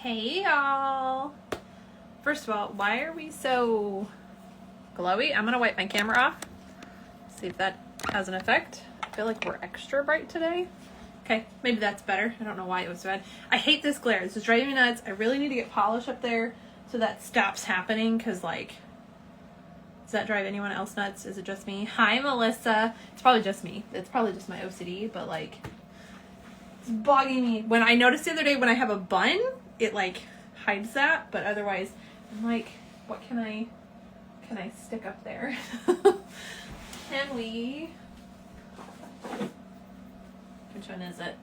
Hey y'all. First of all, why are we so glowy? I'm gonna wipe my camera off. See if that has an effect. I feel like we're extra bright today. Okay, maybe that's better. I don't know why it was bad. I hate this glare. This is driving me nuts. I really need to get polish up there so that stops happening, because like, does that drive anyone else nuts? Is it just me? Hi, Melissa. It's probably just me. It's probably just my OCD, but like, it's bugging me. When I noticed the other day when I have a bun, it like hides that, but otherwise I'm like, what can I stick up there? Can we, which one is it?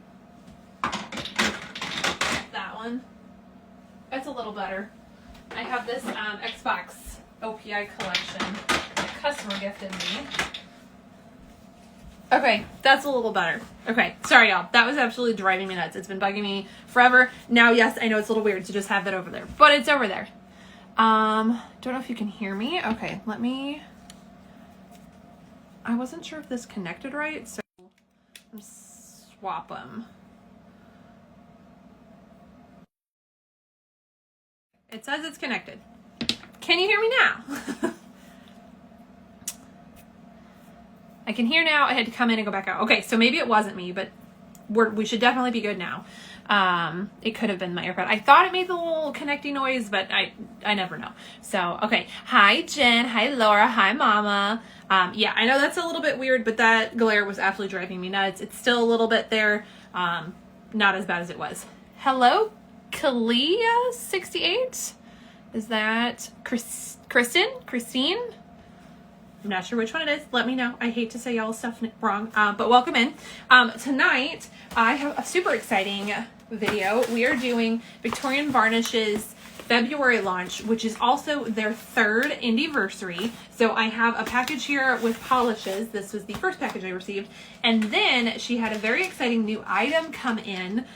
That one. That's a little better. I have this Xbox OPI collection a customer gifted me. Okay, that's a little better. Okay, sorry y'all. That was absolutely driving me nuts. It's been bugging me forever. Now, yes, I know it's a little weird to just have that over there, but it's over there. Don't know if you can hear me. Okay, let me, I wasn't sure if this connected right, so I'm swap them. It says it's connected. Can you hear me now? I can hear now. I had to come in and go back out. Okay, so maybe it wasn't me, but we should definitely be good now. It could have been my AirPod. I thought it made the little connecting noise, but I never know. So, okay. Hi, Jen. Hi, Laura. Hi, Mama. Yeah, I know that's a little bit weird, but that glare was absolutely driving me nuts. It's still a little bit there. Not as bad as it was. Hello, Kalia68? Is that Christine? I'm not sure which one it is. Let me know. I hate to say y'all stuff wrong, but welcome in. Tonight, I have a super exciting video. We are doing Victorian Varnish's February launch, which is also their 3rd Indieversary. So I have a package here with polishes. This was the first package I received. And then she had a very exciting new item come in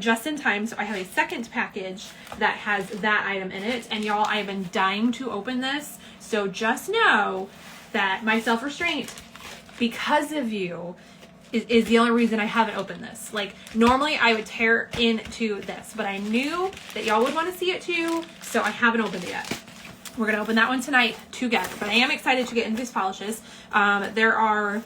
just in time. So I have a second package that has that item in it. And y'all, I have been dying to open this. So just know that my self-restraint, because of you, is the only reason I haven't opened this. Like, normally I would tear into this, but I knew that y'all would want to see it too, so I haven't opened it yet. We're going to open that one tonight together, but I am excited to get into these polishes. There are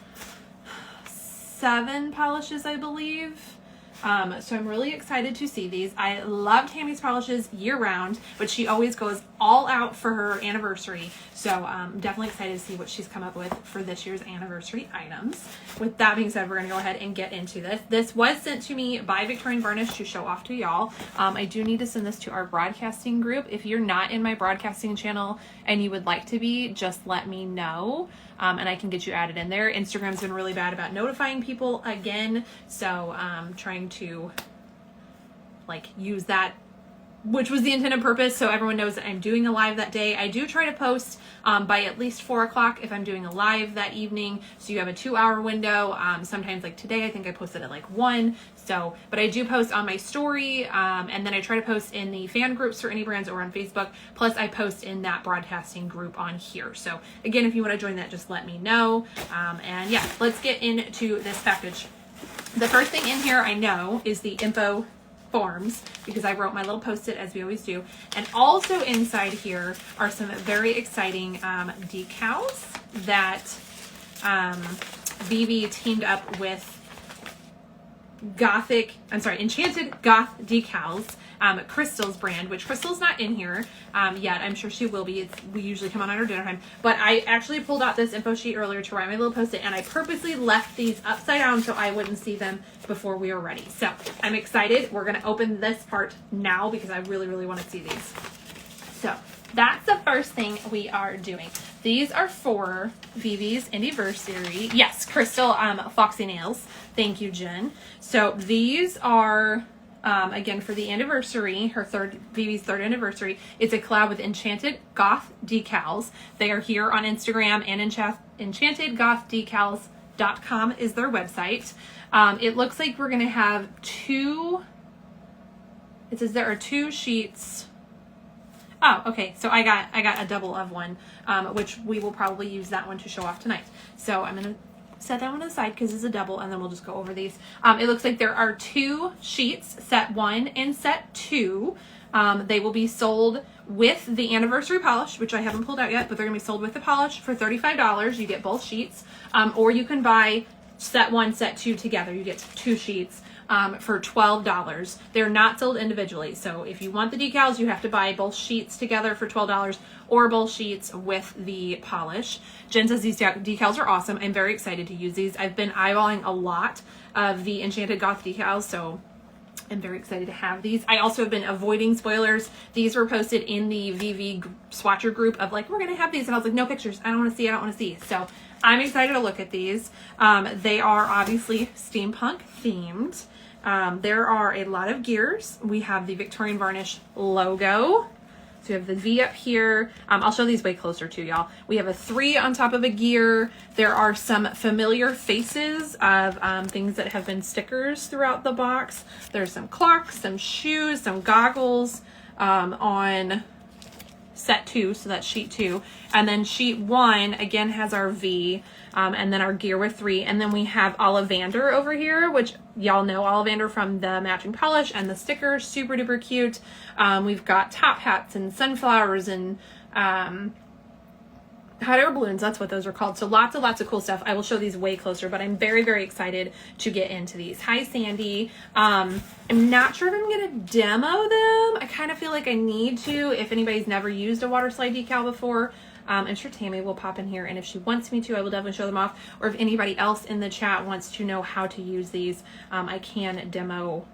7 polishes, I believe. So I'm really excited to see these. I love Tammy's polishes year round, but she always goes all out for her anniversary. So I'm definitely excited to see what she's come up with for this year's anniversary items. With that being said, we're going to go ahead and get into this. This was sent to me by Victorian Varnish to show off to y'all. I do need to send this to our broadcasting group. If you're not in my broadcasting channel and you would like to be, just let me know. And I can get you added in there. Instagram's been really bad about notifying people again. So trying to like use that, which was the intended purpose, so everyone knows that I'm doing a live that day. I do try to post by at least 4 o'clock if I'm doing a live that evening. So you have a 2-hour window. Sometimes like today, I think I posted at like 1. So, but I do post on my story, and then I try to post in the fan groups for any brands or on Facebook. Plus I post in that broadcasting group on here. So again, if you want to join that, just let me know. And yeah, let's get into this package. The first thing in here I know is the info forms, because I wrote my little post-it as we always do. And also inside here are some very exciting decals that Vivi teamed up with Enchanted Goth Decals, Crystal's brand, which Crystal's not in here yet. I'm sure she will be. We usually come on our dinner time. But I actually pulled out this info sheet earlier to write my little post-it, and I purposely left these upside down so I wouldn't see them before we were ready. So I'm excited. We're going to open this part now because I really, really want to see these. So that's the first thing we are doing. These are for Vivi's Indieversary. Yes, Crystal Foxy Nails. Thank you, Jen. So these are, again, for the anniversary, Vivi's 3rd anniversary. It's a collab with Enchanted Goth Decals. They are here on Instagram, and enchantedgothdecals.com is their website. It looks like we're going to have 2, it says there are 2 sheets. Oh, okay. So I got a double of one, which we will probably use that one to show off tonight. So I'm going to set that one aside because it's a double, and then we'll just go over these. It looks like there are 2 sheets, set 1 and set 2. They will be sold with the anniversary polish, which I haven't pulled out yet, but they're going to be sold with the polish for $35. You get both sheets. Or you can buy set 1, set 2 together. You get 2 sheets for $12. They're not sold individually. So if you want the decals, you have to buy both sheets together for $12 or both sheets with the polish. Jen says these decals are awesome. I'm very excited to use these. I've been eyeballing a lot of the Enchanted Goth decals, so I'm very excited to have these. I also have been avoiding spoilers. These were posted in the VV swatcher group of like, we're going to have these. And I was like, no pictures. I don't want to see. I don't want to see. So I'm excited to look at these. They are obviously steampunk themed. There are a lot of gears. We have the Victorian Varnish logo. So we have the V up here. I'll show these way closer too, y'all. We have a 3 on top of a gear. There are some familiar faces of things that have been stickers throughout the box. There's some clocks, some shoes, some goggles on set 2, so that's sheet 2. And then sheet 1, again, has our V, and then our gear with 3. And then we have Ollivander over here, which y'all know Ollivander from the matching polish and the stickers, super duper cute. We've got top hats and sunflowers and hot air balloons, that's what those are called. So lots of cool stuff. I will show these way closer, but I'm very, very excited to get into these. Hi, Sandy. I'm not sure if I'm going to demo them. I kind of feel like I need to if anybody's never used a water slide decal before. I'm sure Tammy will pop in here, and if she wants me to, I will definitely show them off. Or if anybody else in the chat wants to know how to use these, I can demo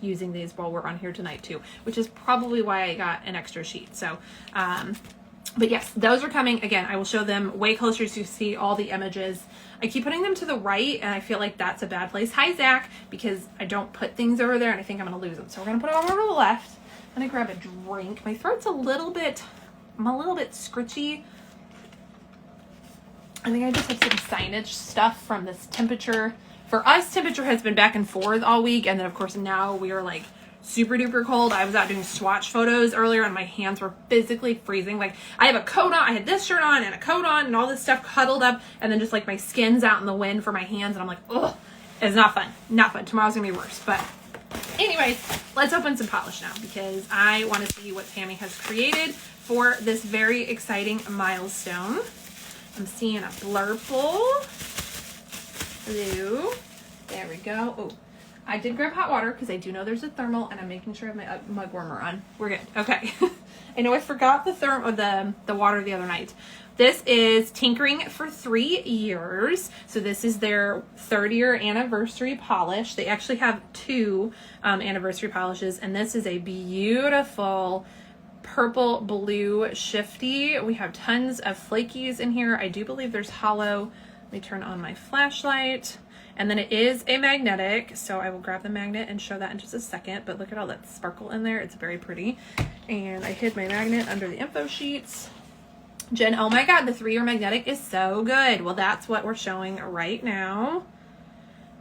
using these while we're on here tonight too, which is probably why I got an extra sheet. So, but yes, those are coming. Again, I will show them way closer so you see all the images. I keep putting them to the right, and I feel like that's a bad place. Hi, Zach, because I don't put things over there, and I think I'm going to lose them. So we're going to put them over to the left. I'm going to grab a drink. My throat's I'm a little bit scritchy. I think I just have some signage stuff from this temperature. For us, temperature has been back and forth all week, and then, of course, now we are, like, super duper cold. I was out doing swatch photos earlier and my hands were physically freezing. Like I have a coat on, I had this shirt on and a coat on and all this stuff cuddled up, and then just like my skin's out in the wind for my hands, and I'm like, oh, it's not fun. Not fun. Tomorrow's gonna be worse. But anyways, let's open some polish now because I want to see what Tammy has created for this very exciting milestone. I'm seeing a blurple blue. There we go. Oh, I did grab hot water because I do know there's a thermal, and I'm making sure I have my mug warmer on. We're good. Okay. I know I forgot the water the other night. This is Tinkering for 3 years. So this is their 3rd-year anniversary polish. They actually have 2 anniversary polishes, and this is a beautiful purple blue shifty. We have tons of flakies in here. I do believe there's hollow. Let me turn on my flashlight. And then it is a magnetic, so I will grab the magnet and show that in just a second. But look at all that sparkle in there. It's very pretty. And I hid my magnet under the info sheets. Jen, oh my God, the 3-year magnetic is so good. Well, that's what we're showing right now.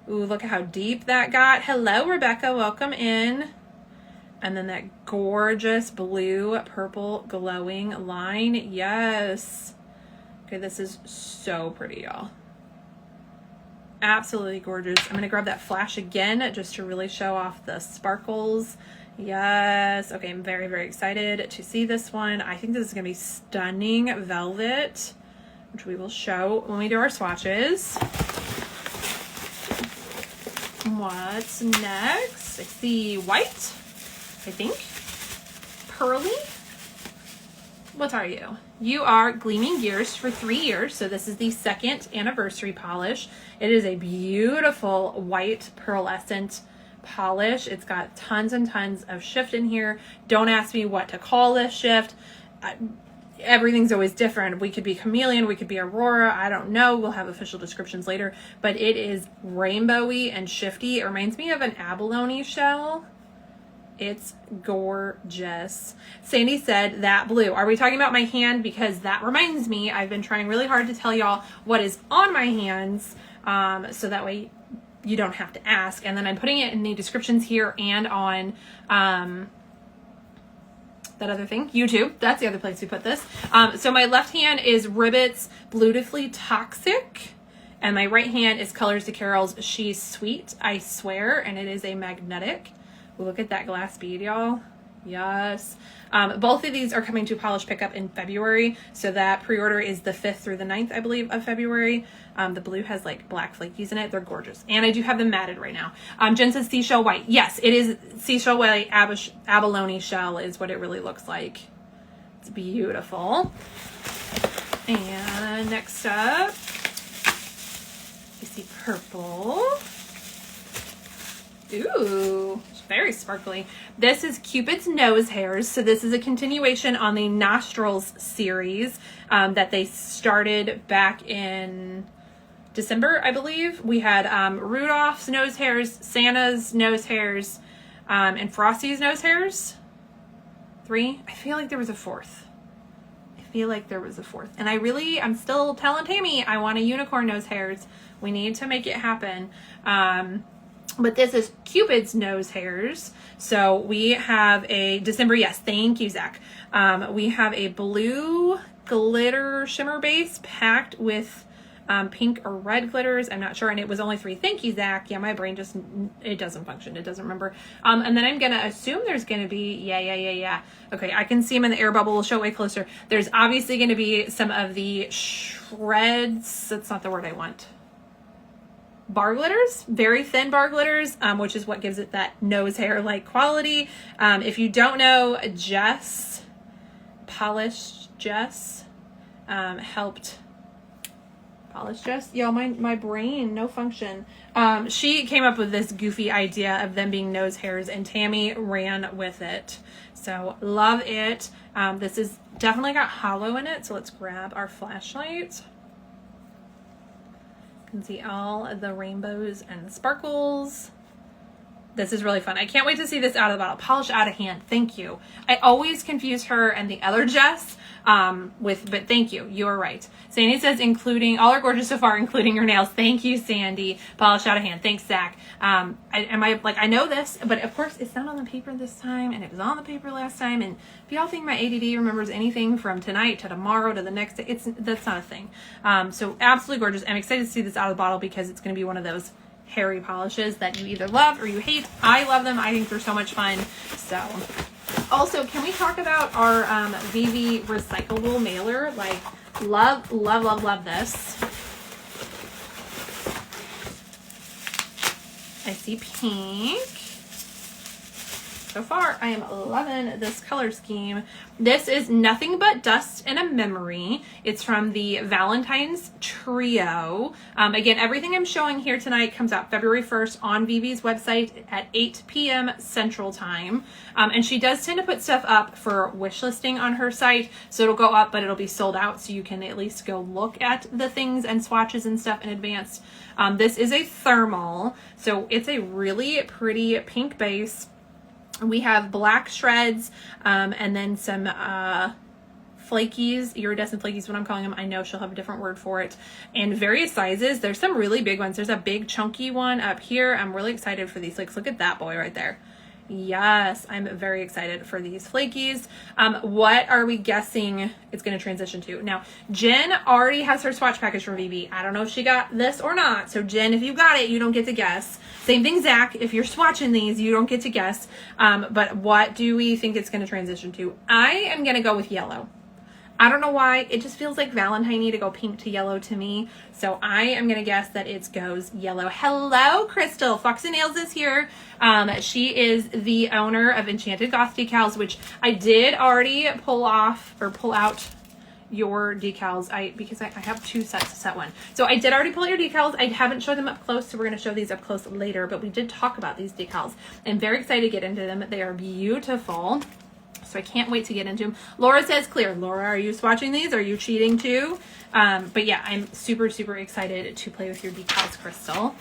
Ooh, look at how deep that got. Hello, Rebecca. Welcome in. And then that gorgeous blue, purple, glowing line. Yes. Okay, this is so pretty, y'all. Absolutely gorgeous. I'm going to grab that flash again just to really show off the sparkles. Yes. Okay, I'm very, very excited to see this one. I think this is going to be stunning velvet, which we will show when we do our swatches. What's next? I see white, I think. Pearly. What are you? You are Gleaming Gears for 3 years. So this is the 2nd anniversary polish. It is a beautiful white pearlescent polish. It's got tons and tons of shift in here. Don't ask me what to call this shift. Everything's always different. We could be chameleon, we could be aurora, I don't know. We'll have official descriptions later. But it is rainbowy and shifty. It reminds me of an abalone shell. It's gorgeous. Sandy said that blue. Are we talking about my hand? Because that reminds me, I've been trying really hard to tell y'all what is on my hands, so that way you don't have to ask. And then I'm putting it in the descriptions here and on that other thing, YouTube. That's the other place we put this. So my left hand is Ribbits Stickits Toxic, and my right hand is Colors to Carol's She's Sweet, I Swear, and it is a magnetic. Look at that glass bead, y'all. Yes. Both of these are coming to polish pickup in February. So that pre-order is the 5th through the 9th, I believe, of February. The blue has like black flakies in it. They're gorgeous. And I do have them matted right now. Jen says seashell white. Yes, it is seashell white. Abalone shell is what it really looks like. It's beautiful. And next up, you see purple. Ooh, very sparkly. This is Cupid's nose hairs. So this is a continuation on the nostrils series that they started back in December, I believe. We had Rudolph's nose hairs, Santa's nose hairs, and Frosty's nose hairs. 3. I feel like there was a 4th. And I'm still telling Tammy I want a unicorn nose hairs. We need to make it happen. But this is Cupid's nose hairs. So we have a December, yes, thank you, Zach. We have a blue glitter shimmer base packed with pink or red glitters. I'm not sure. And it was only 3. Thank you, Zach. Yeah, my brain just, it doesn't function. It doesn't remember. And then I'm going to assume there's going to be, yeah. Okay, I can see them in the air bubble. We'll show way closer. There's obviously going to be some of the shreds. That's not the word I want. Bar glitters, very thin bar glitters, which is what gives it that nose hair like quality. If you don't know, Polished Jess helped polish Jess. Yo, my brain, no function. She came up with this goofy idea of them being nose hairs, and Tammy ran with it. So love it. This is definitely got hollow in it. So let's grab our flashlight. You can see all the rainbows and sparkles. This is really fun. I can't wait to see this out of the bottle. Polish out of hand. Thank you. I always confuse her and the other Jess but thank you. You are right. Sandy says, including, all are gorgeous so far, including your nails. Thank you, Sandy. Polish out of hand. Thanks, Zach. I know this, but of course it's not on the paper this time, and it was on the paper last time. And if y'all think my ADD remembers anything from tonight to tomorrow to the next day, that's not a thing. So absolutely gorgeous. I'm excited to see this out of the bottle because it's going to be one of those hairy polishes that you either love or you hate. I love them. I think they're so much fun. So also, can we talk about our VV recyclable mailer? Like, love this. I see pink. So far, I am loving this color scheme. This is Nothing But Dust and a Memory. It's from the Valentine's Trio. Again, everything I'm showing here tonight comes out February 1st on VV's website at 8 p.m. Central Time. And she does tend to put stuff up for wish listing on her site. So it'll go up, but it'll be sold out. So you can at least go look at the things and swatches and stuff in advance. This is a thermal. So it's a really pretty pink base. We have black shreds, and then some flakies, iridescent flakies, what I'm calling them. I know she'll have a different word for it. And various sizes. There's some really big ones. There's a big chunky one up here. I'm really excited for these. Like, look at that boy right there. Yes, I'm very excited for these flakies. What are we guessing it's going to transition to? Now, Jen already has her swatch package from VV. I don't know if she got this or not. So Jen, if you got it, you don't get to guess. Same thing, Zach. If you're swatching these, you don't get to guess. But what do we think it's going to transition to? I am going to go with yellow. I don't know why. It just feels like Valentine-y to go pink to yellow to me. So I am going to guess that it goes yellow. Hello, Crystal. Foxy Nails is here. She is the owner of Enchanted Goth Decals, which I did already pull out your decals because I have 2 sets, set 1. So I did already pull out your decals. I haven't showed them up close, so we're going to show these up close later, but we did talk about these decals. I'm very excited to get into them. They are beautiful. So I can't wait to get into them. Laura says clear. Laura, are you swatching these? Are you cheating too? But yeah, I'm super, super excited to play with your decals, Crystal.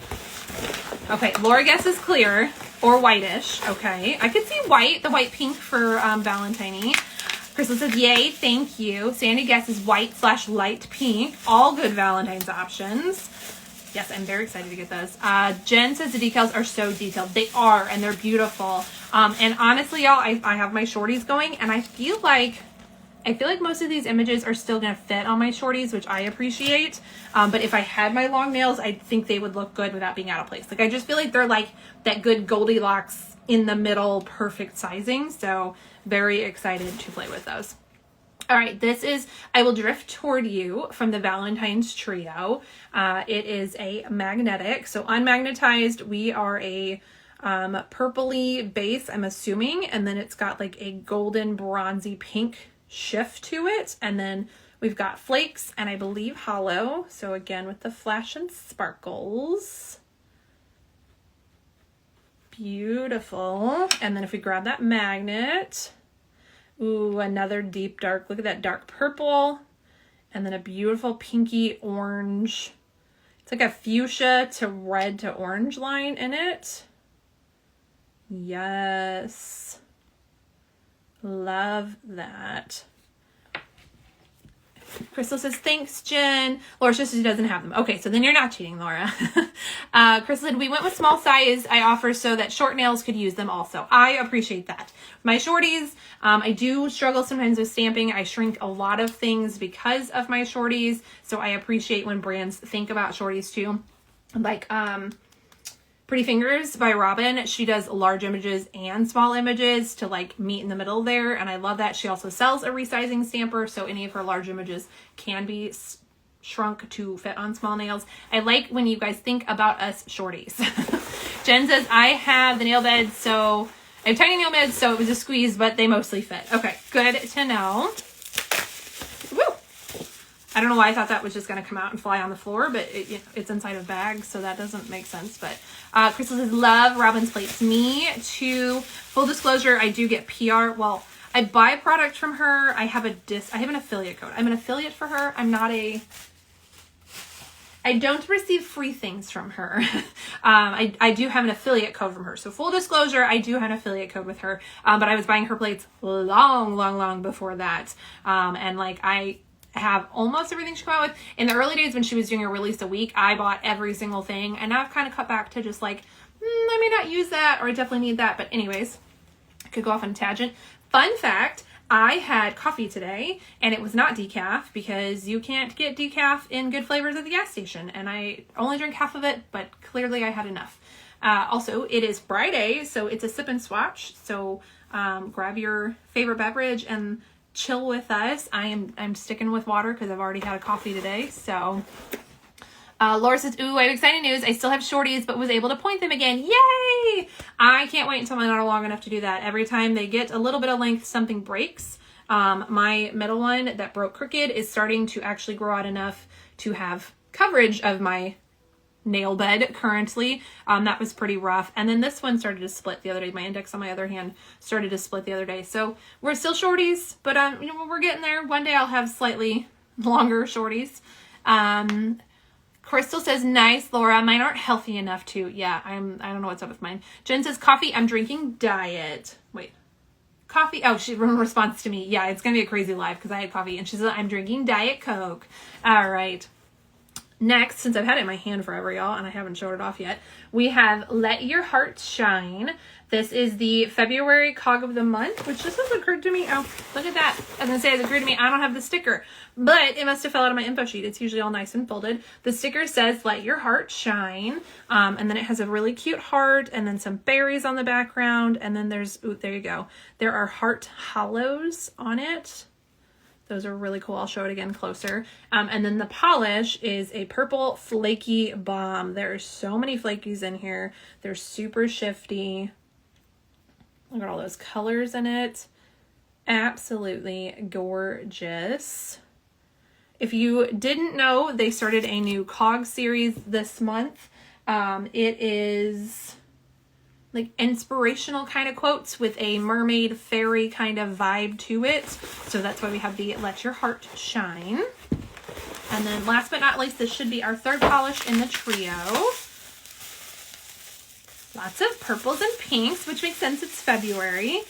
Okay, Laura guesses clear or whitish. Okay, I could see white, the white pink for Valentine-y. Crystal says, yay, thank you. Sandy guesses white/light pink. All good Valentine's options. Yes, I'm very excited to get those. Jen says the decals are so detailed. They are, and they're beautiful. And honestly, y'all, I have my shorties going, and I feel like most of these images are still going to fit on my shorties, which I appreciate. But if I had my long nails, I think they would look good without being out of place. Like, I just feel like they're like that good Goldilocks in the middle perfect sizing. So very excited to play with those. All right, this is I Will Drift Toward You from the Valentine's Trio. It is a magnetic, so unmagnetized. We are a purpley base, I'm assuming, and then it's got like a golden bronzy pink shift to it, and then we've got flakes and I believe hollow. So again with the flash and sparkles. Beautiful. And then if we grab that magnet, ooh, another deep dark. Look at that dark purple. And then a beautiful pinky orange. It's like a fuchsia to red to orange line in it. Yes. Love that. Crystal says, thanks, Jen. Laura says she doesn't have them. Okay, so then you're not cheating, Laura. Crystal said, we went with small size I offer so that short nails could use them also. I appreciate that. My shorties, I do struggle sometimes with stamping. I shrink a lot of things because of my shorties. So I appreciate when brands think about shorties too. Like, Pretty Fingers by Robin. She does large images and small images to like meet in the middle there. And I love that. She also sells a resizing stamper. So any of her large images can be shrunk to fit on small nails. I like when you guys think about us shorties. Jen says, I have the nail beds. So I have tiny nail beds. So it was a squeeze, but they mostly fit. Okay. Good to know. Woo! I don't know why I thought that was just going to come out and fly on the floor, but it's inside of bags, so that doesn't make sense. But Crystal says, love Robin's plates. Me too. Full disclosure, I do get PR. Well, I buy product from her. I have an affiliate code. I'm an affiliate for her. I don't receive free things from her. I do have an affiliate code from her. So full disclosure, I do have an affiliate code with her. But I was buying her plates long before that. And like I have almost everything she came out with. In the early days when she was doing a release a week, I bought every single thing. And now I've kind of cut back to just like, I may not use that, or I definitely need that. But anyways, I could go off on a tangent. Fun fact, I had coffee today and it was not decaf because you can't get decaf in Good Flavors at the gas station. And I only drank half of it, but clearly I had enough. Also, it is Friday, so it's a sip and swatch. So grab your favorite beverage and chill with us. I'm sticking with water because I've already had a coffee today. So Laura says, ooh, I have exciting news. I still have shorties, but was able to point them again. Yay! I can't wait until mine are long enough to do that. Every time they get a little bit of length, something breaks. My middle one that broke crooked is starting to actually grow out enough to have coverage of my nail bed currently. That was pretty rough. And then this one started to split the other day. My index on my other hand started to split the other day. So we're still shorties, but we're getting there. One day I'll have slightly longer shorties. Crystal says, nice, Laura. Mine aren't healthy enough to. Yeah, I don't know what's up with mine. Jen says, coffee. I'm drinking diet. Wait. Coffee. Oh, she responds to me. Yeah, it's going to be a crazy live because I had coffee. And she says, I'm drinking Diet Coke. All right. Next, since I've had it in my hand forever, y'all, and I haven't showed it off yet, we have Let Your Heart Shine. This is the February Cog of the Month, which just has occurred to me. Oh, look at that. I was going to say, it's occurred to me, I don't have the sticker, but it must have fell out of my info sheet. It's usually all nice and folded. The sticker says, Let Your Heart Shine. And then it has a really cute heart and then some berries on the background. And then there's, ooh, there you go. There are heart hollows on it. Those are really cool. I'll show it again closer. And then the polish is a purple flaky bomb. There are so many flakies in here. They're super shifty. Look at all those colors in it. Absolutely gorgeous. If you didn't know, they started a new COG series this month. It is like inspirational kind of quotes with a mermaid fairy kind of vibe to it. So that's why we have the Let Your Heart Shine. And then last but not least, this should be our third polish in the trio. Lots of purples and pinks, which makes sense. It's February.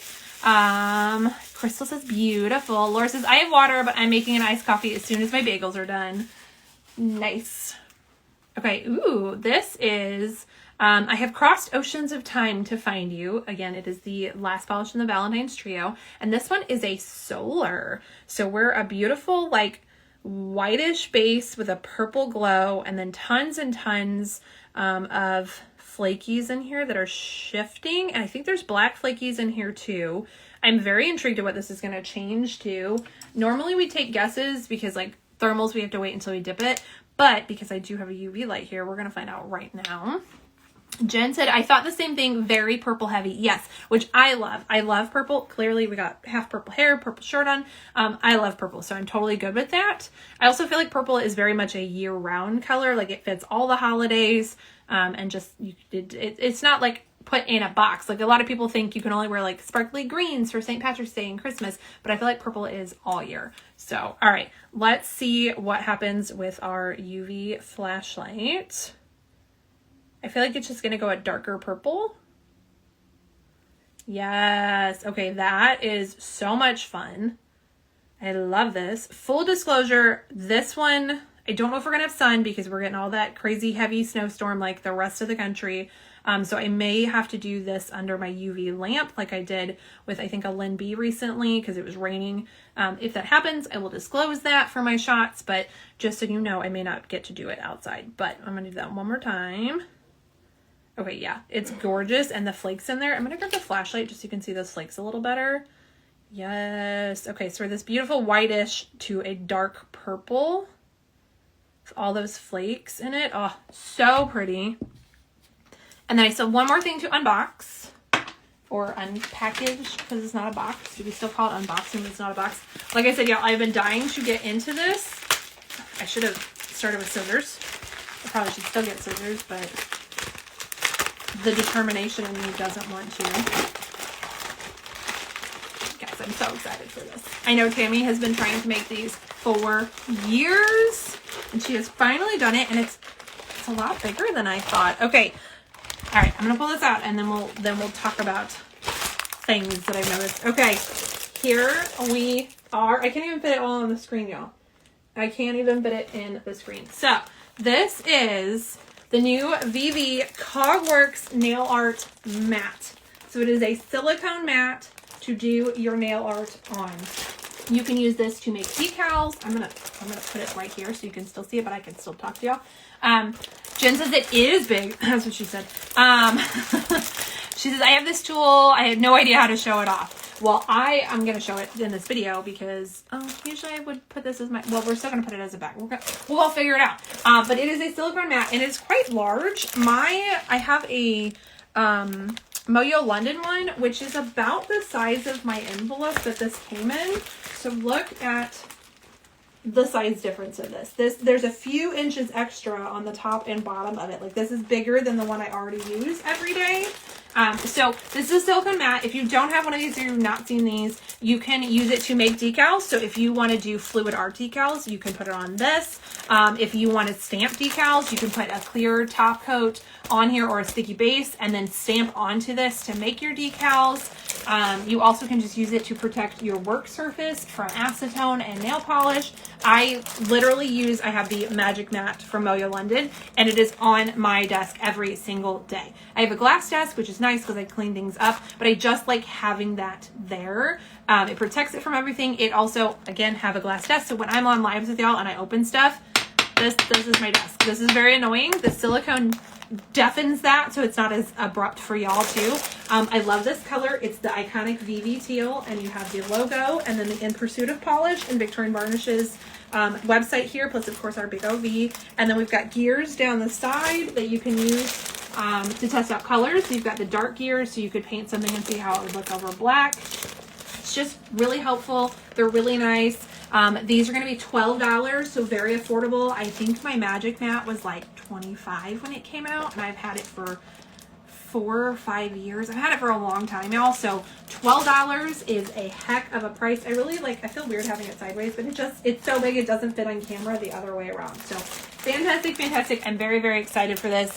Crystal says, beautiful. Laura says, I have water, but I'm making an iced coffee as soon as my bagels are done. Nice. Okay. Ooh, this is... I have crossed oceans of time to find you. Again, it is the last polish in the Valentine's Trio. And this one is a solar. So we're a beautiful, like, whitish base with a purple glow. And then tons and tons of flakies in here that are shifting. And I think there's black flakies in here too. I'm very intrigued at what this is going to change to. Normally we take guesses because like thermals, we have to wait until we dip it. But because I do have a UV light here, we're going to find out right now. Jen said, I thought the same thing, very purple heavy. Yes, which I love. I love purple. Clearly, we got half purple hair, purple shirt on. I love purple, so I'm totally good with that. I also feel like purple is very much a year-round color. Like, it fits all the holidays, and just, it's not, like, put in a box. Like, a lot of people think you can only wear, like, sparkly greens for St. Patrick's Day and Christmas, but I feel like purple is all year. So, all right, let's see what happens with our UV flashlight. I feel like it's just going to go a darker purple. Yes. Okay, that is so much fun. I love this. Full disclosure, this one, I don't know if we're going to have sun because we're getting all that crazy heavy snowstorm like the rest of the country. So I may have to do this under my UV lamp like I did with, I think, a Lin B recently because it was raining. If that happens, I will disclose that for my shots, but just so you know, I may not get to do it outside. But I'm going to do that one more time. Okay, yeah, it's gorgeous, and the flakes in there. I'm gonna grab the flashlight just so you can see those flakes a little better. Yes. Okay, so we're this beautiful whitish to a dark purple with all those flakes in it. Oh, so pretty. And then I still have one more thing to unbox or unpackage because it's not a box. Do we still call it unboxing when it's not a box? Like I said, y'all, I've been dying to get into this. I should have started with scissors. I probably should still get scissors, but the determination in me doesn't want to. Guys, I'm so excited for this. I know Tammy has been trying to make these for years, and she has finally done it, and it's a lot bigger than I thought. Okay, all right, I'm gonna pull this out, and then we'll talk about things that I've noticed. Okay, here we are. I can't even fit it all on the screen, y'all. I can't even fit it in the screen. So this is the new VV Cogworks Nail Art Mat. So it is a silicone mat to do your nail art on. You can use this to make decals. I'm gonna put it right here so you can still see it, but I can still talk to y'all. Jen says it is big. That's what she said. She says, I have this tool. I had no idea how to show it off. Well, I'm going to show it in this video because usually I would put this as my, well, we're still going to put it as a bag. We'll all figure it out. But it is a silicone mat and it's quite large. I have a Moyo London one, which is about the size of my envelope that this came in. So look at the size difference of this. There's a few inches extra on the top and bottom of it. Like, this is bigger than the one I already use every day. So this is a silicone mat. If you don't have one of these or you've not seen these, you can use it to make decals. So if you want to do fluid art decals, you can put it on this. If you want to stamp decals, you can put a clear top coat on here or a sticky base and then stamp onto this to make your decals. You also can just use it to protect your work surface from acetone and nail polish. I literally I have the Magic Mat from Moyo London, and it is on my desk every single day. I have a glass desk, which is nice because I clean things up, but I just like having that there. It protects it from everything. It also, again, have a glass desk, so when I'm on lives with y'all and I open stuff, this is my desk. This is very annoying. The silicone deafens that so it's not as abrupt for y'all too. I love this color. It's the iconic VV teal, and you have the logo and then the In Pursuit of Polish and Victorian Varnish's website here, plus of course our big OV. And then we've got gears down the side that you can use to test out colors. So you've got the dark gears so you could paint something and see how it would look over black. It's just really helpful. They're really nice. These are going to be $12, so very affordable. I think my Magic Mat was like $25 when it came out, and I've had it for 4 or 5 years. I've had it for a long time, y'all. So $12 is a heck of a price. I feel weird having it sideways, but it's so big it doesn't fit on camera the other way around. So fantastic, fantastic. I'm very, very excited for this.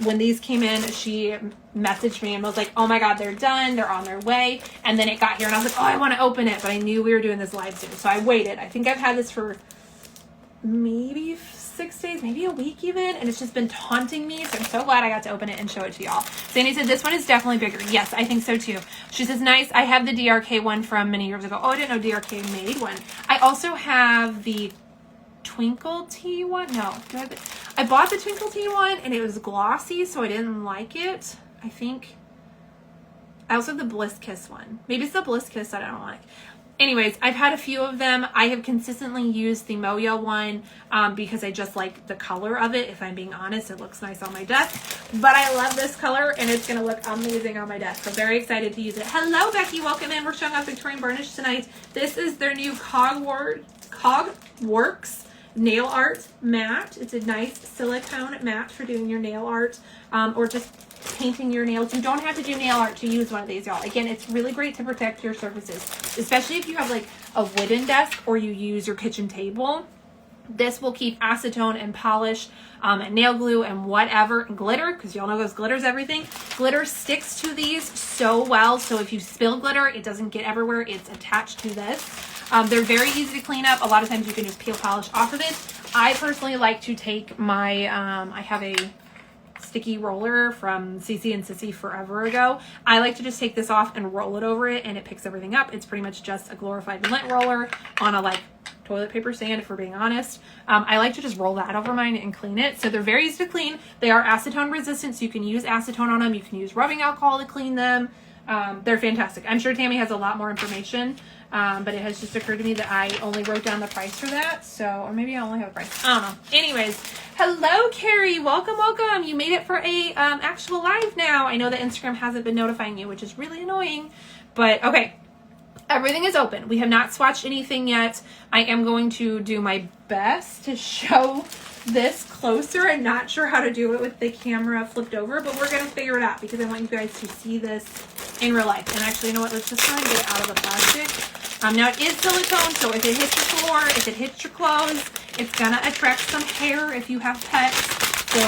When these came in, she messaged me and was like, oh my God, they're done. They're on their way. And then it got here and I was like, oh, I want to open it. But I knew we were doing this live soon. So I waited. I think I've had this for maybe 6 days, maybe a week even, and it's just been taunting me, so I'm so glad I got to open it and show it to y'all. Sandy said this one is definitely bigger. Yes, I think so too. She says, nice. I have the DRK one from many years ago. Oh, I didn't know DRK made one. I also have the Twinkle Tea one. No, I bought the Twinkle Teen one and it was glossy, so I didn't like it. I think I also have the Bliss Kiss one. Maybe it's the Bliss Kiss that I don't like. Anyways, I've had a few of them. I have consistently used the Moya one because I just like the color of it. If I'm being honest, it looks nice on my desk. But I love this color and it's going to look amazing on my desk. So very excited to use it. Hello, Becky. Welcome in. We're showing off Victorian Varnish tonight. This is their new Cogworks nail art matte. It's a nice silicone matte for doing your nail art or just painting your nails. You don't have to do nail art to use one of these, y'all. Again, it's really great to protect your surfaces, especially if you have like a wooden desk or you use your kitchen table. This will keep acetone and polish and nail glue and whatever, and glitter, because y'all know those glitters everything. Glitter sticks to these so well, so if you spill glitter, it doesn't get everywhere. It's attached to this. They're very easy to clean up. A lot of times you can just peel polish off of it. I personally like to take my, I have a sticky roller from CC and Sissy forever ago. I like to just take this off and roll it over it and it picks everything up. It's pretty much just a glorified lint roller on a like toilet paper stand, if we're being honest. I like to just roll that over mine and clean it. So they're very easy to clean. They are acetone resistant, so you can use acetone on them. You can use rubbing alcohol to clean them. They're fantastic. I'm sure Tammy has a lot more information, but it has just occurred to me that I only wrote down the price for that. So, or maybe I only have a price. I don't know. Anyways, hello, Carrie. Welcome, welcome. You made it for a actual live now. I know that Instagram hasn't been notifying you, which is really annoying, but okay. Everything is open. We have not swatched anything yet. I am going to do my best to show this closer. I'm not sure how to do it with the camera flipped over, but we're going to figure it out because I want you guys to see this in real life. And actually, you know what? Let's just try and get it out of the plastic. Now, it is silicone, so if it hits your floor, if it hits your clothes, it's going to attract some hair if you have pets. So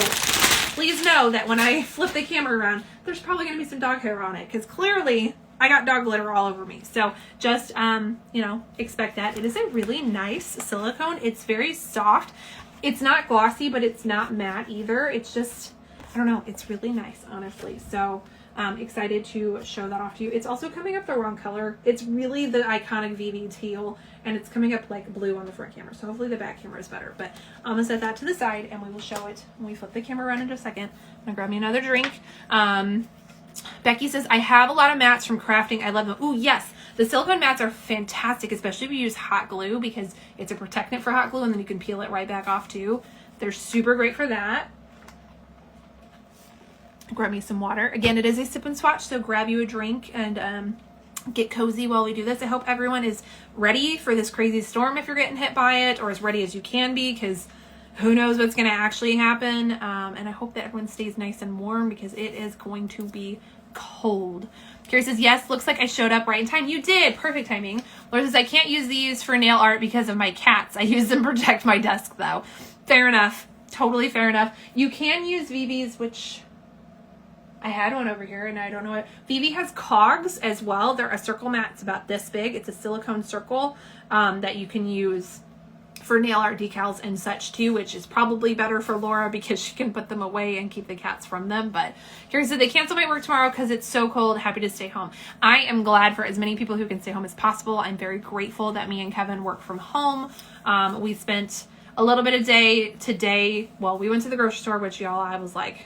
please know that when I flip the camera around, there's probably going to be some dog hair on it because clearly I got dog glitter all over me. So just, you know, expect that. It is a really nice silicone. It's very soft. It's not glossy, but it's not matte either. It's just, I don't know. It's really nice, honestly. So excited to show that off to you. It's also coming up the wrong color. It's really the iconic VV teal, and it's coming up like blue on the front camera. So hopefully the back camera is better. But I'm going to set that to the side, and we will show it when we flip the camera around in just a second. I'm going to grab me another drink. Becky says, I have a lot of mats from crafting. I love them. Ooh, yes. The silicone mats are fantastic, especially if you use hot glue because it's a protectant for hot glue and then you can peel it right back off too. They're super great for that. Grab me some water. Again, it is a sip and swatch, so grab you a drink and get cozy while we do this. I hope everyone is ready for this crazy storm if you're getting hit by it, or as ready as you can be, because who knows what's going to actually happen. And I hope that everyone stays nice and warm because it is going to be cold. Carrie says, yes, looks like I showed up right in time. You did. Perfect timing. Laura says, I can't use these for nail art because of my cats. I use them to protect my desk though. Fair enough. Totally fair enough. You can use VVs, which I had one over here and I don't know what. VV has cogs as well. They're a circle mat. It's about this big. It's a silicone circle that you can use for nail art decals and such too, which is probably better for Laura because she can put them away and keep the cats from them. But Carrie said, they canceled my work tomorrow because it's so cold. Happy to stay home. I am glad for as many people who can stay home as possible. I'm very grateful that me and Kevin work from home. We spent a little bit of day today. Well, we went to the grocery store, which y'all, I was like,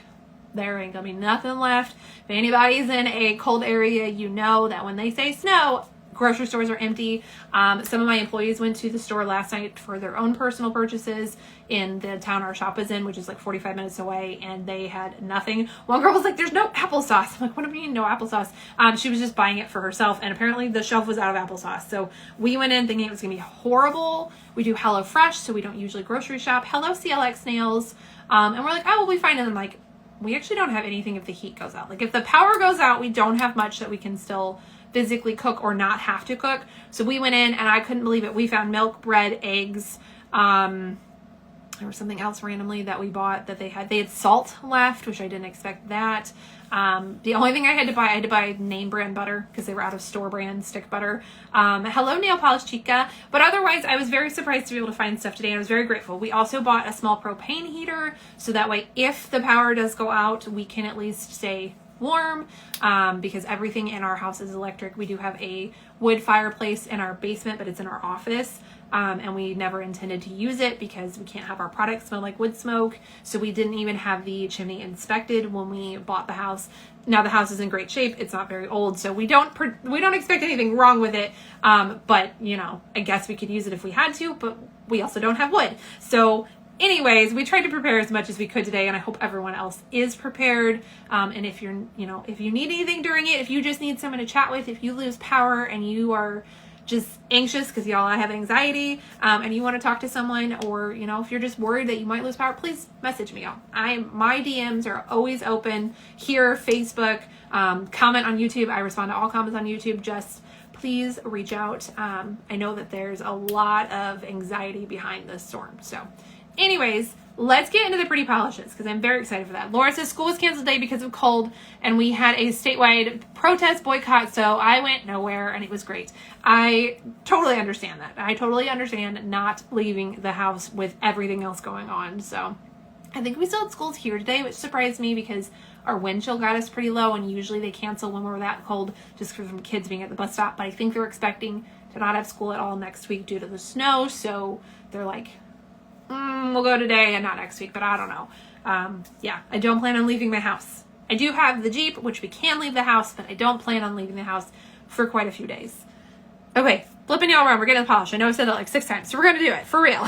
there ain't gonna be nothing left. If anybody's in a cold area, you know that when they say snow, grocery stores are empty. Some of my employees went to the store last night for their own personal purchases in the town our shop is in, which is like 45 minutes away, and they had nothing. One girl was like, there's no applesauce. I'm like, what do you mean no applesauce? She was just buying it for herself, and apparently the shelf was out of applesauce. So we went in thinking it was gonna be horrible. We do HelloFresh, so we don't usually grocery shop. Hello, CLX Nails. And we're like, oh, we'll be fine. And I'm like, we actually don't have anything if the heat goes out. Like if the power goes out, we don't have much that we can still physically cook or not have to cook. So we went in and I couldn't believe it. We found milk, bread, eggs. There was something else randomly that we bought that they had salt left, which I didn't expect that. The only thing I had to buy name brand butter because they were out of store brand stick butter. Hello, Nail Polish Chica. But otherwise, I was very surprised to be able to find stuff today, and I was very grateful. We also bought a small propane heater, so that way, if the power does go out, we can at least stay warm, because everything in our house is electric. We do have a wood fireplace in our basement, but it's in our office. and we never intended to use it because we can't have our products smell like wood smoke. So we didn't even have the chimney inspected when we bought the house. Now the house is in great shape. It's not very old, so we don't expect anything wrong with it. But you know, I guess we could use it if we had to, but we also don't have wood. So anyways, we tried to prepare as much as we could today, and I hope everyone else is prepared. And if you're, if you need anything during it, if you just need someone to chat with, if you lose power and you are just anxious because y'all have anxiety, and you want to talk to someone, or if you're just worried that you might lose power, please message me. My DMs are always open here, Facebook, comment on YouTube. I respond to all comments on YouTube. Just please reach out. I know that there's a lot of anxiety behind this storm. So anyways, let's get into the pretty polishes because I'm very excited for that. Laura says school was canceled today because of cold, and we had a statewide protest boycott, so I went nowhere, and it was great. I totally understand that. I totally understand not leaving the house with everything else going on. So I think we still had schools here today, which surprised me because our wind chill got us pretty low, and usually they cancel when we're that cold just from kids being at the bus stop. But I think they're expecting to not have school at all next week due to the snow, so they're like, we'll go today and not next week, but I don't know. Yeah, I don't plan on leaving my house. I do have the Jeep, which we can leave the house, but I don't plan on leaving the house for quite a few days. Okay, flipping y'all around. We're getting the polish. I know I've said that like 6 times, so we're going to do it for real.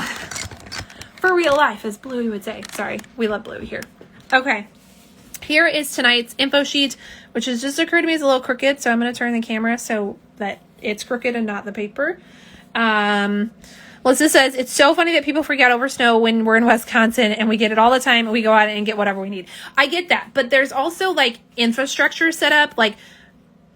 For real life, as Bluey would say. Sorry, we love Bluey here. Okay, here is tonight's info sheet, which has just occurred to me is a little crooked, so I'm going to turn the camera so that it's crooked and not the paper. Melissa says, it's so funny that people freak out over snow when we're in Wisconsin and we get it all the time and we go out and get whatever we need. I get that. But there's also like infrastructure set up. Like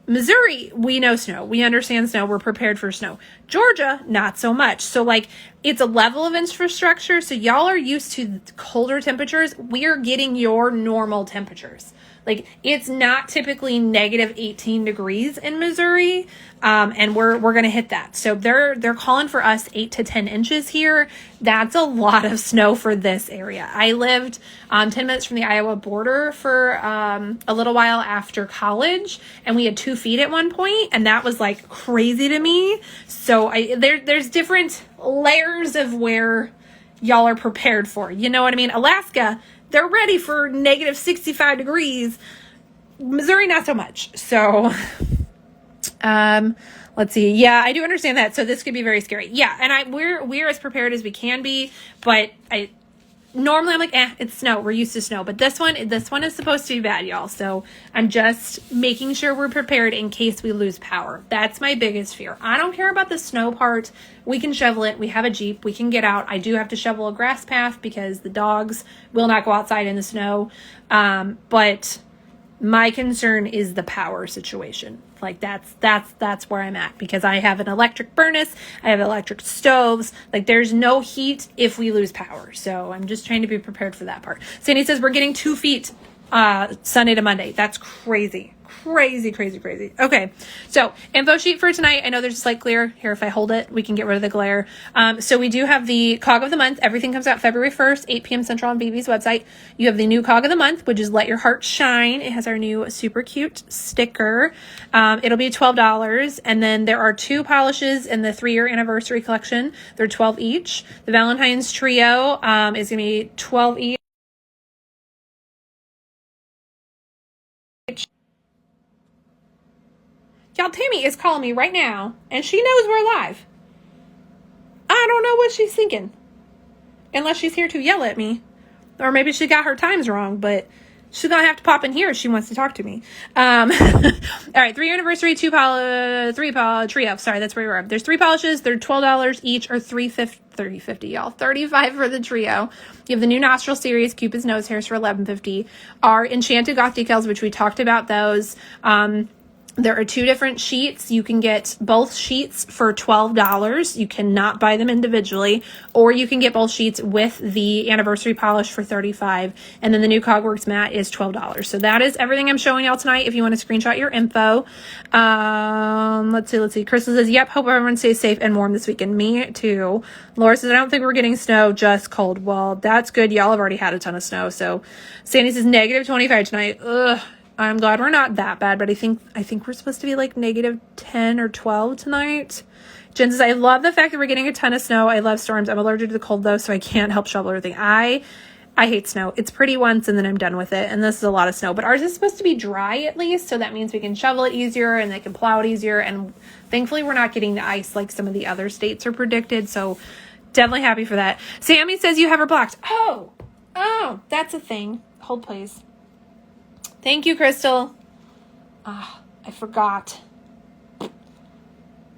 Missouri, we know snow. We understand snow. We're prepared for snow. Georgia, not so much. So like it's a level of infrastructure. So y'all are used to colder temperatures. We are getting your normal temperatures. Like it's not typically negative 18 degrees in Missouri. And we're going to hit that. So they're calling for us 8 to 10 inches here. That's a lot of snow for this area. I lived 10 minutes from the Iowa border for a little while after college, and we had 2 feet at one point, and that was like crazy to me. So there's different layers of where y'all are prepared for. You know what I mean? Alaska, they're ready for negative 65 degrees. Missouri, not so much. So let's see. Yeah, I do understand that. So this could be very scary. Yeah, and we're as prepared as we can be, but normally I'm like, it's snow. We're used to snow. But this one is supposed to be bad, y'all. So I'm just making sure we're prepared in case we lose power. That's my biggest fear. I don't care about the snow part. We can shovel it. We have a Jeep. We can get out. I do have to shovel a grass path because the dogs will not go outside in the snow. But my concern is the power situation. Like that's where I'm at, because I have an electric furnace, I have electric stoves. Like there's no heat if we lose power. So I'm just trying to be prepared for that part. Sandy says we're getting 2 feet Sunday to Monday. That's crazy. Crazy. Okay, so info sheet for tonight. I know there's a slight glare here. If I hold it, we can get rid of the glare. So we do have the cog of the month. Everything comes out February 1st, 8 p.m. Central on BB's website. You have the new cog of the month, which is Let Your Heart Shine. It has our new super cute sticker. It'll be $12. And then there are 2 polishes in the 3-year anniversary collection. They're $12 each. The Valentine's Trio is going to be $12 each. Y'all, Tammy is calling me right now, and she knows we're live. I don't know what she's thinking. Unless she's here to yell at me. Or maybe she got her times wrong, but she's going to have to pop in here if she wants to talk to me. All right, 3-year anniversary, 3 trio. Sorry, that's where we were. There's 3 polishes. They're $12 each, or $3.50, y'all. $35 for the trio. You have the new nostril series, Cupid's nose hairs for $11.50. Our Enchanted Goth Decals, which we talked about those. There are 2 different sheets. You can get both sheets for $12. You cannot buy them individually, or you can get both sheets with the anniversary polish for $35. And then the new Cogworks mat is $12. So that is everything I'm showing y'all tonight. If you want to screenshot your info, let's see. Crystal says, yep, hope everyone stays safe and warm this weekend. Me too. Laura says, I don't think we're getting snow, just cold. Well, that's good. Y'all have already had a ton of snow. So Sandy says, negative 25 tonight. Ugh. I'm glad we're not that bad, but I think we're supposed to be like -10 or 12 tonight. Jen says, I love the fact that we're getting a ton of snow. I love storms. I'm allergic to the cold though, so I can't help shovel everything. I hate snow. It's pretty once and then I'm done with it. And this is a lot of snow, but ours is supposed to be dry at least. So that means we can shovel it easier and they can plow it easier. And thankfully we're not getting the ice like some of the other states are predicted. So definitely happy for that. Sammy says you have her blocked. Oh, that's a thing. Hold please. Thank you, Crystal. Ah, I forgot.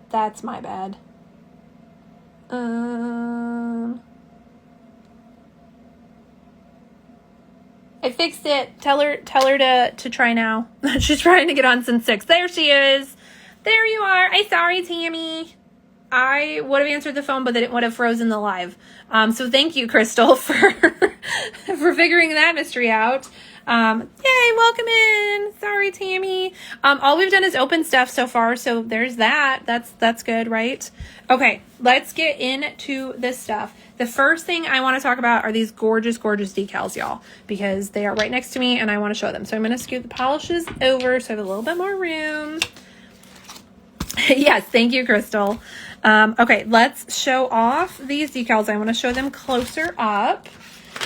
That's my bad. I fixed it. Tell her to try now. She's trying to get on since 6. There she is. There you are. I'm sorry, Tammy. I would have answered the phone, but then it would have frozen the live. So thank you, Crystal, for for figuring that mystery out. Yay, welcome in. Sorry, Tammy. All we've done is open stuff so far, so there's that. That's good, right? Okay, let's get into this stuff. The first thing I want to talk about are these gorgeous, gorgeous decals, y'all, because they are right next to me and I want to show them. So I'm going to scoot the polishes over so I have a little bit more room. Yes, thank you, Crystal. Okay, let's show off these decals. I want to show them closer up.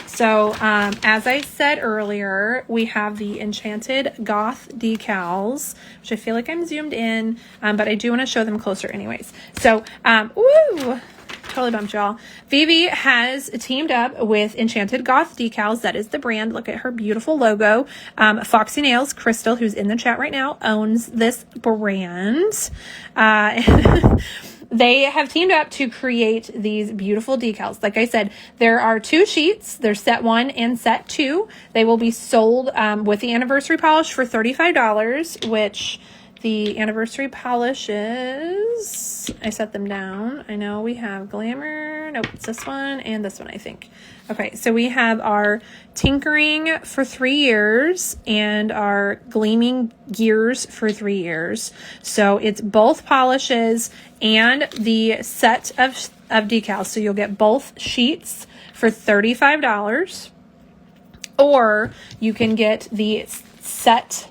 So, as I said earlier, we have the Enchanted Goth Decals, which I feel like I'm zoomed in, but I do want to show them closer anyways. So, totally bumped y'all. Vivi has teamed up with Enchanted Goth Decals. That is the brand. Look at her beautiful logo. Foxy Nails, Crystal, who's in the chat right now, owns this brand. They have teamed up to create these beautiful decals. Like I said, there are 2 sheets. There's set 1 and set 2. They will be sold with the anniversary polish for $35, which the anniversary polish is, I set them down. I know we have Glamour. Nope, it's this one and this one, I think. Okay, so we have our Tinkering for 3 years and our Gleaming Gears for 3 years. So it's both polishes and the set of decals. So you'll get both sheets for $35, or you can get the set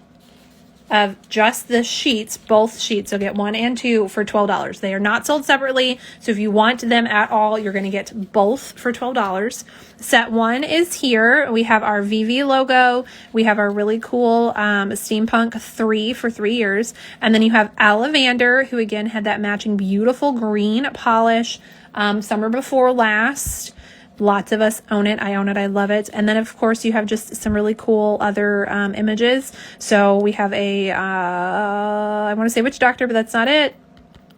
of just the sheets, both sheets. You'll get 1 and 2 for $12. They are not sold separately, so if you want them at all, you're going to get both for $12. Set 1 is here. We have our VV logo. We have our really cool Steampunk 3 for 3 years. And then you have Alavander, who again had that matching beautiful green polish summer before last. Lots of us own it. I own it. I love it. And then, of course, you have just some really cool other images. So we have a, I want to say Witch Doctor, but that's not it.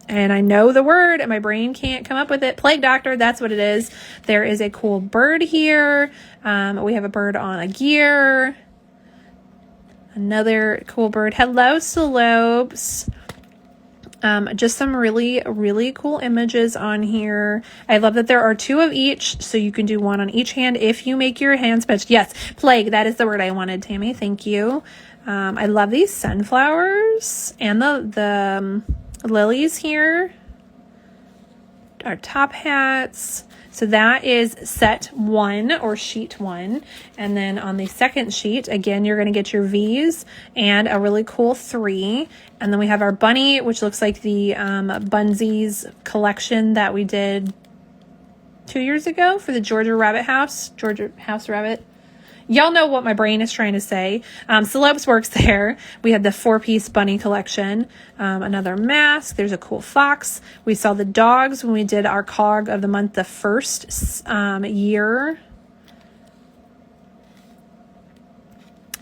And I know the word and my brain can't come up with it. Plague Doctor, that's what it is. There is a cool bird here. We have a bird on a gear. Another cool bird. Hello, Slopes. Just some really, really cool images on here. I love that there are 2 of each, so you can do 1 on each hand if you make your hands match. Yes, plague, that is the word I wanted, Tammy. Thank you. I love these sunflowers and the lilies here. Our top hats. So that is set 1 or sheet 1. And then on the second sheet, again, you're going to get your V's and a really cool 3. And then we have our bunny, which looks like the Bunsies collection that we did 2 years ago for the Georgia House Rabbit. Y'all know what my brain is trying to say. Celebs works there. We had the 4-piece bunny collection. Another mask. There's a cool fox. We saw the dogs when we did our cog of the month the first year.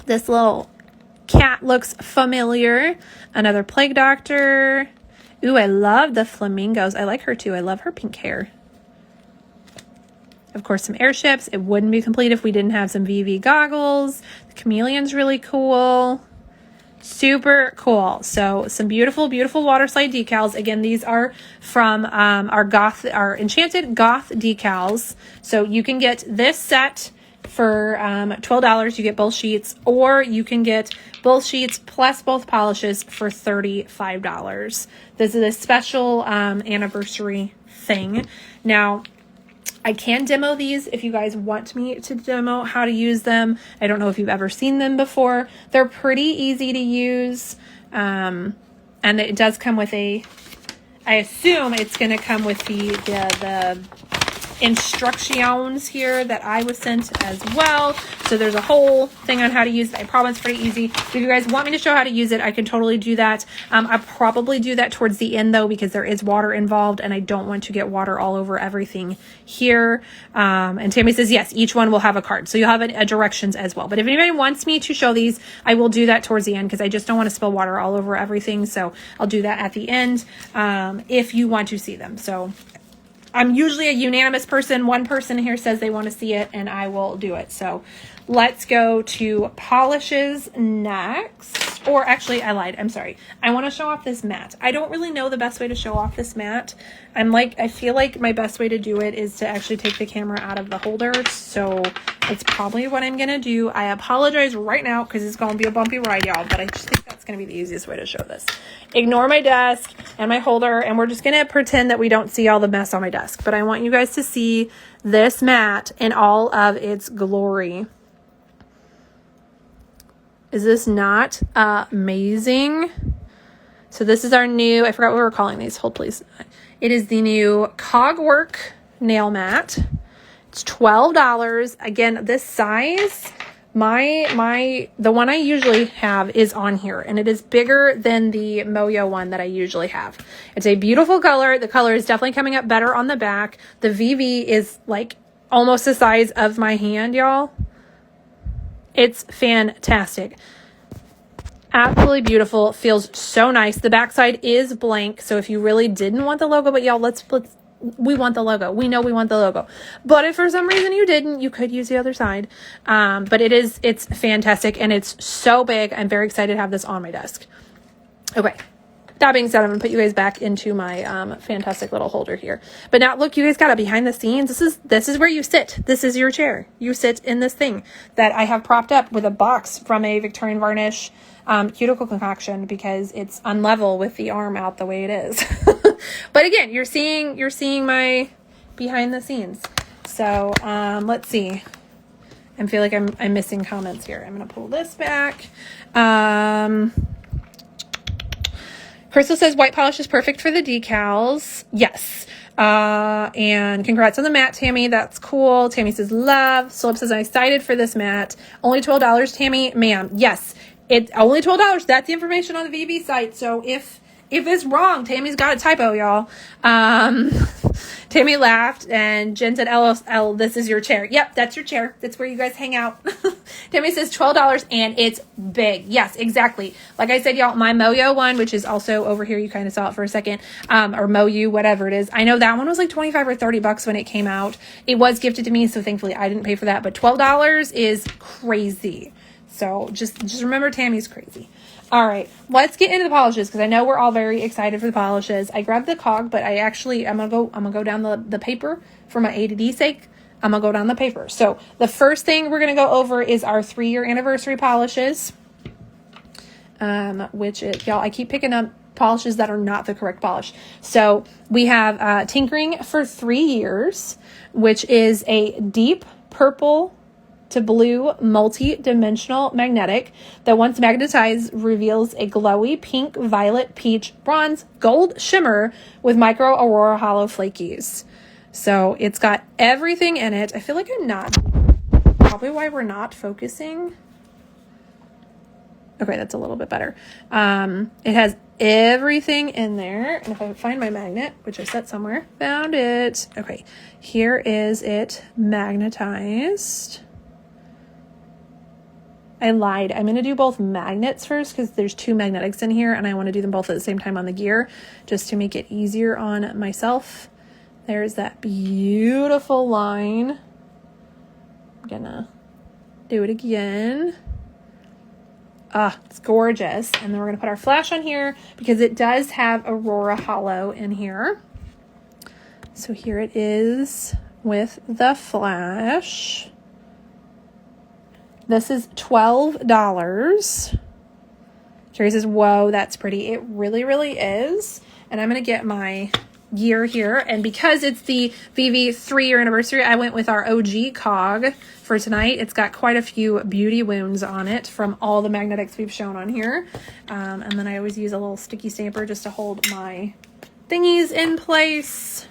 This little cat looks familiar. Another plague doctor. Ooh, I love the flamingos. I like her too. I love her pink hair. Of course, some airships. It wouldn't be complete if we didn't have some VV goggles. The chameleon's really cool. Super cool. So some beautiful, beautiful water slide decals. Again, these are from our Enchanted Goth Decals. So you can get this set for $12. You get both sheets, or you can get both sheets plus both polishes for $35. This is a special anniversary thing. Now, I can demo these if you guys want me to demo how to use them. I don't know if you've ever seen them before. They're pretty easy to use. And it does come with I assume it's going to come with the instructions here that I was sent as well. So there's a whole thing on how to use it. I promise it's pretty easy. If you guys want me to show how to use it, I can totally do that. I'll probably do that towards the end though, because there is water involved and I don't want to get water all over everything here. And Tammy says, yes, each one will have a card. So you'll have a directions as well. But if anybody wants me to show these, I will do that towards the end because I just don't want to spill water all over everything. So I'll do that at the end if you want to see them. So I'm usually a unanimous person. One person here says they want to see it and I will do it. So let's go to polishes next. Or actually, I lied. I'm sorry. I want to show off this mat. I don't really know the best way to show off this mat. I feel like my best way to do it is to actually take the camera out of the holder. So it's probably what I'm going to do. I apologize right now because it's going to be a bumpy ride, y'all. But I just think that's going to be the easiest way to show this. Ignore my desk and my holder. And we're just going to pretend that we don't see all the mess on my desk. But I want you guys to see this mat in all of its glory. Is this not amazing? So this is our new, I forgot what we were calling these. Hold please. It is the new Cogwork nail mat. It's $12. Again, this size, the one I usually have is on here and it is bigger than the Moyo one that I usually have. It's a beautiful color. The color is definitely coming up better on the back. The VV is like almost the size of my hand, y'all. It's fantastic. Absolutely beautiful. Feels so nice. The backside is blank. So if you really didn't want the logo, but y'all, we want the logo. We know we want the logo. But if for some reason you didn't, you could use the other side. But it's fantastic and it's so big. I'm very excited to have this on my desk. Okay. That being said, I'm going to put you guys back into my fantastic little holder here. But now, look, you guys got a behind the scenes. This is where you sit. This is your chair. You sit in this thing that I have propped up with a box from a Victorian Varnish cuticle concoction because it's unlevel with the arm out the way it is. But again, you're seeing my behind the scenes. So let's see. I feel like I'm missing comments here. I'm going to pull this back. Crystal says white polish is perfect for the decals. Yes. And congrats on the mat, Tammy. That's cool. Tammy says love. Solip says I'm excited for this mat. Only $12, Tammy. Ma'am. Yes. It's only $12. That's the information on the VB site. So if it's wrong, Tammy's got a typo, y'all. Tammy laughed and Jen said, LOL, this is your chair. Yep, that's your chair. That's where you guys hang out. Tammy says $12 and it's big. Yes, exactly. Like I said, y'all, my Moyo one, which is also over here, you kind of saw it for a second, or Moyu, whatever it is. I know that one was like 25 or 30 bucks when it came out. It was gifted to me, so thankfully I didn't pay for that, but $12 is crazy. So just remember Tammy's crazy. All right, let's get into the polishes because I know we're all very excited for the polishes. I grabbed the cog, but I'm gonna go down the paper for my A to D sake. I'm gonna go down the paper. So the first thing we're gonna go over is our 3-year anniversary polishes. Which y'all, I keep picking up polishes that are not the correct polish. So we have Tinkering for 3 years, which is a deep purple to blue multi-dimensional magnetic that once magnetized reveals a glowy pink, violet, peach, bronze, gold shimmer with micro aurora hollow flakies. So it's got everything in it. I feel like probably why we're not focusing. Okay, that's a little bit better. It has everything in there. And if I find my magnet, which I set somewhere, found it. Okay, here is it magnetized. I lied. I'm going to do both magnets first because there's 2 magnetics in here and I want to do them both at the same time on the gear just to make it easier on myself. There's that beautiful line. I'm going to do it again. It's gorgeous. And then we're going to put our flash on here because it does have Aurora Hollow in here. So here it is with the flash. This is $12. Carrie says, whoa, that's pretty. It really, really is. And I'm going to get my gear here. And because it's the VV 3-year anniversary, I went with our OG cog for tonight. It's got quite a few beauty wounds on it from all the magnetics we've shown on here. And then I always use a little sticky stamper just to hold my thingies in place.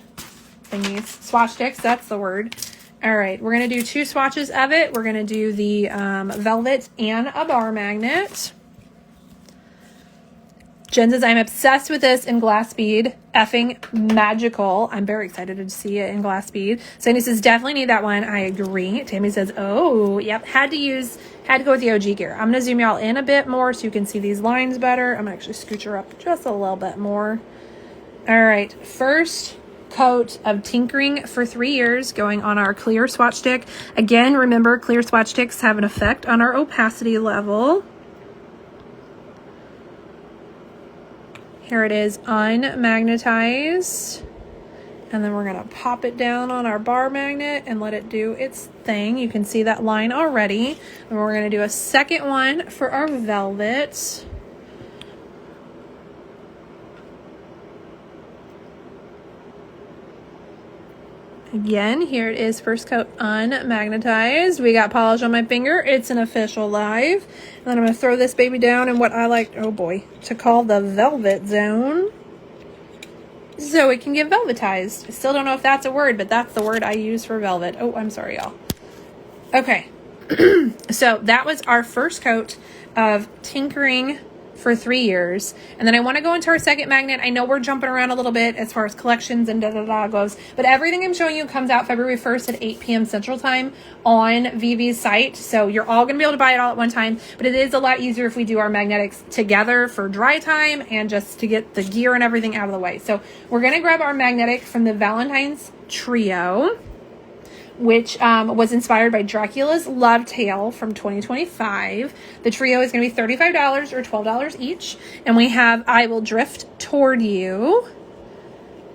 Swatch sticks, that's the word. All right, we're going to do 2 swatches of it. We're going to do the velvet and a bar magnet. Jen says, I'm obsessed with this in glass bead. Effing magical. I'm very excited to see it in glass bead. Sandy says, definitely need that one. I agree. Tammy says, oh, yep. Had to go with the OG gear. I'm going to zoom y'all in a bit more so you can see these lines better. I'm going to actually scooch her up just a little bit more. All right, first coat of Tinkering for 3 years going on our clear swatch stick. Again, remember, clear swatch sticks have an effect on our opacity level. Here it is unmagnetized. And then we're going to pop it down on our bar magnet and let it do its thing. You can see that line already. And we're going to do a second one for our velvet. Again, here it is, first coat unmagnetized. We got polish on my finger. It's an official live. And then I'm going to throw this baby down in what I like, oh boy, to call the velvet zone. So it can get velvetized. I still don't know if that's a word, but that's the word I use for velvet. Oh, I'm sorry, y'all. Okay. So that was our first coat of Tinkering for 3 years. And then I want to go into our second magnet. I know we're jumping around a little bit as far as collections and da-da-da goes, but everything I'm showing you comes out February 1st at 8 p.m. Central Time on VV's site. So you're all going to be able to buy it all at one time, but it is a lot easier if we do our magnetics together for dry time and just to get the gear and everything out of the way. So we're going to grab our magnetic from the Valentine's Trio, which was inspired by Dracula's Love Tale from 2025. The trio is going to be $35 or $12 each. And we have I Will Drift Toward You.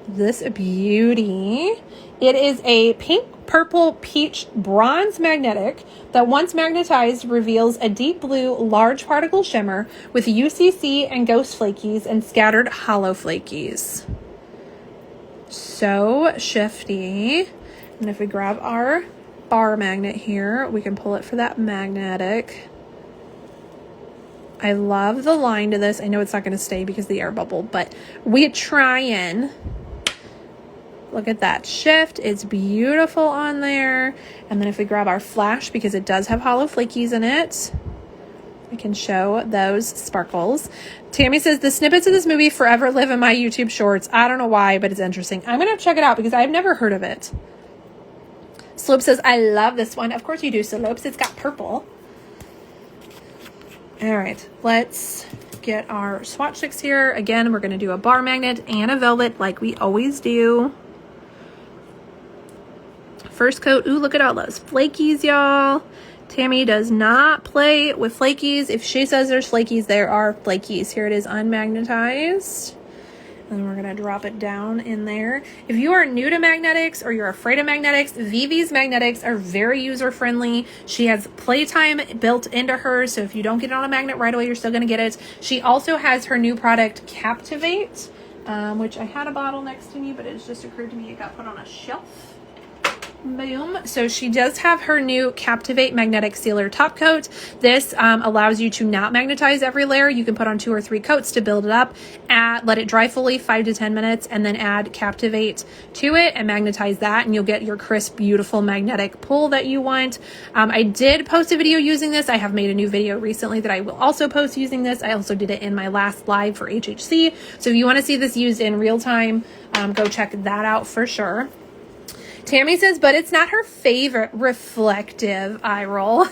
This beauty. It is a pink, purple, peach, bronze magnetic that once magnetized reveals a deep blue large particle shimmer with UCC and ghost flakies and scattered hollow flakies. So shifty. And if we grab our bar magnet here, we can pull it for that magnetic. I love the line to this. I know it's not going to stay because of the air bubble, but we try and look at that shift. It's beautiful on there. And then if we grab our flash, because it does have hollow flakies in it, I can show those sparkles. Tammy says, the snippets of this movie forever live in my YouTube shorts. I don't know why, but it's interesting. I'm going to check it out because I've never heard of it. Slope says, I love this one. Of course you do, Slopes. It's got purple. All right, let's get our swatch sticks here. Again, we're going to do a bar magnet and a velvet like we always do. First coat. Ooh, look at all those flakies, y'all. Tammy does not play with flakies. If she says there's flakies, there are flakies. Here it is unmagnetized. And we're going to drop it down in there. If you are new to magnetics or you're afraid of magnetics, VV's magnetics are very user-friendly. She has playtime built into her, so if you don't get it on a magnet right away, you're still going to get it. She also has her new product, Captivate, which I had a bottle next to me, but it's just occurred to me it got put on a shelf. Boom. So she does have her new Captivate magnetic sealer top coat. This allows you to not magnetize every layer. You can put on 2 or 3 coats to build it up, let it dry fully 5 to 10 minutes, and then add Captivate to it and magnetize that, and you'll get your crisp, beautiful magnetic pull that you want. I did post a video using this. I have made a new video recently that I will also post using this. I also did it in my last live for HHC. So if you want to see this used in real time, go check that out for sure. Tammy says, but it's not her favorite. Reflective eye roll.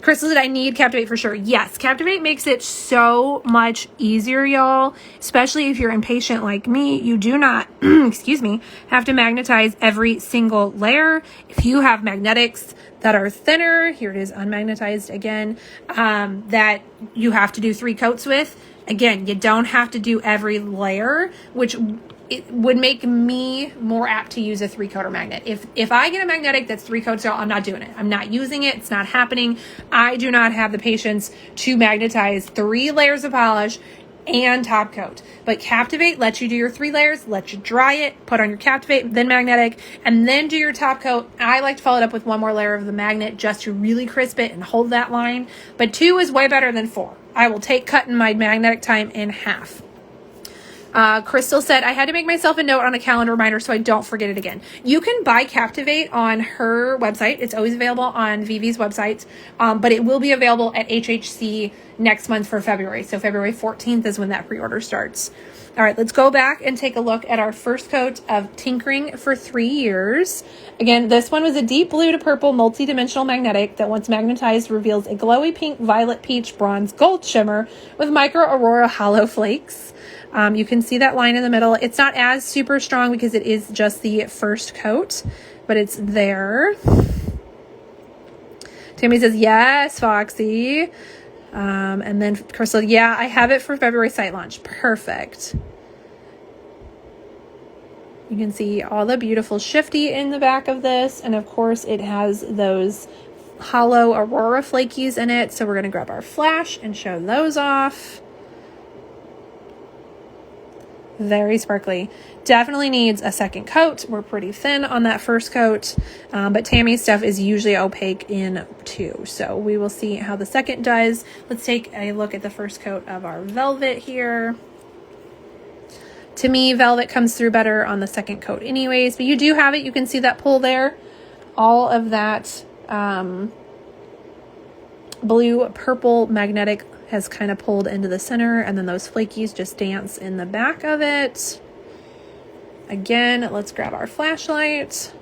Crystal said, I need Captivate for sure. Yes, Captivate makes it so much easier, y'all. Especially if you're impatient like me. You do not, excuse me, have to magnetize every single layer. If you have magnetics that are thinner, here it is unmagnetized again, that you have to do 3 coats with. Again, you don't have to do every layer, which it would make me more apt to use a 3-coater magnet. If I get a magnetic that's 3 coats, y'all, I'm not doing it. I'm not using it. It's not happening. I do not have the patience to magnetize 3 layers of polish and top coat. But Captivate lets you do your 3 layers, lets you dry it, put on your Captivate, then magnetic, and then do your top coat. I like to follow it up with 1 more layer of the magnet just to really crisp it and hold that line. But 2 is way better than 4. I will take cutting my magnetic time in half. Crystal said, I had to make myself a note on a calendar reminder so I don't forget it again. You can buy Captivate on her website. It's always available on Vivi's website, but it will be available at HHC next month for February. So February 14th is when that pre-order starts. All right, let's go back and take a look at our first coat of Tinkering for 3 years. Again, this one was a deep blue to purple multi-dimensional magnetic that once magnetized reveals a glowy pink, violet, peach, bronze, gold shimmer with micro aurora hollow flakes. You can see that line in the middle. It's not as super strong because it is just the first coat, but it's there. Tammy says, yes, Foxy. And then Crystal, yeah, I have it for February site launch. Perfect. You can see all the beautiful shifty in the back of this. And of course it has those hollow aurora flakies in it. So we're going to grab our flash and show those off. Very sparkly. Definitely needs a second coat. We're pretty thin on that first coat, but Tammy's stuff is usually opaque in 2. So we will see how the second does. Let's take a look at the first coat of our velvet here. To me, velvet comes through better on the second coat anyways, but you do have it. You can see that pull there. All of that blue, purple, magnetic has kind of pulled into the center, and then those flakies just dance in the back of it. Again, let's grab our flashlight.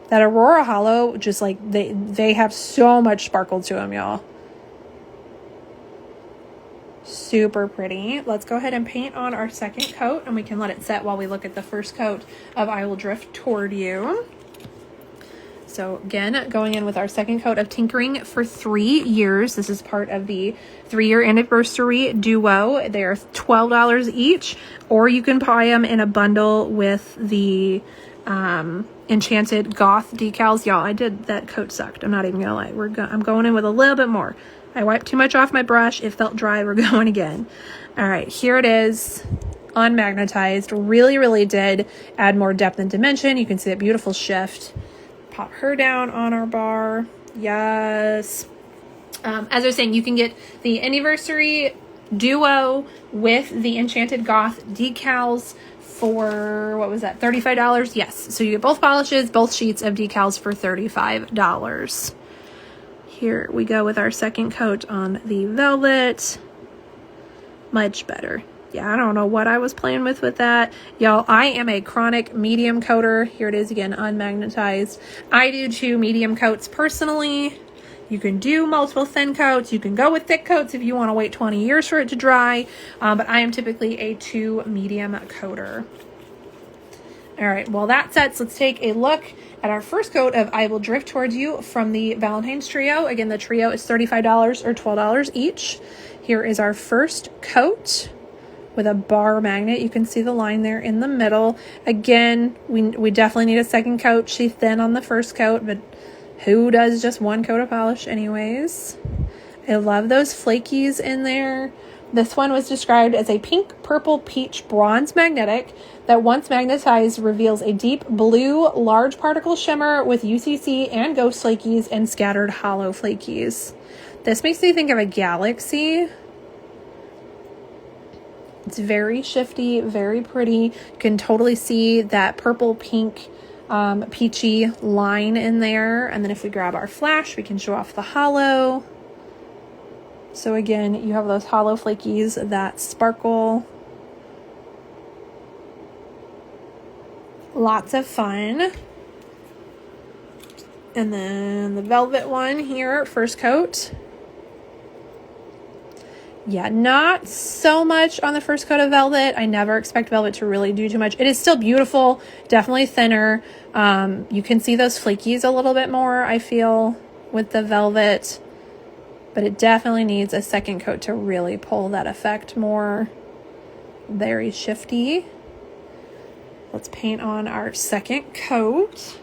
That Aurora Hollow, just like they have so much sparkle to them, y'all. Super pretty. Let's go ahead and paint on our second coat, and we can let it set while we look at the first coat of I Will Drift Toward You. So again, going in with our second coat of Tinkering for 3 years. This is part of the 3-year anniversary duo. They are $12 each, or you can buy them in a bundle with the Enchanted Goth Decals. Y'all, that coat sucked. I'm not even gonna lie. I'm going in with a little bit more. I wiped too much off my brush. It felt dry. We're going again. All right, here it is. Unmagnetized. Really, really did add more depth and dimension. You can see that beautiful shift. Pop her down on our bar. Yes. As I was saying, you can get the anniversary duo with the Enchanted Goth decals for, what was that, $35? Yes. So you get both polishes, both sheets of decals for $35. Here we go with our second coat on the velvet. Much better. Yeah, I don't know what I was playing with that. Y'all, I am a chronic medium coater. Here it is again, unmagnetized. I do 2 medium coats personally. You can do multiple thin coats. You can go with thick coats if you want to wait 20 years for it to dry. But I am typically a 2 medium coater. All right, well that sets, let's take a look at our first coat of I Will Drift Towards You from the Valentine's Trio. Again, the trio is $35 or $12 each. Here is our first coat with a bar magnet. You can see the line there in the middle. Again, we definitely need a second coat. She's thin on the first coat, but who does just 1 coat of polish anyways? I love those flakies in there. This one was described as a pink, purple, peach, bronze magnetic that once magnetized reveals a deep blue, large particle shimmer with UCC and ghost flakies and scattered hollow flakies. This makes me think of a galaxy. It's very shifty, very pretty. You can totally see that purple, pink, peachy line in there. And then if we grab our flash, we can show off the hollow. So again, you have those hollow flakies that sparkle. Lots of fun. And then the velvet one here, first coat. Yeah, not so much on the first coat of velvet. I never expect velvet to really do too much. It is still beautiful, definitely thinner. You can see those flakies a little bit more, I feel, with the velvet. But it definitely needs a second coat to really pull that effect more. Very shifty. Let's paint on our second coat.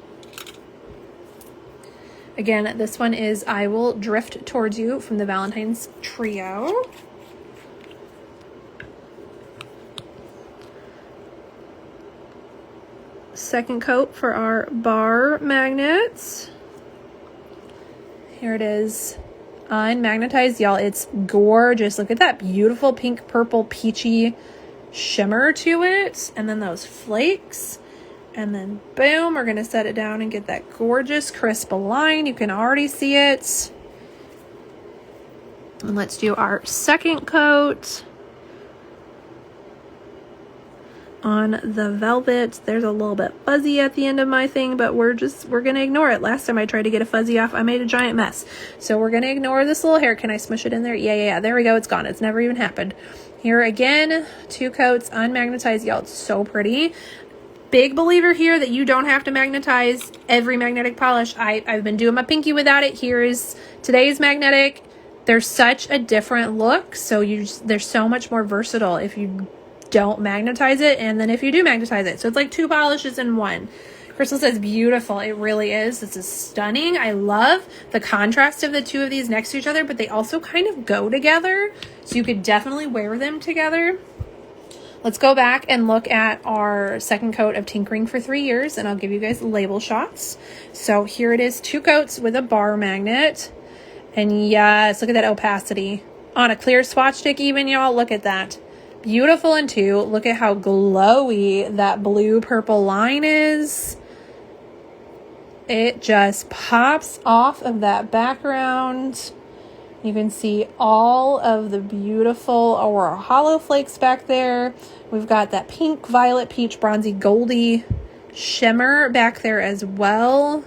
Again, this one is I Will Drift Towards You from the Valentine's Trio. Second coat for our bar magnets. Here it is, unmagnetized, y'all. It's gorgeous. Look at that beautiful pink, purple, peachy shimmer to it. And then those flakes. And then boom, we're going to set it down and get that gorgeous crisp line. You can already see it. And let's do our second coat on the velvet. There's a little bit fuzzy at the end of my thing, but we're gonna ignore it. Last time I tried to get a fuzzy off, I made a giant mess. So we're gonna ignore this little hair. Can I smush it in there? Yeah. There we go. It's gone. It's never even happened. Here again, 2 coats, unmagnetized. Y'all, it's so pretty. Big believer here that you don't have to magnetize every magnetic polish. I've been doing my pinky without it. Here is today's magnetic. There's such a different look. So they're so much more versatile if you don't magnetize it, and then if you do magnetize it. So it's like 2 polishes in one. Crystal says beautiful. It really is. This is stunning. I love the contrast of the 2 of these next to each other, but they also kind of go together. So you could definitely wear them together. Let's go back and look at our second coat of Tinkering for 3 Years, and I'll give you guys label shots. So here it is, 2 coats with a bar magnet. And yes, look at that opacity. On a clear swatch stick even, y'all. Look at that. Beautiful in 2. Look at how glowy that blue purple line is. It just pops off of that background. You can see all of the beautiful Aurora Hollow flakes back there. We've got that pink, violet, peach, bronzy, goldy shimmer back there as well.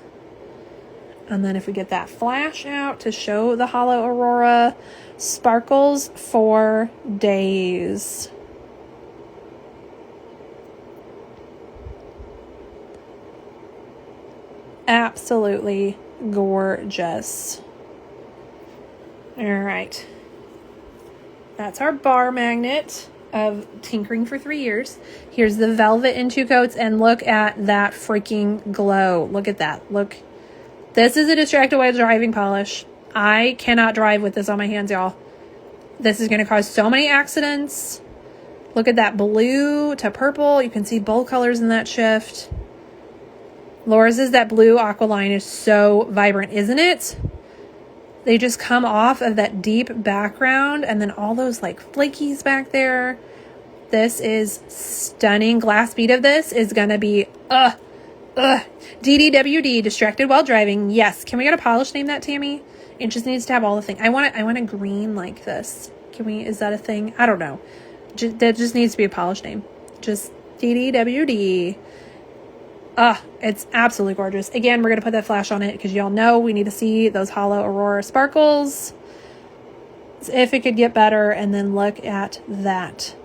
And then if we get that flash out to show the Hollow Aurora, sparkles for days. Absolutely gorgeous. All right. That's our bar magnet of Tinkering for 3 Years. Here's the velvet in 2 coats, and look at that freaking glow. Look at that. Look. This is a distracted while driving polish. I cannot drive with this on my hands, y'all. This is going to cause so many accidents. Look at that blue to purple. You can see both colors in that shift. Laura's is that blue aqualine is so vibrant, isn't it? They just come off of that deep background, and then all those like flakies back there. This is stunning. Glass bead of this is going to be, DDWD, distracted while driving. Yes. Can we get a polish name that, Tammy? It just needs to have all the things. I want a green like this. Can we, is that a thing? I don't know. That just needs to be a polish name. Just DDWD. It's absolutely gorgeous. Again, we're going to put that flash on it because y'all know we need to see those Hollow Aurora sparkles. So if it could get better, and then look at that.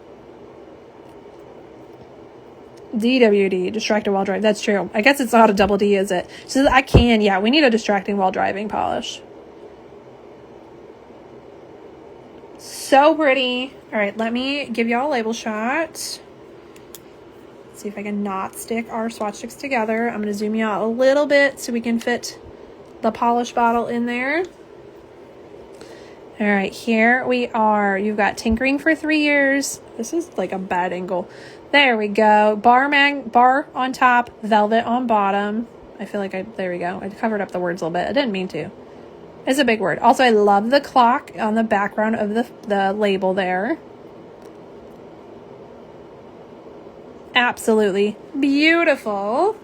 DWD, distracted while driving. That's true. I guess it's not a double D, is it? So yeah, we need a distracting while driving polish. So pretty. All right, let me give y'all a label shot. See if I can not stick our swatch sticks together. I'm going to zoom you out a little bit so we can fit the polish bottle in there. All right, here we are. You've got Tinkering for 3 Years. This is like a bad angle. There we go. Bar on top, velvet on bottom. I feel like there we go. I covered up the words a little bit. I didn't mean to. It's a big word. Also, I love the clock on the background of the label there. Absolutely beautiful.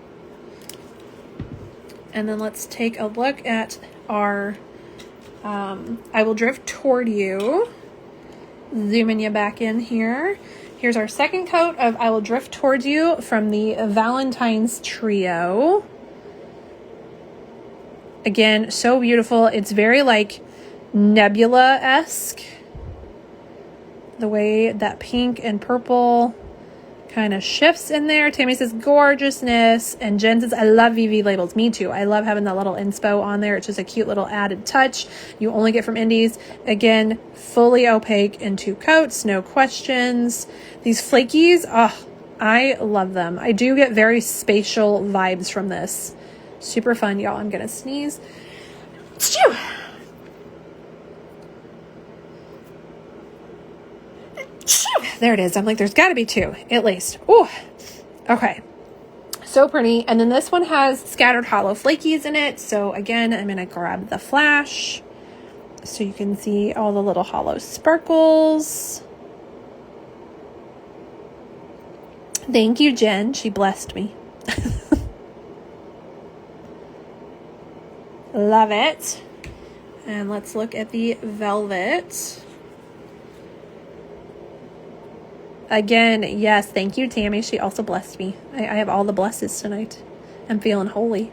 And then let's take a look at our I Will Drift Toward You. Zooming you back in here. Here's our second coat of I Will Drift Towards You from the Valentine's Trio. Again, so beautiful. It's very like nebula-esque. The way that pink and purple kind of shifts in there. Tammy says gorgeousness, and Jen says I love VV labels. Me too. I love having that little inspo on there. It's just a cute little added touch you only get from Indies. Again, fully opaque in 2 coats, no questions. These flakies, I love them. I do get very spatial vibes from this. Super fun, y'all. I'm gonna sneeze. Stew. There it is. I'm like, there's got to be 2 at least. Ooh. Okay. So pretty. And then this one has scattered hollow flakies in it. So again, I'm going to grab the flash so you can see all the little hollow sparkles. Thank you, Jen. She blessed me. Love it. And let's look at the velvet. Again, yes, thank you, Tammy. She also blessed me. I have all the blesses tonight. I'm feeling holy.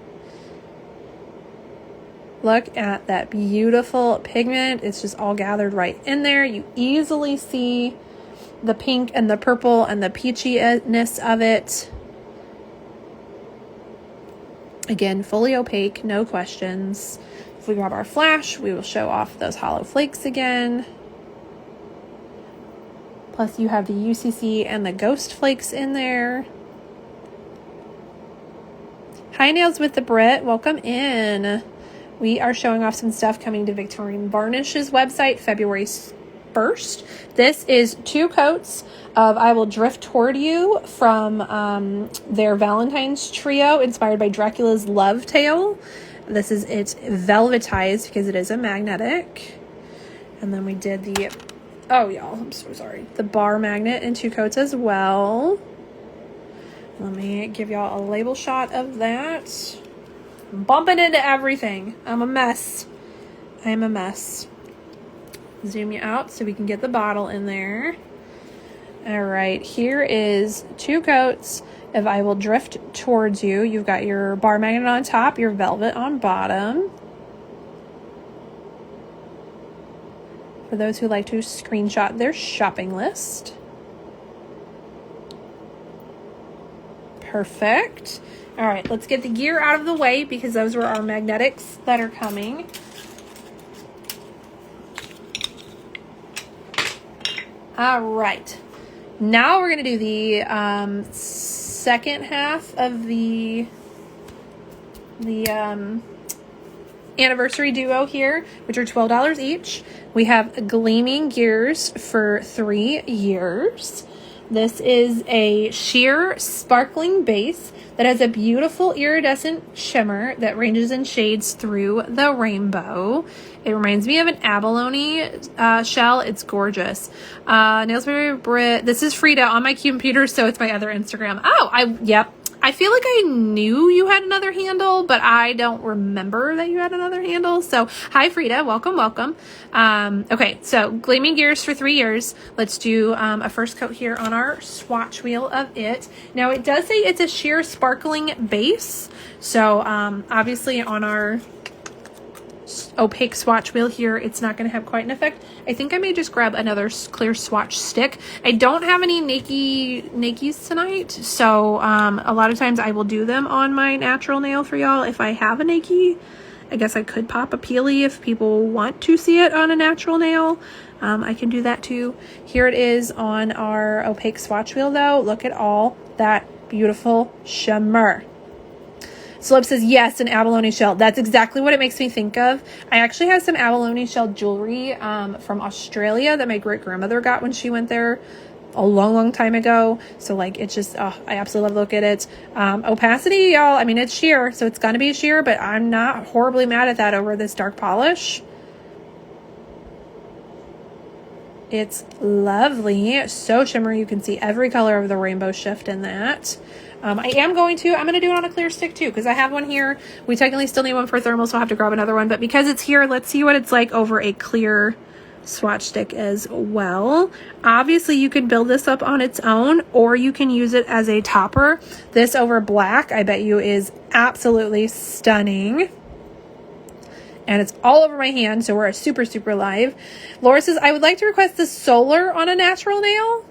Look at that beautiful pigment. It's just all gathered right in there. You easily see the pink and the purple and the peachiness of it. Again, fully opaque, no questions. If we grab our flash, we will show off those hollow flakes again. Plus you have the UCC and the ghost flakes in there. Hi, Nails with the Brit. Welcome in. We are showing off some stuff coming to Victorian Varnish's website February 1st. This is 2 coats of I Will Drift Toward You from their Valentine's trio inspired by Dracula's Love Tale. This is it velvetized because it is a magnetic. And then we did the, oh y'all, I'm so sorry, the bar magnet in 2 coats as well. Let me give y'all a label shot of that. I'm bumping into everything. I'm a mess. I am a mess. Zoom you out so we can get the bottle in there. All right, here is 2 coats of I Will Drift Towards You. You've got your bar magnet on top, your velvet on bottom. For those who like to screenshot their shopping list. Perfect. All right, let's get the gear out of the way because those were our magnetics that are coming. All right. Now we're going to do the second half of the anniversary duo here, which are $12 each. We have Gleaming Gears for 3 years. This is a sheer sparkling base that has a beautiful iridescent shimmer that ranges in shades through the rainbow. It reminds me of an abalone shell. It's gorgeous. Nails by Brit. This is Frida on my computer, so it's my other Instagram. Oh, yep. I feel like I knew you had another handle, but I don't remember that you had another handle. So, hi, Frida. Welcome, welcome. Okay, so Gleaming Gears for 3 years. Let's do a first coat here on our swatch wheel of it. Now, it does say it's a sheer sparkling base. So, obviously on our opaque swatch wheel here, it's not going to have quite an effect. I think I may just grab another clear swatch stick. I don't have any Nikes tonight, so a lot of times I will do them on my natural nail for y'all. If I have a Nike, I guess I could pop a peely if people want to see it on a natural nail. I can do that too. Here it is on our opaque swatch wheel though. Look at all that beautiful shimmer. Celeb says, yes, an abalone shell. That's exactly what it makes me think of. I actually have some abalone shell jewelry from Australia that my great-grandmother got when she went there a long, long time ago. So, like, it's just, I absolutely love to look at it. Opacity, y'all, I mean, it's sheer, so it's going to be sheer, but I'm not horribly mad at that over this dark polish. It's lovely. So shimmery. You can see every color of the rainbow shift in that. I'm going to do it on a clear stick too, because I have one here. We technically still need one for thermal, so I'll have to grab another one. But because it's here, let's see what it's like over a clear swatch stick as well. Obviously, you can build this up on its own, or you can use it as a topper. This over black, I bet you, is absolutely stunning. And it's all over my hand, so we're super, super live. Laura says, I would like to request the solar on a natural nail.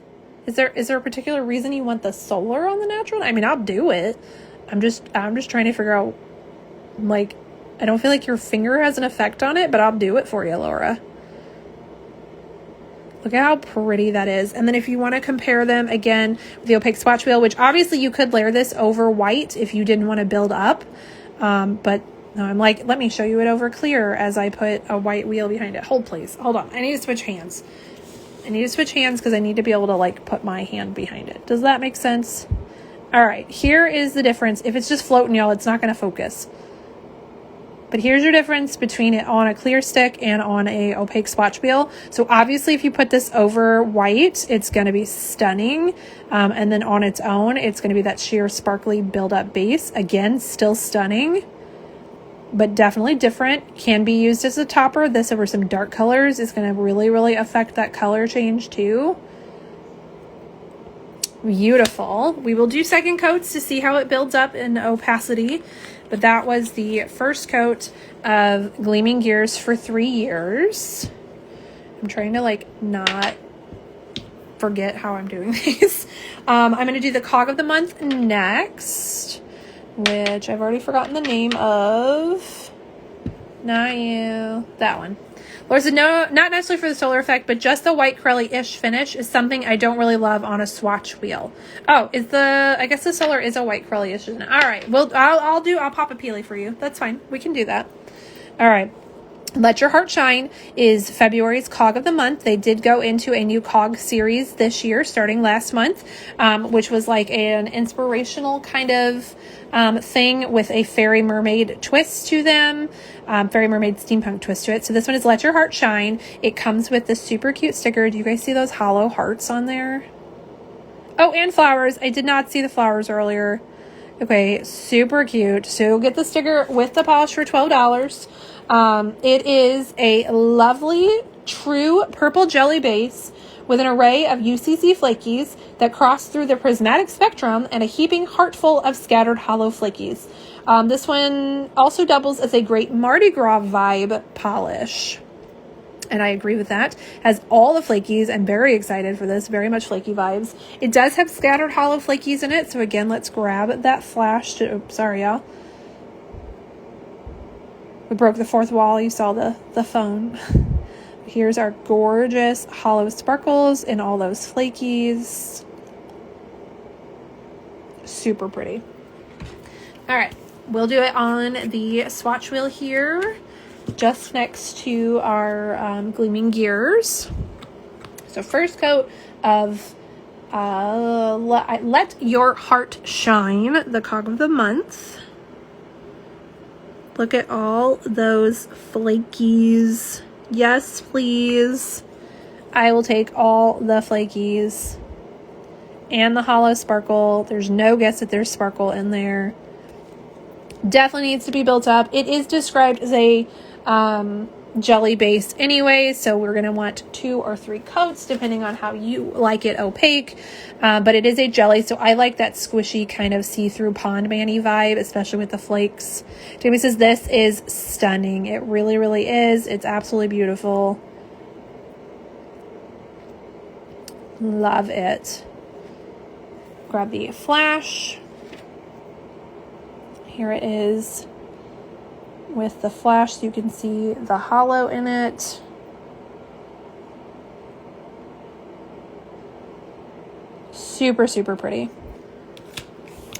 Is there a particular reason you want the solar on the natural? I mean, I'll do it. I'm just trying to figure out, like, I don't feel like your finger has an effect on it, but I'll do it for you, Laura. Look at how pretty that is. And then if you want to compare them again with the opaque swatch wheel, which obviously you could layer this over white if you didn't want to build up, but No, I'm like, let me show you it over clear as I put a white wheel behind it. Hold, please. Hold on. I need to switch hands. I need to switch hands because I need to be able to like put my hand behind it. Does that make sense? All right, here is the difference. If it's just floating, y'all, it's not going to focus. But here's your difference between it on a clear stick and on a opaque swatch wheel. So obviously if you put this over white, it's going to be stunning. And then on its own, it's going to be that sheer sparkly build-up base. Again, still stunning, but definitely different. Can be used as a topper. This over some dark colors is going to really, really affect that color change too. Beautiful. We will do second coats to see how it builds up in opacity. But that was the first coat of Gleaming Gears for 3 years. I'm trying to like not forget how I'm doing these. I'm going to do the Cog of the Month next, which I've already forgotten the name of. Not you. That one. Laura said, no, not necessarily for the solar effect, but just the white curly-ish finish is something I don't really love on a swatch wheel. Oh, I guess the solar is a white curly-ish, isn't it? All right, well, I'll pop a peely for you. That's fine. We can do that. All right. Let Your Heart Shine is February's Cog of the Month. They did go into a new Cog series this year, starting last month, which was like an inspirational kind of thing with a fairy mermaid twist to them, fairy mermaid steampunk twist to it. So this one is Let Your Heart Shine. It comes with this super cute sticker. Do you guys see those hollow hearts on there? Oh, and flowers. I did not see the flowers earlier. Okay, super cute. So you'll get the sticker with the polish for $12. It is a lovely, true purple jelly base with an array of UCC flakies that cross through the prismatic spectrum and a heaping heartful of scattered hollow flakies. This one also doubles as a great Mardi Gras vibe polish. And I agree with that. Has all the flakies. I'm very excited for this. Very much flaky vibes. It does have scattered hollow flakies in it. So again, let's grab that flash. Sorry, y'all. We broke the fourth wall. You saw the phone. Here's our gorgeous hollow sparkles in all those flakies. Super pretty. All right. We'll do it on the swatch wheel here, just next to our Gleaming Gears. So first coat of Let Your Heart Shine, the Cog of the Month. Look at all those flakies. Yes, please. I will take all the flakies and the hollow sparkle. There's no guess that there's sparkle in there. Definitely needs to be built up. It is described as a jelly base anyway, so we're going to want 2 or 3 coats depending on how you like it opaque, but it is a jelly, so I like that squishy kind of see-through pond manny vibe, especially with the flakes. Jamie says this is stunning. It really, really is. It's absolutely beautiful. Love it. Grab the flash. Here it is with the flash, so you can see the hollow in it. Super, super pretty.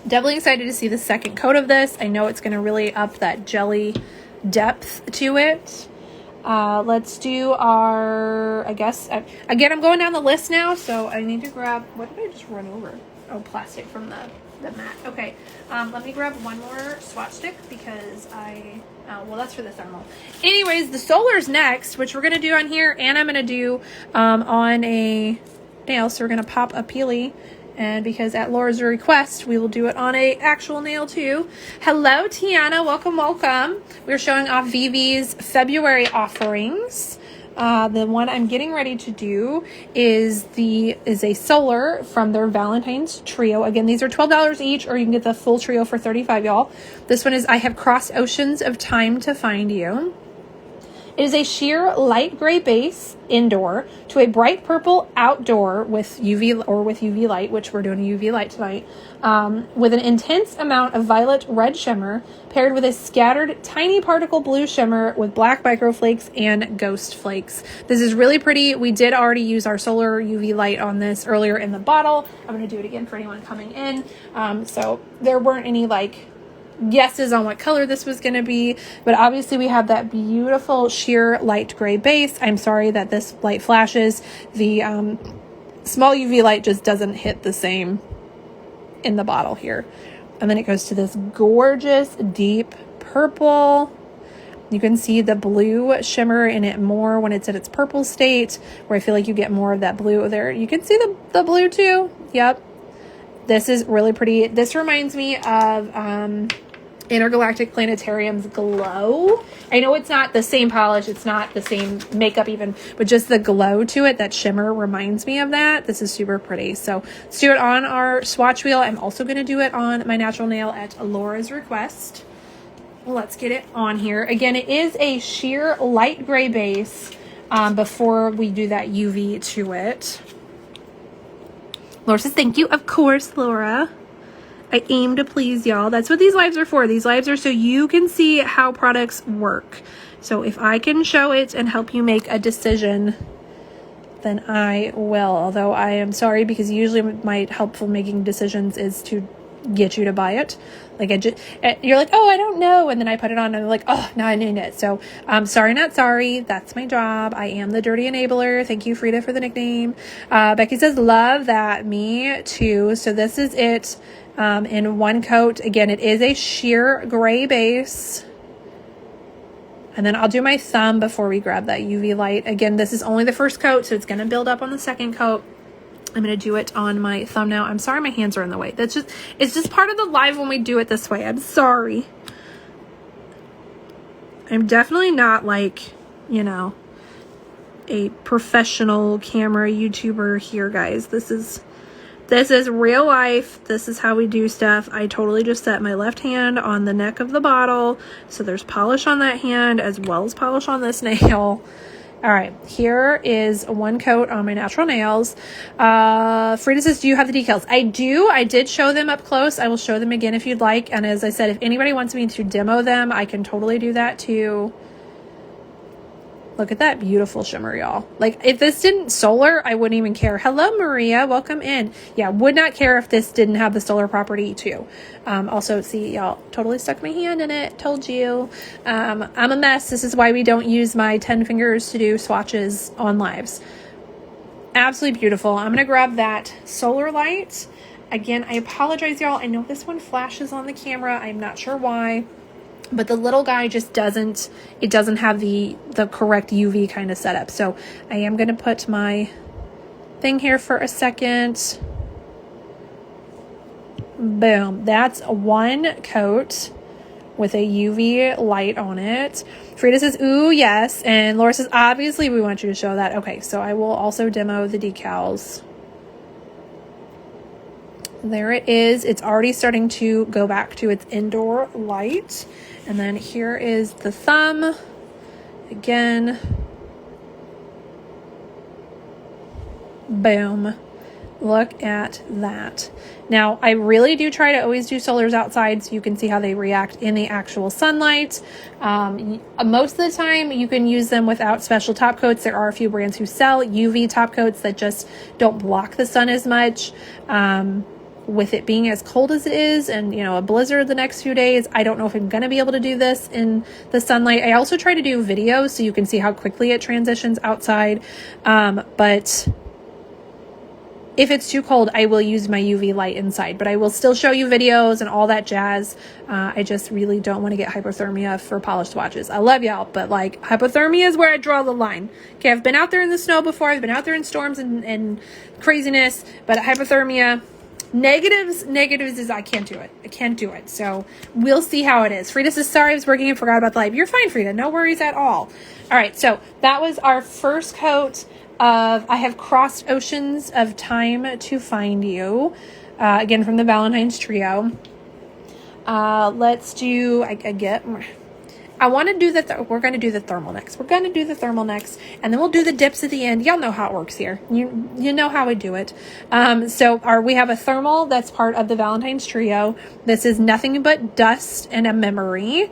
Definitely excited to see the second coat of this. I know it's going to really up that jelly depth to it. Let's do our, I guess, again, I'm going down the list now, so I need to grab, what did I just run over? Oh, plastic from the mat. Okay, let me grab one more swatch stick because well, that's for the thermal. Anyways, the solar's next, which we're going to do on here, and I'm going to do on a nail. So we're going to pop a peely, and because at Laura's request, we will do it on a actual nail too. Hello, Tiana. Welcome, welcome. We're showing off Vivi's February offerings. The one I'm getting ready to do is a solar from their Valentine's trio. Again, these are $12 each, or you can get the full trio for $35, y'all. This one is I Have Crossed Oceans of Time to Find You. It is a sheer light gray base indoor to a bright purple outdoor with UV light, which we're doing a UV light tonight, with an intense amount of violet red shimmer paired with a scattered tiny particle blue shimmer with black microflakes and ghost flakes. This is really pretty. We did already use our solar UV light on this earlier in the bottle. I'm going to do it again for anyone coming in. So there weren't any like guesses on what color this was going to be, but obviously we have that beautiful sheer light gray base. I'm sorry that this light flashes. The small UV light just doesn't hit the same in the bottle here. And then it goes to this gorgeous deep purple. You can see the blue shimmer in it more when it's at its purple state, where I feel like you get more of that blue there. You can see the blue too. Yep. This is really pretty. This reminds me of Intergalactic Planetarium's Glow. I know it's not the same polish, it's not the same makeup even, but just the glow to it, that shimmer reminds me of that. This is super pretty. So let's do it on our swatch wheel. I'm also going to do it on my natural nail at Laura's request. Let's get it on here. Again, it is a sheer light gray base before we do that UV to it. Laura says, thank you. Of course, Laura. I aim to please y'all. That's what these lives are for. These lives are so you can see how products work. So if I can show it and help you make a decision, then I will. Although I am sorry, because usually my helpful making decisions is to get you to buy it. Like you're like, oh, I don't know, and then I put it on and I'm like, oh, now I need it. So sorry, not sorry. That's my job. I am the dirty enabler. Thank you, Frida, for the nickname. Becky says, love that. Me too. So this is it in one coat. Again, it is a sheer gray base. And then I'll do my thumb before we grab that UV light. Again, this is only the first coat, so it's going to build up on the second coat. I'm going to do it on my thumb now. I'm sorry my hands are in the way. It's just part of the live when we do it this way. I'm sorry. I'm definitely not like, you know, a professional camera YouTuber here, guys. This is real life. This is how we do stuff. I totally just set my left hand on the neck of the bottle. So there's polish on that hand as well as polish on this nail. All right, here is one coat on my natural nails. Frida says, do you have the decals? I do. I did show them up close. I will show them again if you'd like. And as I said, if anybody wants me to demo them, I can totally do that too. Look at that beautiful shimmer, y'all. Like, if this didn't solar, I wouldn't even care. Hello, Maria. Welcome in. Yeah, would not care if this didn't have the solar property too. Also, see, y'all, totally stuck my hand in it. Told you. I'm a mess. This is why we don't use my 10 fingers to do swatches on lives. Absolutely beautiful. I'm going to grab that solar light. Again, I apologize, y'all. I know this one flashes on the camera. I'm not sure why. But the little guy just doesn't have the correct UV kind of setup. So I am going to put my thing here for a second. Boom. That's one coat with a UV light on it. Frida says, ooh, yes. And Laura says, obviously we want you to show that. Okay, so I will also demo the decals. There it is. It's already starting to go back to its indoor light. And then here is the thumb. Again. Boom. Look at that. Now, I really do try to always do solars outside so you can see how they react in the actual sunlight. Most of the time, you can use them without special top coats. There are a few brands who sell UV top coats that just don't block the sun as much. With it being as cold as it is and, you know, a blizzard the next few days, I don't know if I'm going to be able to do this in the sunlight. I also try to do videos so you can see how quickly it transitions outside. But if it's too cold, I will use my UV light inside, but I will still show you videos and all that jazz. I just really don't want to get hypothermia for polished swatches. I love y'all, but like hypothermia is where I draw the line. Okay, I've been out there in the snow before. I've been out there in storms and craziness, but hypothermia, negatives is I can't do it. I can't do it. So we'll see how it is. Frida says, sorry, I was working and forgot about the live. You're fine, Frida. No worries at all. All right, so that was our first coat of I Have Crossed Oceans of Time to Find You. Again, from the Valentine's Trio. Let's do, I want to do we're going to do the thermal next. We're going to do the thermal next, and then we'll do the dips at the end. Y'all know how it works here. You know how I do it. So we have a thermal that's part of the Valentine's Trio. This is Nothing But Dust and a Memory.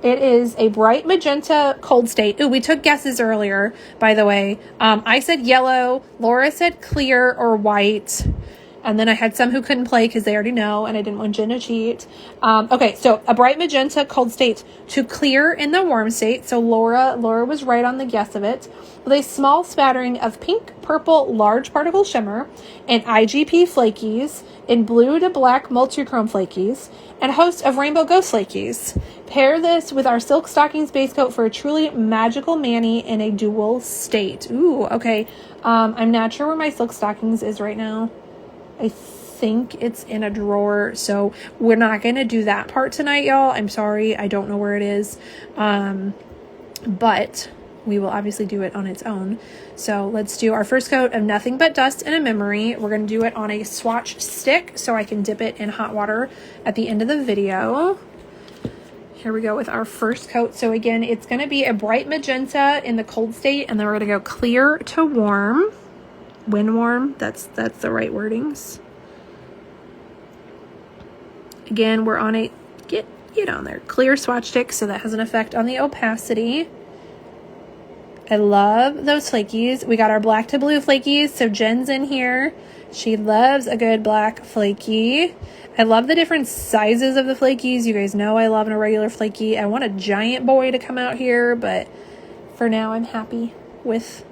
It is a bright magenta cold state. Ooh, we took guesses earlier, by the way. I said yellow. Laura said clear or white. And then I had some who couldn't play because they already know, and I didn't want Jen to cheat. Okay, so a bright magenta cold state to clear in the warm state. So Laura was right on the guess of it. With a small spattering of pink, purple, large particle shimmer, and IGP flakies, in blue to black multichrome flakies, and a host of rainbow ghost flakies. Pair this with our Silk Stockings base coat for a truly magical mani in a dual state. Ooh, okay. I'm not sure where my Silk Stockings is right now. I think it's in a drawer, so we're not going to do that part tonight, y'all. I'm sorry. I don't know where it is. But we will obviously do it on its own. So let's do our first coat of Nothing But Dust in a Memory. We're going to do it on a swatch stick so I can dip it in hot water at the end of the video. Here we go with our first coat. So again, it's going to be a bright magenta in the cold state, and then we're going to go clear to warm. When warm, that's the right wordings. Again, we're on a get on there clear swatch stick, so that has an effect on the opacity. I love those flakies. We got our black to blue flakies, so Jen's in here. She loves a good black flaky. I love the different sizes of the flakies. You guys know I love a regular flaky. I want a giant boy to come out here, but for now I'm happy with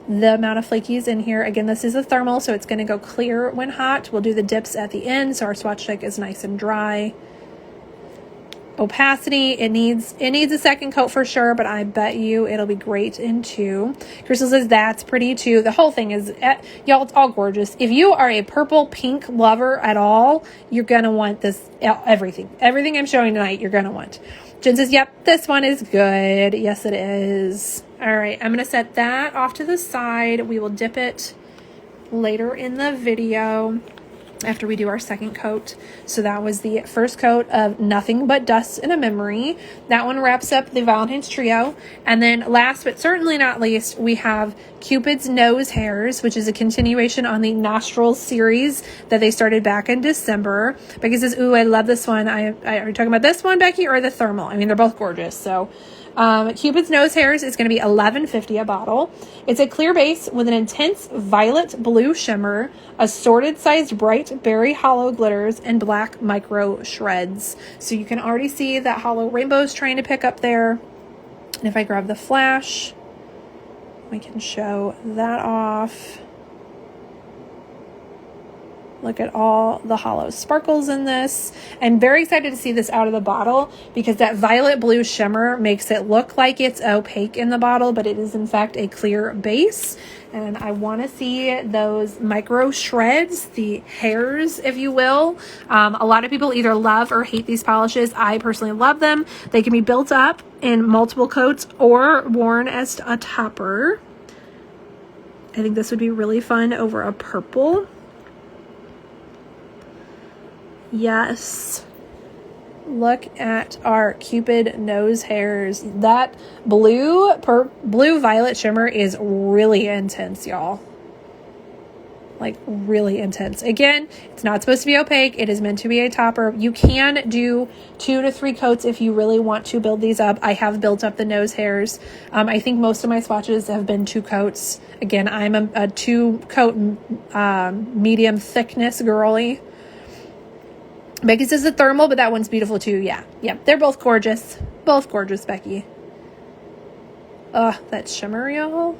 the amount of flakies in here. Again, this is a thermal, so it's going to go clear when hot. We'll do the dips at the end, so our swatch stick is nice and dry. Opacity, it needs a second coat for sure, but I bet you it'll be great in 2. Crystal says that's pretty too. The whole thing is, y'all, it's all gorgeous. If you are a purple pink lover at all, you're gonna want this. Everything I'm showing tonight, you're gonna want. Jen says, yep, this one is good. Yes, it is. All right, I'm going to set that off to the side. We will dip it later in the video after we do our second coat. So that was the first coat of Nothing But Dust in a Memory. That one wraps up the Valentine's trio. And then last but certainly not least, we have Cupid's Nose Hairs, which is a continuation on the Nostrils series that they started back in December. Becky says, ooh, I love this one. Are you talking about this one, Becky, or the thermal? I mean, they're both gorgeous. So Cupid's Nose Hairs is going to be $11.50 a bottle. It's a clear base with an intense violet blue shimmer, assorted sized bright berry hollow glitters, and black micro shreds. So you can already see that hollow rainbow's trying to pick up there. And if I grab the flash, we can show that off. Look at all the hollow sparkles in this. I'm very excited to see this out of the bottle because that violet blue shimmer makes it look like it's opaque in the bottle, but it is in fact a clear base. And I want to see those micro shreds, the hairs, if you will. A lot of people either love or hate these polishes. I personally love them. They can be built up in multiple coats or worn as a topper. I think this would be really fun over a purple. Yes. Look at our Cupid Nose Hairs. That blue violet shimmer is really intense, y'all. Like really intense. Again, it's not supposed to be opaque. It is meant to be a topper. You can do 2 to 3 coats if you really want to build these up. I have built up the nose hairs. I think most of my swatches have been 2 coats. Again, I'm a 2-coat medium thickness girly. Becky says the thermal, but that one's beautiful too. Yeah, they're both gorgeous. Both gorgeous, Becky. That shimmer, y'all.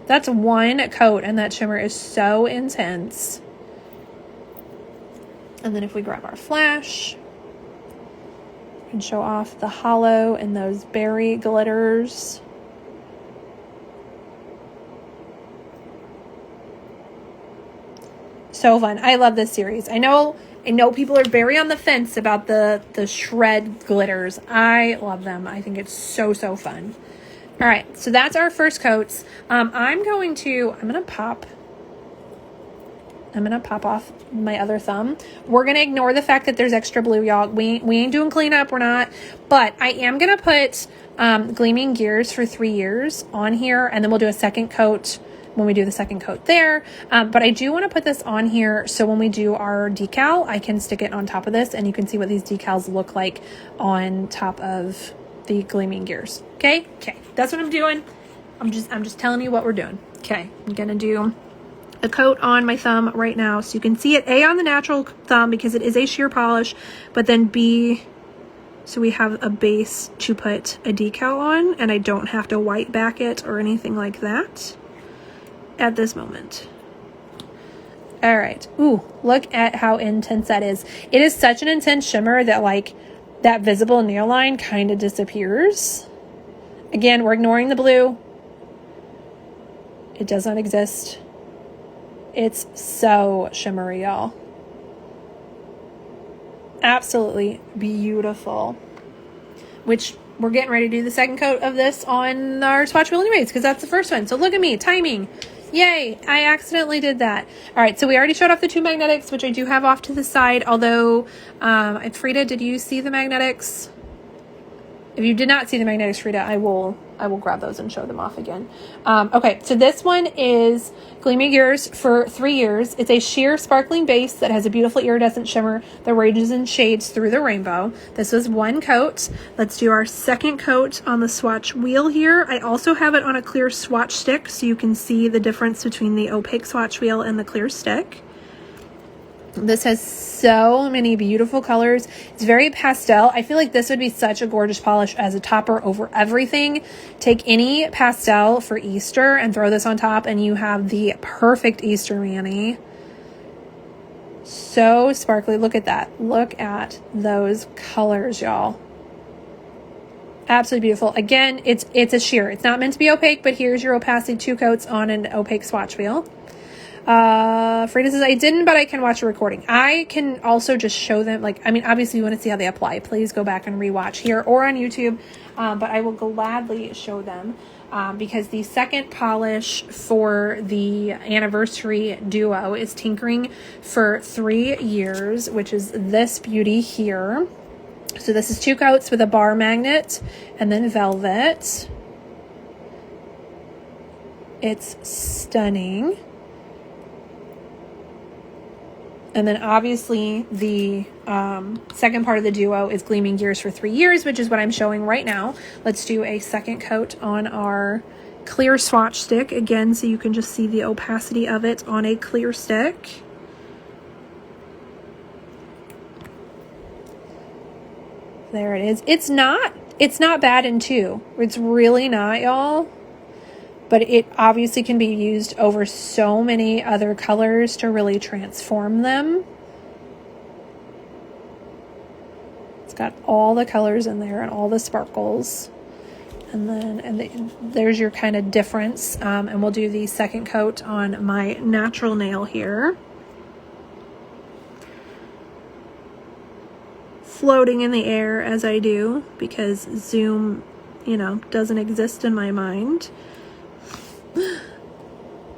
That's 1 coat, and that shimmer is so intense. And then if we grab our flash, we can show off the hollow and those berry glitters. So fun. I love this series. I know people are very on the fence about the shred glitters. I love them. I think it's so fun. All right, so that's our first coats. I'm gonna pop off my other thumb. We're gonna ignore the fact that there's extra blue, y'all. We ain't doing cleanup. We're not. But I am gonna put Gleaming Gears for 3 years on here, and then we'll do a second coat when we do the second coat there. But I do want to put this on here so when we do our decal, I can stick it on top of this and you can see what these decals look like on top of the Gleaming Gears. Okay, that's what I'm doing. I'm just telling you what we're doing. Okay, I'm gonna do the coat on my thumb right now so you can see it. A, on the natural thumb because it is a sheer polish, but then B, so we have a base to put a decal on, and I don't have to white back it or anything like that at this moment. All right. Ooh, look at how intense that is. It is such an intense shimmer that like that visible nail line kind of disappears. Again, we're ignoring the blue. It does not exist. It's so shimmery, y'all. Absolutely beautiful. Which we're getting ready to do the second coat of this on our swatch wheel anyways, because that's the first one. So look at me, timing. Yay, I accidentally did that. All right, so we already showed off the two magnetics, which I do have off to the side, although, Frida, did you see the magnetics? If you did not see the magnetics, Frida, I will grab those and show them off again. Okay, so this one is Gleaming Gears for 3 years. It's a sheer sparkling base that has a beautiful iridescent shimmer that ranges in shades through the rainbow. This was one coat. Let's do our second coat on the swatch wheel here. I also have it on a clear swatch stick so you can see the difference between the opaque swatch wheel and the clear stick. This has so many beautiful colors. It's very pastel. I feel like this would be such a gorgeous polish as a topper over everything. Take any pastel for Easter and throw this on top and you have the perfect Easter mani. So sparkly. Look at that. Look at those colors, y'all. Absolutely beautiful. Again, it's a sheer. It's not meant to be opaque, but here's your opacity 2 coats on an opaque swatch wheel. Frida says, I didn't, but I can watch a recording. I can also just show them, like, I mean, obviously you want to see how they apply. Please go back and rewatch here or on YouTube. But I will gladly show them, because the second polish for the anniversary duo is Tinkering for 3 years, which is this beauty here. So this is 2 coats with a bar magnet and then velvet. It's stunning. And then obviously the second part of the duo is Gleaming Gears for 3 years, which is what I'm showing right now. Let's do a second coat on our clear swatch stick again, so you can just see the opacity of it on a clear stick. There it is. It's not bad in 2. It's really not, y'all. But it obviously can be used over so many other colors to really transform them. It's got all the colors in there and all the sparkles. And then there's your kind of difference. And we'll do the second coat on my natural nail here. Floating in the air as I do, because zoom, doesn't exist in my mind.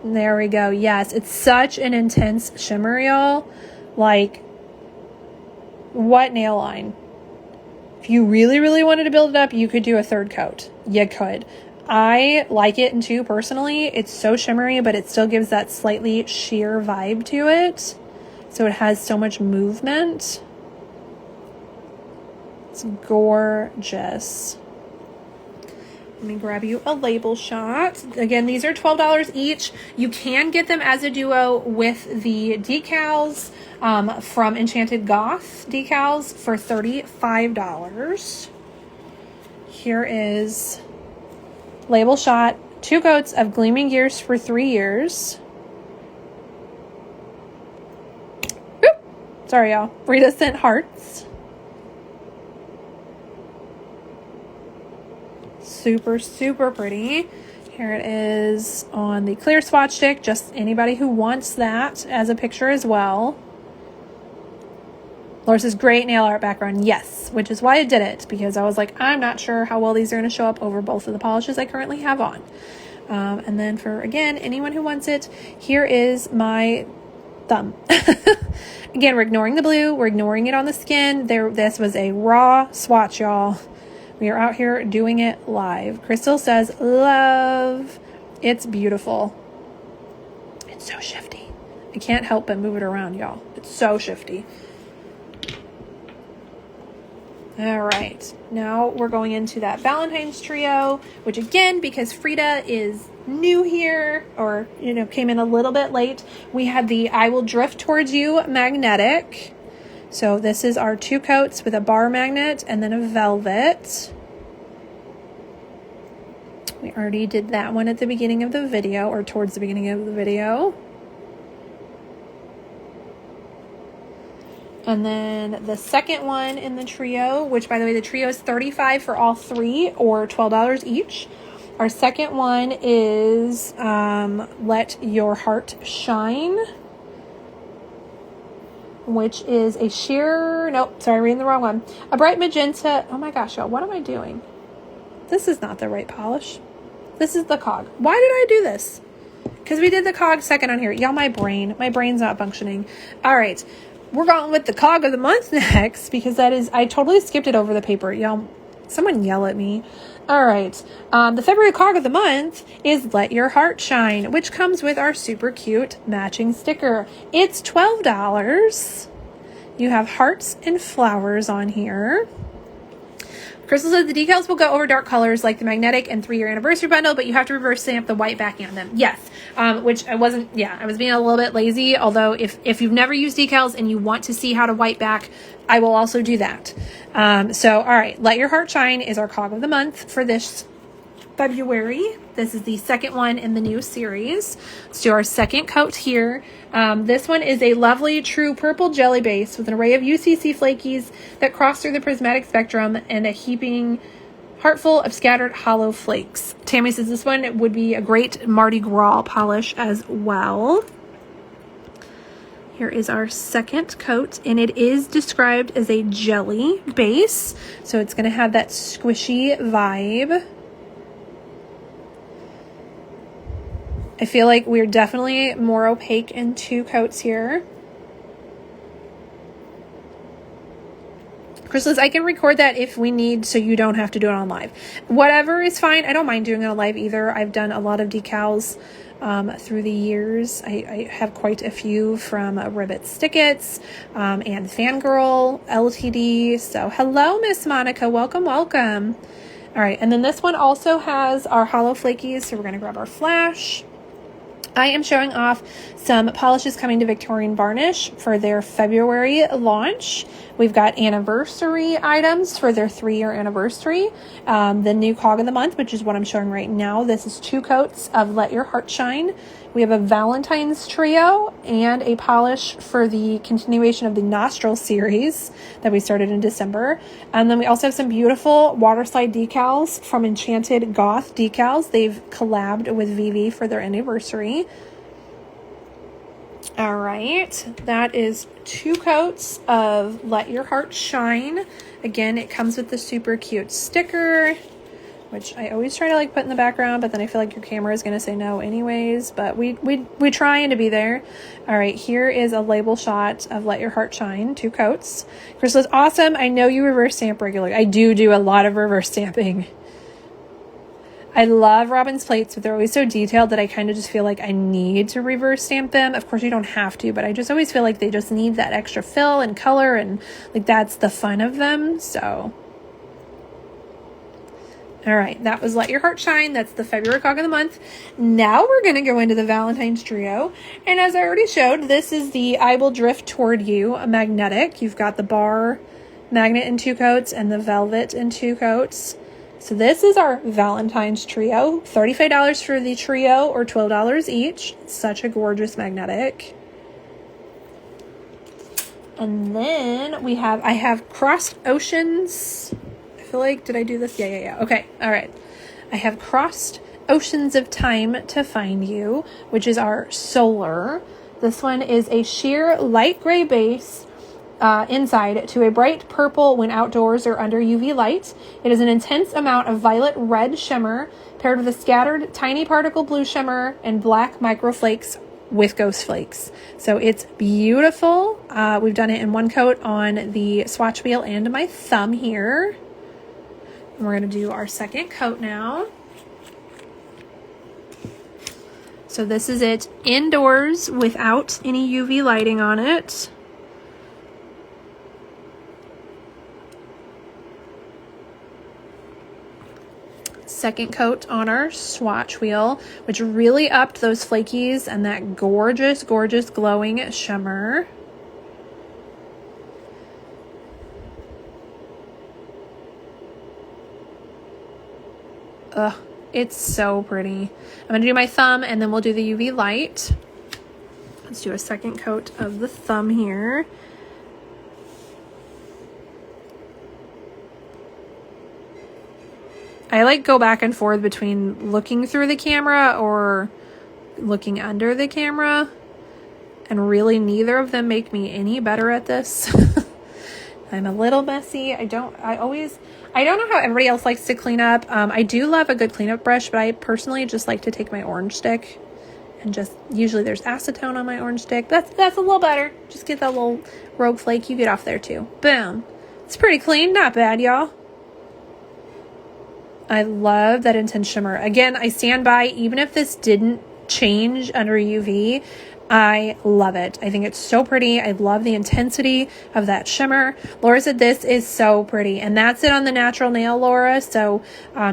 There we go. Yes, it's such an intense shimmer, y'all. Like, what nail line? If you really, really wanted to build it up, you could do a third coat. You could. I like it in 2 personally. It's so shimmery, but it still gives that slightly sheer vibe to it. So it has so much movement. It's gorgeous. Let me grab you a label shot. Again, these are $12 each. You can get them as a duo with the decals from Enchanted Goth Decals for $35. Here is label shot, 2 coats of Gleaming Gears for 3 years. Oop. Sorry, y'all. Rita sent hearts. Super, super pretty. Here it is on the clear swatch stick. Just anybody who wants that as a picture as well. Laura says, great nail art background. Yes, which is why I did it, because I was like, I'm not sure how well these are going to show up over both of the polishes I currently have on. And then for, again, anyone who wants it, here is my thumb. Again, we're ignoring the blue. We're ignoring it on the skin. This was a raw swatch, y'all. We are out here doing it live. Crystal says, love. It's beautiful. It's so shifty. I can't help but move it around, y'all. It's so shifty. All right, now we're going into that Valentine's trio, which again, because Frida is new here, or, you know, came in a little bit late, we had the I Will Drift Towards You magnetic. So this is our 2 coats with a bar magnet and then a velvet. We already did that one at the beginning of the video, or towards the beginning of the video. And then the second one in the trio, which by the way, the trio is $35 for all 3 or $12 each. Our second one is Let Your Heart Shine, which is a sheer, nope, sorry, reading the wrong one. A bright magenta. Oh my gosh, y'all, what am I doing? This is not the right polish. This is the cog. Why did I do this? Because we did the cog second on here. Y'all, my brain's not functioning. All right. We're going with the cog of the month next, because that is, I totally skipped it over the paper. Y'all, someone yell at me. All right. The February cog of the month is Let Your Heart Shine, which comes with our super cute matching sticker. It's $12. You have hearts and flowers on here. Crystal said the decals will go over dark colors like the magnetic and 3-year anniversary bundle, but you have to reverse stamp the white backing on them. Yes, which I wasn't, yeah, I was being a little bit lazy, although if you've never used decals and you want to see how to white back, I will also do that. So, all right, Let Your Heart Shine is our cog of the month for this February. This is the second one in the new series. Let's do our second coat here. This one is a lovely true purple jelly base with an array of UCC flakies that cross through the prismatic spectrum and a heaping heartful of scattered hollow flakes. Tammy says this one would be a great Mardi Gras polish as well. Here is our second coat, and it is described as a jelly base, so it's going to have that squishy vibe. I feel like we're definitely more opaque in 2 coats here. Crystal says, I can record that if we need, so you don't have to do it on live. Whatever is fine. I don't mind doing it on live either. I've done a lot of decals through the years. I have quite a few from Ribbits Stickits and Fangirl LTD. So hello, Miss Monica. Welcome, welcome. All right, and then this one also has our hollow flakies, so we're going to grab our flash. I am showing off some polishes coming to Victorian Varnish for their February launch. We've got anniversary items for their 3-year anniversary. The new cog of the month, which is what I'm showing right now. This is 2 coats of Let Your Heart Shine. We have a Valentine's trio and a polish for the continuation of the nostril series that we started in December. And then we also have some beautiful water slide decals from Enchanted Goth Decals. They've collabed with VV for their anniversary. All right, that is 2 coats of Let Your Heart Shine. Again, it comes with the super cute sticker, which I always try to like put in the background, but then I feel like your camera is going to say no anyways, but we trying to be there. All right, here is a label shot of Let Your Heart Shine, 2 coats. Crystal is awesome. I know you reverse stamp regularly. I do a lot of reverse stamping. I love Robin's plates, but they're always so detailed that I kind of just feel like I need to reverse stamp them. Of course, you don't have to, but I just always feel like they just need that extra fill and color, and like that's the fun of them. So, all right, that was Let Your Heart Shine. That's the February cog of the month. Now we're going to go into the Valentine's trio. And as I already showed, this is the I Will Drift Toward You, a magnetic. You've got the bar magnet in 2 coats and the velvet in 2 coats. So this is our Valentine's trio, $35 for the trio or $12 each. It's such a gorgeous magnetic. And then I have Crossed Oceans. I feel like, did I do this? Yeah. Okay, all right. I have Crossed Oceans of Time to Find You, which is our solar. This one is a sheer light gray base inside to a bright purple when outdoors or under UV light. It is an intense amount of violet red shimmer paired with a scattered tiny particle blue shimmer and black microflakes with ghost flakes. So it's beautiful. We've done it in 1 coat on the swatch wheel and my thumb here. And we're going to do our second coat now. So this is it indoors without any UV lighting on it. second coat on our swatch wheel, which really upped those flakies and that gorgeous, gorgeous glowing shimmer. Ugh, it's so pretty. I'm going to do my thumb and then we'll do the UV light. Let's do a second coat of the thumb here. I like go back and forth between looking through the camera or looking under the camera, and really neither of them make me any better at this. I'm a little messy. I don't know how everybody else likes to clean up. I do love a good cleanup brush, but I personally just like to take my orange stick and just, usually there's acetone on my orange stick. That's a little better. Just get that little rogue flake. You get off there too. Boom. It's pretty clean. Not bad, y'all. I love that intense shimmer. Again, I stand by, even if this didn't change under UV, I love it. I think it's so pretty. I love the intensity of that shimmer. Laura said this is so pretty, and that's it on the natural nail, Laura. So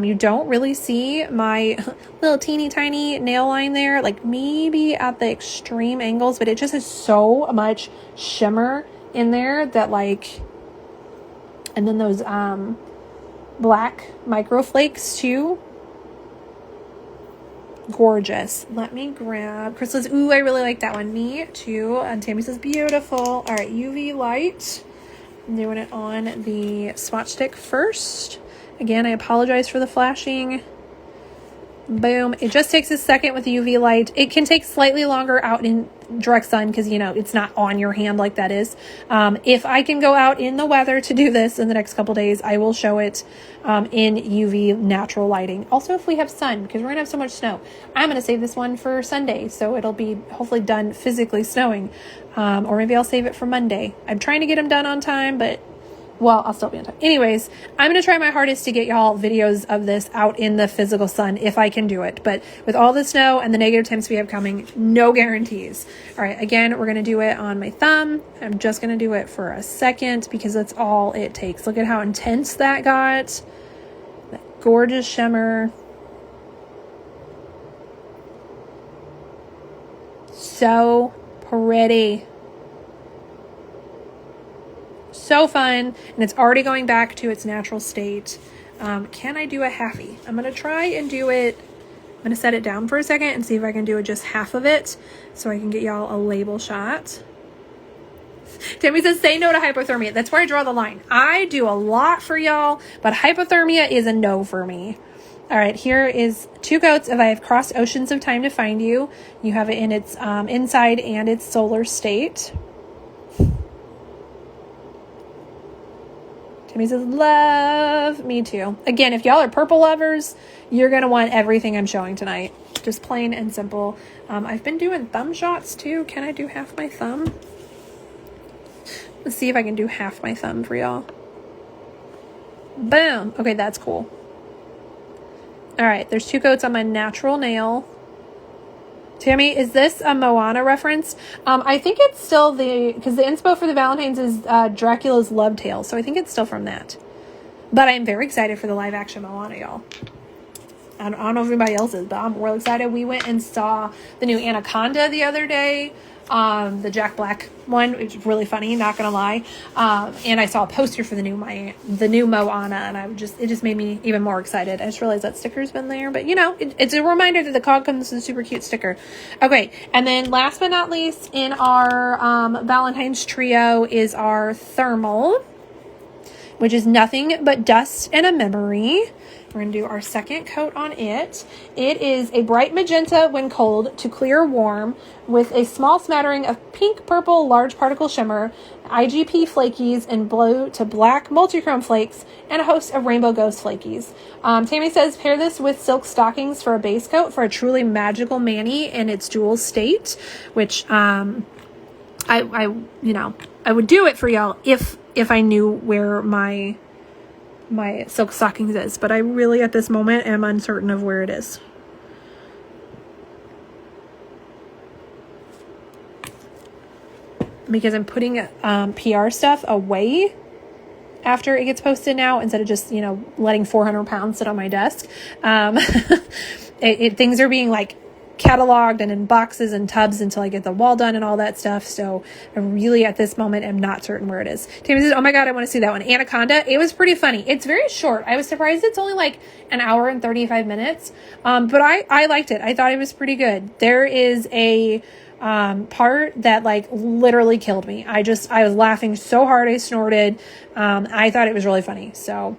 you don't really see my little teeny tiny nail line there, like maybe at the extreme angles, but it just has so much shimmer in there that like, and then those black micro flakes too. Gorgeous. Let me grab, Chris says, ooh, I really like that one. Me too. And Tammy says, beautiful. All right, UV light. I'm doing it on the swatch stick first. Again, I apologize for the flashing. Boom. It just takes a second with the UV light. It can take slightly longer out in direct sun because, you know, it's not on your hand like that is. If I can go out in the weather to do this in the next couple days, I will show it in UV natural lighting. Also, if we have sun, because we're going to have so much snow. I'm going to save this one for Sunday, so it'll be hopefully done physically snowing. Or maybe I'll save it for Monday. I'm trying to get them done on time, but well, I'll still be on time. Anyways, I'm going to try my hardest to get y'all videos of this out in the physical sun if I can do it. But with all the snow and the negative temps we have coming, no guarantees. All right, again, we're going to do it on my thumb. I'm just going to do it for a second because that's all it takes. Look at how intense that got. That gorgeous shimmer. So pretty. So fun, and it's already going back to its natural state. Can I do a halfie? I'm going to try and do it. I'm going to set it down for a second and see if I can do it just half of it so I can get y'all a label shot. Tammy says, say no to hypothermia. That's where I draw the line. I do a lot for y'all, but hypothermia is a no for me. All right, here is 2 coats of I Have Crossed Oceans of Time to Find You. You have it in its inside and its solar state. Tammy says, love. Me too. Again, if y'all are purple lovers, you're going to want everything I'm showing tonight. Just plain and simple. I've been doing thumb shots too. Can I do half my thumb? Let's see if I can do half my thumb for y'all. Boom. Okay, that's cool. All right, there's 2 coats on my natural nail. Tammy, is this a Moana reference? I think it's still because the inspo for the Valentine's is Dracula's Love Tale, so I think it's still from that. But I'm very excited for the live action Moana, y'all. I don't know if anybody else is, but I'm real excited. We went and saw the new Anaconda the other day. The Jack Black one, which is really funny, not gonna lie. And I saw a poster for the new Moana, and it just made me even more excited. I just realized that sticker's been there, but you know, it's a reminder that the cog comes with a super cute sticker. Okay, and then last but not least in our Valentine's trio is our thermal, which is nothing but dust and a memory. We're going to do our second coat on it. It is a bright magenta when cold to clear warm with a small smattering of pink, purple, large particle shimmer, IGP flakies, and blue to black multichrome flakes, and a host of rainbow ghost flakies. Tammy says, pair this with silk stockings for a base coat for a truly magical mani in its dual state, which I would do it for y'all if I knew where my silk stockings is, but I really at this moment am uncertain of where it is. Because I'm putting PR stuff away after it gets posted now, instead of just, you know, letting 400 pounds sit on my desk. Things are being like cataloged and in boxes and tubs until I get the wall done and all that stuff. So I really at this moment am not certain where it is. Tammy says, oh my God, I want to see that one. Anaconda. It was pretty funny. It's very short. I was surprised it's only like an hour and 35 minutes. But I liked it. I thought it was pretty good. There is a part that like literally killed me. I was laughing so hard I snorted. I thought it was really funny. So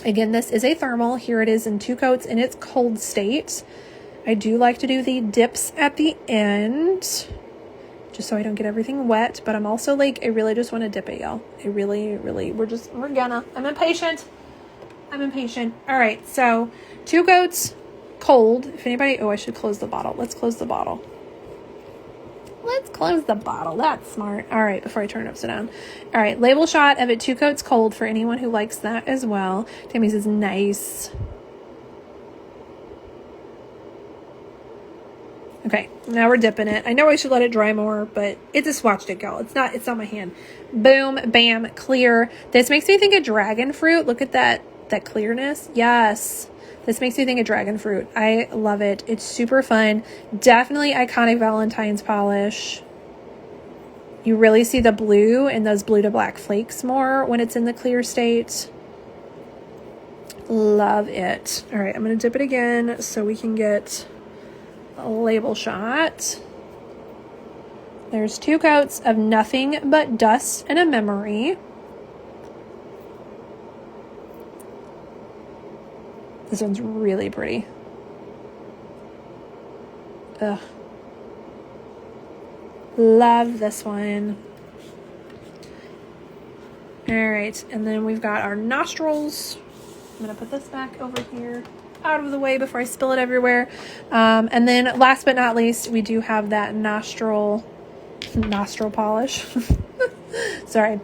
again, this is a thermal. Here it is in 2 coats in its cold state. I do like to do the dips at the end, just so I don't get everything wet, but I'm also like, I really just want to dip it, y'all. I really, I'm impatient. All right, so 2 coats cold. If anybody, oh, I should close the bottle. Let's close the bottle. That's smart. All right, before I turn it upside down. All right, label shot of it 2 coats cold for anyone who likes that as well. Tammy says nice. Okay, now we're dipping it. I know I should let it dry more, but it's a swatch stick, y'all. It's not my hand. Boom, bam, clear. This makes me think of dragon fruit. Look at that clearness. Yes. This makes me think of dragon fruit. I love it. It's super fun. Definitely iconic Valentine's polish. You really see the blue and those blue to black flakes more when it's in the clear state. Love it. All right, I'm going to dip it again so we can get a label shot. There's 2 coats of Nothing But Dust and a Memory. This one's really pretty. Ugh. Love this one. All right, and then we've got our nostrils. I'm gonna put this back over here out of the way before I spill it everywhere. And then last but not least, we do have that nostril polish. Sorry.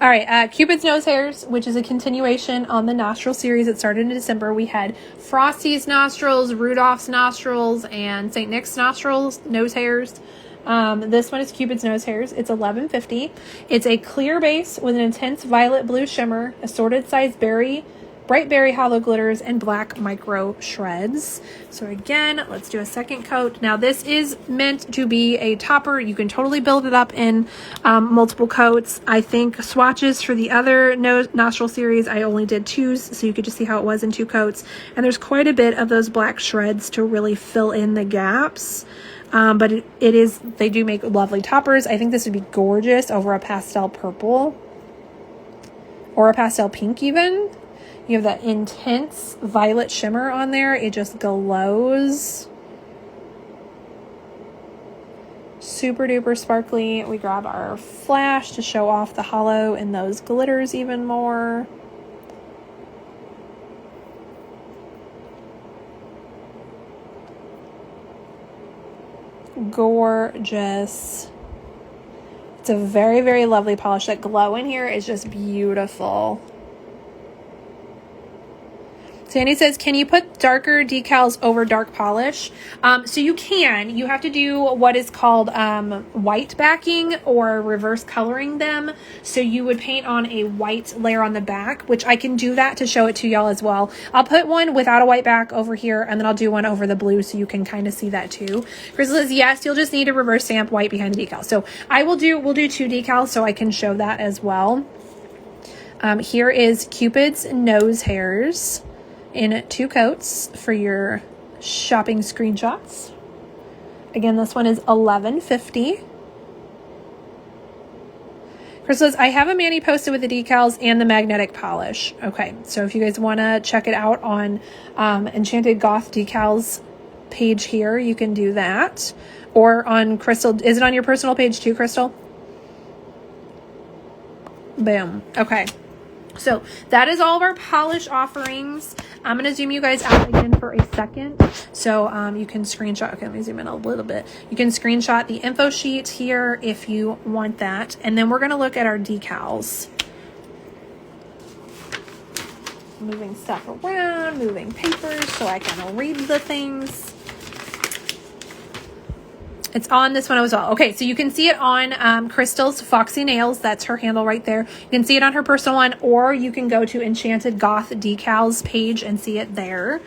All right, Cupid's nose hairs, which is a continuation on the nostril series that started in December. We had Frosty's nostrils, Rudolph's nostrils, and St. Nick's nostrils, nose hairs. This one is Cupid's nose hairs. It's $11.50. It's a clear base with an intense violet blue shimmer, assorted size bright berry hollow glitters, and black micro shreds. So again, let's do a second coat. Now this is meant to be a topper. You can totally build it up in multiple coats. I think swatches for the other nostril series, I only did 2s, so you could just see how it was in 2 coats. And there's quite a bit of those black shreds to really fill in the gaps. But they do make lovely toppers. I think this would be gorgeous over a pastel purple or a pastel pink even. You have that intense violet shimmer on there. It just glows. Super duper sparkly. We grab our flash to show off the hollow and those glitters even more. Gorgeous. It's a very, very lovely polish. That glow in here is just beautiful. Sandy says, can you put darker decals over dark polish? So you can. You have to do what is called white backing or reverse coloring them. So you would paint on a white layer on the back, which I can do that to show it to y'all as well. I'll put one without a white back over here, and then I'll do one over the blue so you can kind of see that too. Crystal says, yes, you'll just need to reverse stamp white behind the decal. So we'll do 2 decals so I can show that as well. Here is Cupid's nose hairs in 2 coats for your shopping screenshots. Again, this one is $11.50. Crystal says, I have a mani posted with the decals and the magnetic polish. Okay, so if you guys want to check it out on Enchanted Goth Decals page here, you can do that. Or on Crystal, is it on your personal page too, Crystal? Boom. Okay. So that is all of our polish offerings. I'm going to zoom you guys out again for a second. So you can screenshot. Okay, let me zoom in a little bit. You can screenshot the info sheet here if you want that. And then we're going to look at our decals. Moving stuff around, moving papers so I can read the things. It's on this one as well. Okay, so you can see it on Crystal's Foxy Nails. That's her handle right there. You can see it on her personal one, or you can go to Enchanted Goth Decals page and see it there.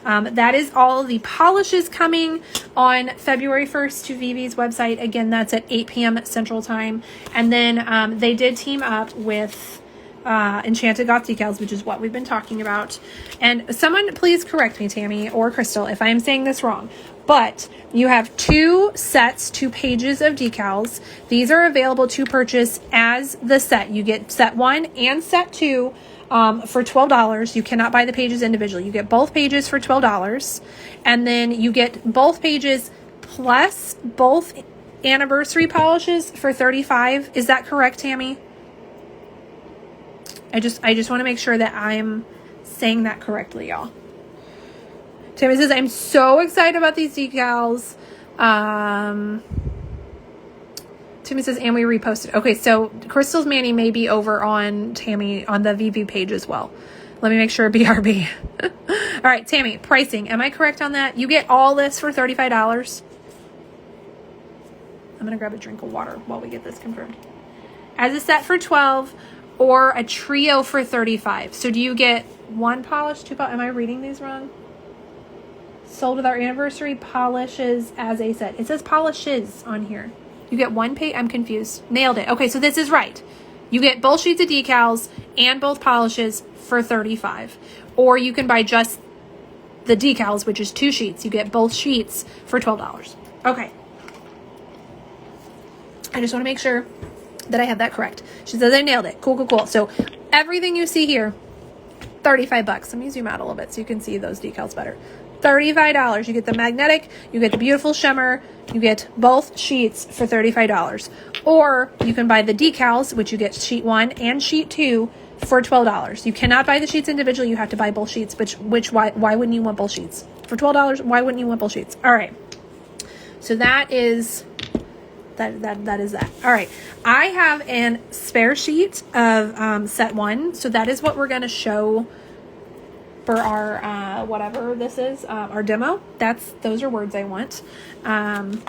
That is all the polishes coming on February 1st to Vivi's website. Again, that's at 8 p.m. Central Time. And then they did team up with Enchanted Goth Decals, which is what we've been talking about. And someone please correct me, Tammy or Crystal, if I am saying this wrong. But you have 2 sets, 2 pages of decals. These are available to purchase as the set. You get set 1 and set 2 for $12. You cannot buy the pages individually. You get both pages for $12. And then you get both pages plus both anniversary polishes for $35. Is that correct, Tammy? I just want to make sure that I'm saying that correctly, y'all. Tammy says, I'm so excited about these decals. Tammy says, and we reposted. Okay, so Crystal's Manny may be over on Tammy on the VV page as well. Let me make sure, BRB. All right, Tammy, pricing. Am I correct on that? You get all this for $35. I'm going to grab a drink of water while we get this confirmed. As a set for $12 or a trio for $35. So do you get 1 polish, 2 polish? Am I reading these wrong? Sold with our anniversary polishes as a set. It says polishes on here. You get 1 page. I'm confused. Nailed it. Okay, so this is right. You get both sheets of decals and both polishes for $35. Or you can buy just the decals, which is 2 sheets. You get both sheets for $12. Okay. I just want to make sure that I have that correct. She says I nailed it. Cool, cool, cool. So everything you see here, $35. Let me zoom out a little bit so you can see those decals better. $35. You get the magnetic, you get the beautiful shimmer, you get both sheets for $35. Or you can buy the decals, which you get sheet 1 and sheet 2 for $12. You cannot buy the sheets individually. You have to buy both sheets. Why wouldn't you want both sheets? For $12, why wouldn't you want both sheets? All right. So that is that is that. All right. I have an spare sheet of set 1. So that is what we're going to show for our whatever this is, our demo. Those are words I want. And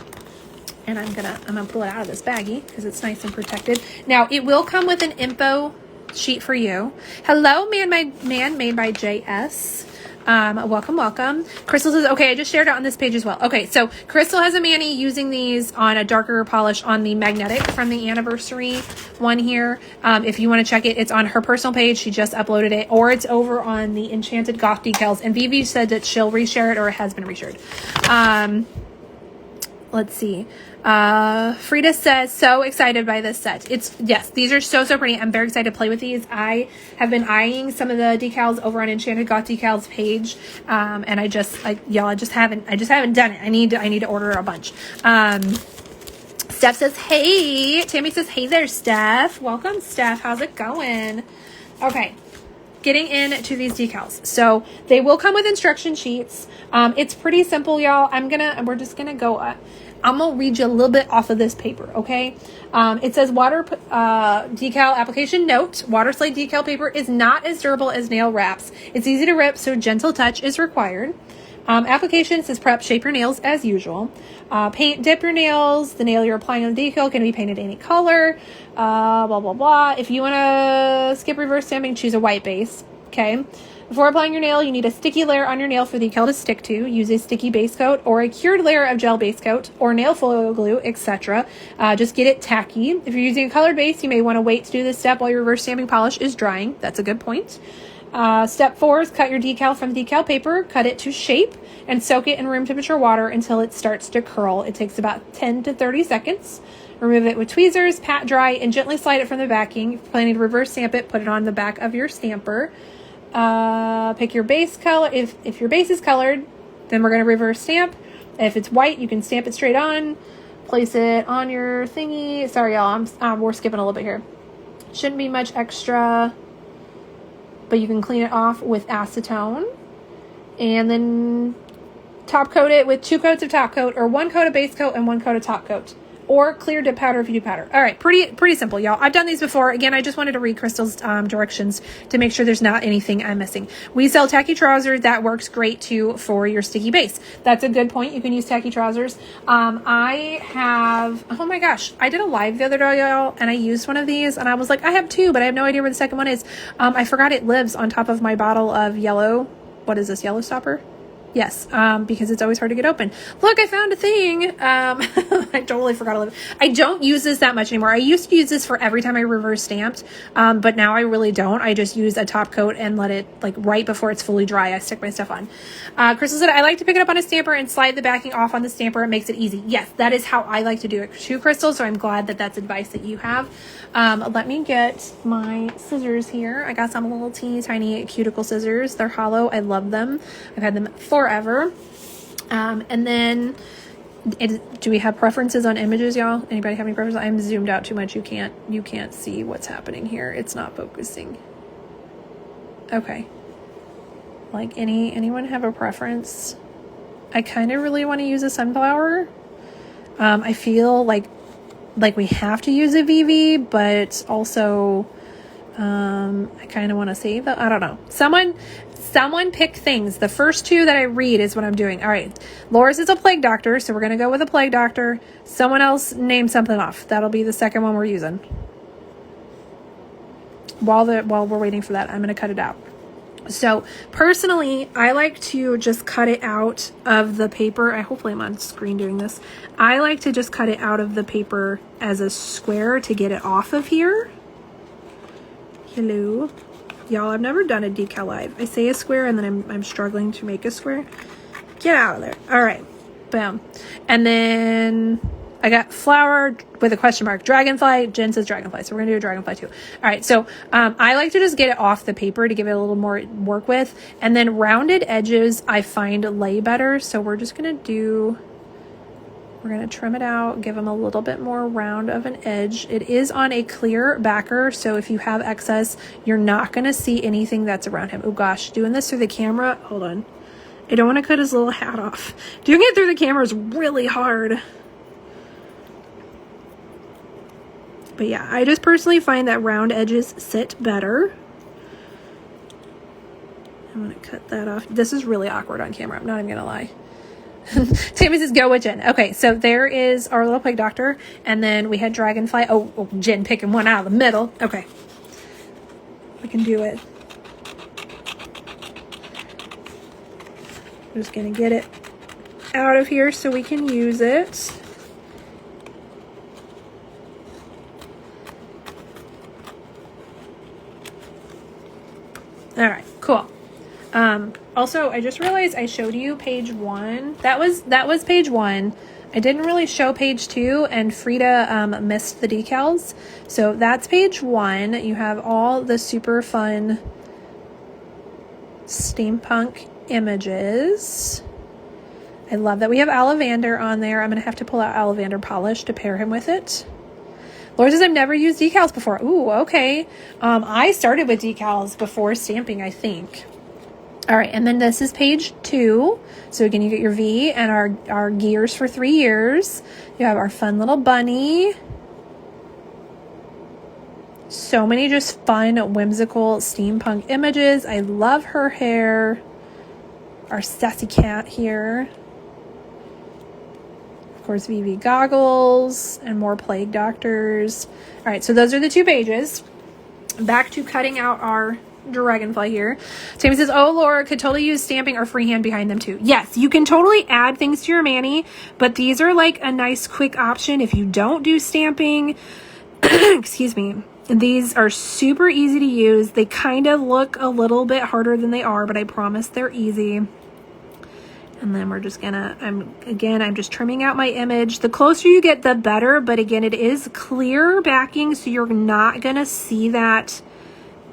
I'm gonna pull it out of this baggie because it's nice and protected. Now it will come with an info sheet for you. Hello, man made by JS. Welcome. Crystal says, okay, I just shared it on this page as well. Okay, so Crystal has a Manny using these on a darker polish on the magnetic from the anniversary one here. If you want to check it, it's on her personal page. She just uploaded it, or it's over on the Enchanted Goth Decals. And Vivi said that she'll reshare it, or it has been reshared. Let's see. Frida says, so excited by this set. Yes, these are so pretty. I'm very excited to play with these. I have been eyeing some of the decals over on Enchanted Goth Decals page. And I just haven't done it. I need to order a bunch. Steph says, hey. Tammy says, hey there, Steph. Welcome, Steph. How's it going? Okay. Getting into these decals. So they will come with instruction sheets. It's pretty simple, y'all. I'm gonna read you a little bit off of this paper, okay? It says water decal application note. Water slide decal paper is not as durable as nail wraps. It's easy to rip, so gentle touch is required. Application says prep, shape your nails as usual. Paint, dip your nails. The nail you're applying on the decal can be painted any color. Blah, blah, blah. If you want to skip reverse stamping, choose a white base. Okay. Before applying your nail, you need a sticky layer on your nail for the decal to stick to. Use a sticky base coat or a cured layer of gel base coat or nail foil glue, etc. Just get it tacky. If you're using a colored base, you may want to wait to do this step while your reverse stamping polish is drying. That's a good point. Step 4 is cut your decal from decal paper, cut it to shape, and soak it in room temperature water until it starts to curl. It takes about 10 to 30 seconds. Remove it with tweezers, pat dry, and gently slide it from the backing. If you're planning to reverse stamp it, put it on the back of your stamper. Pick your base color. If your base is colored, then we're going to reverse stamp. If it's white, you can stamp it straight on. Place it on your thingy. Sorry, y'all. We're skipping a little bit here. Shouldn't be much extra, but you can clean it off with acetone. And then top coat it with 2 coats of top coat, or 1 coat of base coat and 1 coat of top coat. or clear dip powder if you do powder. All right, pretty simple, y'all. I've done these before. Again, I just wanted to read Crystal's directions to make sure there's not anything I'm missing. We sell tacky trousers. That works great too for your sticky base. That's a good point. You can use tacky trousers. I have, oh my gosh, I did a live the other day, y'all, and I used one of these, and I was like, I have two, but I have no idea where the second one is. I forgot it lives on top of my bottle of yellow. What is this, yellow stopper? Yes, because it's always hard to get open. Look, I found a thing. I totally forgot to live. I don't use this that much anymore. I used to use this for every time I reverse stamped, but now I really don't. I just use a top coat and let it, like, right before it's fully dry, I stick my stuff on. Crystal said, I like to pick it up on a stamper and slide the backing off on the stamper. It makes it easy. Yes, that is how I like to do it too, Crystal, so I'm glad that that's advice that you have. Let me get my scissors here. I got some little teeny tiny cuticle scissors. They're hollow. I love them. I've had them forever. And then do we have preferences on images, y'all? Anybody have any preferences? I'm zoomed out too much. You can't see what's happening here. It's not focusing. Okay. Like anyone have a preference? I kind of really want to use a sunflower. I feel like we have to use a VV, but also I kind of want to save that. I don't know. Someone pick things. The first two that I read is what I'm doing. All right. Laura's is a plague doctor, so we're going to go with a plague doctor. Someone else name something off. That'll be the second one we're using. While we're waiting for that, I'm going to cut it out. So personally, I like to just cut it out of the paper. Hopefully I'm on screen doing this. I like to just cut it out of the paper as a square to get it off of here. Hello. Y'all, I've never done a decal live. I say a square and then I'm struggling to make a square. Get out of there. All right. Boom. And then I got flower with a question mark. Dragonfly. Jen says dragonfly. So we're going to do a dragonfly too. All right. So I like to just get it off the paper to give it a little more work with. And then rounded edges I find lay better. So we're just going to trim it out, give them a little bit more round of an edge. It is on a clear backer, so if you have excess, you're not going to see anything that's around him. Oh gosh, doing this through the camera, hold on. I don't want to cut his little hat off. Doing it through the camera is really hard. But yeah, I just personally find that round edges sit better. I'm going to cut that off. This is really awkward on camera, I'm not even going to lie. Tammy says, go with Jen. Okay, so there is our little plague doctor. And then we had dragonfly. Oh, Jen picking one out of the middle. Okay. We can do it. I'm just going to get it out of here so we can use it. All right, cool. Also, I just realized I showed you page 1. That was page 1. I didn't really show page 2, and Frida missed the decals. So that's page 1. You have all the super fun steampunk images. I love that we have Ollivander on there. I'm going to have to pull out Ollivander polish to pair him with it. Laura says, I've never used decals before. Ooh, okay. I started with decals before stamping, I think. All right, and then this is page 2. So again, you get your V and our gears for 3 years. You have our fun little bunny. So many just fun, whimsical steampunk images. I love her hair. Our sassy cat here. Of course, VV goggles and more plague doctors. All right, so those are the 2 pages. Back to cutting out our dragonfly here. Tammy says, oh, Laura could totally use stamping or freehand behind them too. Yes, you can totally add things to your mani, but these are like a nice quick option if you don't do stamping. Excuse me. These are super easy to use. They kind of look a little bit harder than they are, but I promise they're easy. And then we're just gonna, I'm just trimming out my image. The closer you get, the better. But again, it is clear backing, so you're not gonna see that,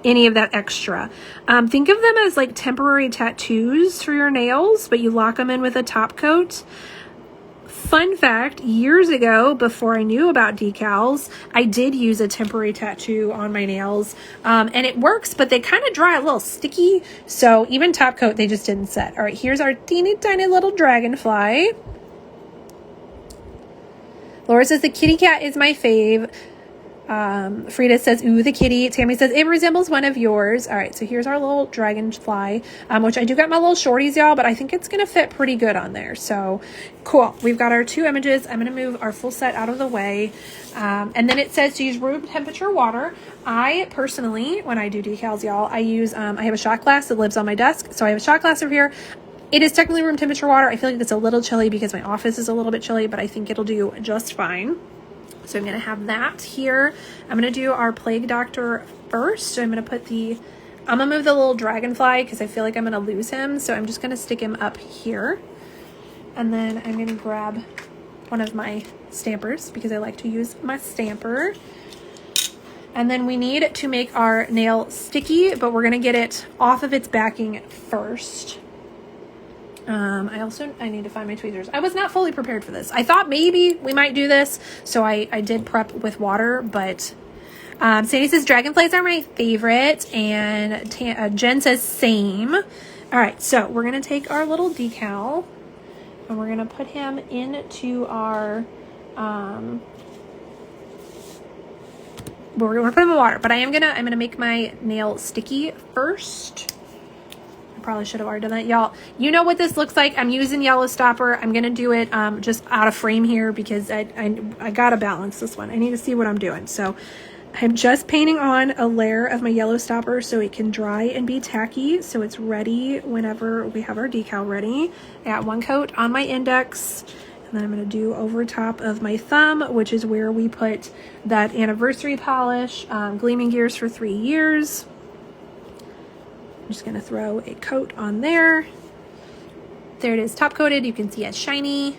any of that extra. Think of them as like temporary tattoos for your nails, but you lock them in with a top coat. Fun fact, years ago, before I knew about decals, I did use a temporary tattoo on my nails, and it works, but they kind of dry a little sticky, so even top coat, they just didn't set. All right, here's our teeny tiny little dragonfly. Laura says the kitty cat is my fave. Frida says, ooh, the kitty. Tammy says, it resembles one of yours. All right, so here's our little dragonfly, which I do got my little shorties, y'all, but I think it's going to fit pretty good on there. So cool. We've got our 2 images. I'm going to move our full set out of the way. And then it says to use room temperature water. I personally, when I do decals, y'all, I use, I have a shot glass that lives on my desk. So I have a shot glass over here. It is technically room temperature water. I feel like it's a little chilly because my office is a little bit chilly, but I think it'll do just fine. So I'm going to have that here. I'm going to do our Plague Doctor first. So I'm going to put I'm going to move the little dragonfly because I feel like I'm going to lose him. So I'm just going to stick him up here. And then I'm going to grab one of my stampers because I like to use my stamper. And then we need to make our nail sticky, but we're going to get it off of its backing first. I need to find my tweezers. I was not fully prepared for this. I thought maybe we might do this, so I did prep with water, but Sandy says dragonflies are my favorite, and Jen says same. All right, so we're going to take our little decal, and we're going to put him into our, we're going to put him in water, but I'm going to make my nail sticky first. Probably should have already done that, y'all. You know what this looks like. I'm using yellow stopper. I'm gonna do it just out of frame here because I gotta balance this one. I need to see what I'm doing. So I'm just painting on a layer of my yellow stopper so it can dry and be tacky, so it's ready whenever we have our decal ready. I got 1 coat on my index, and then I'm gonna do over top of my thumb, which is where we put that anniversary polish, Gleaming Gears for 3 years. I'm just going to throw a coat on there. There it is, top coated. You can see it's shiny.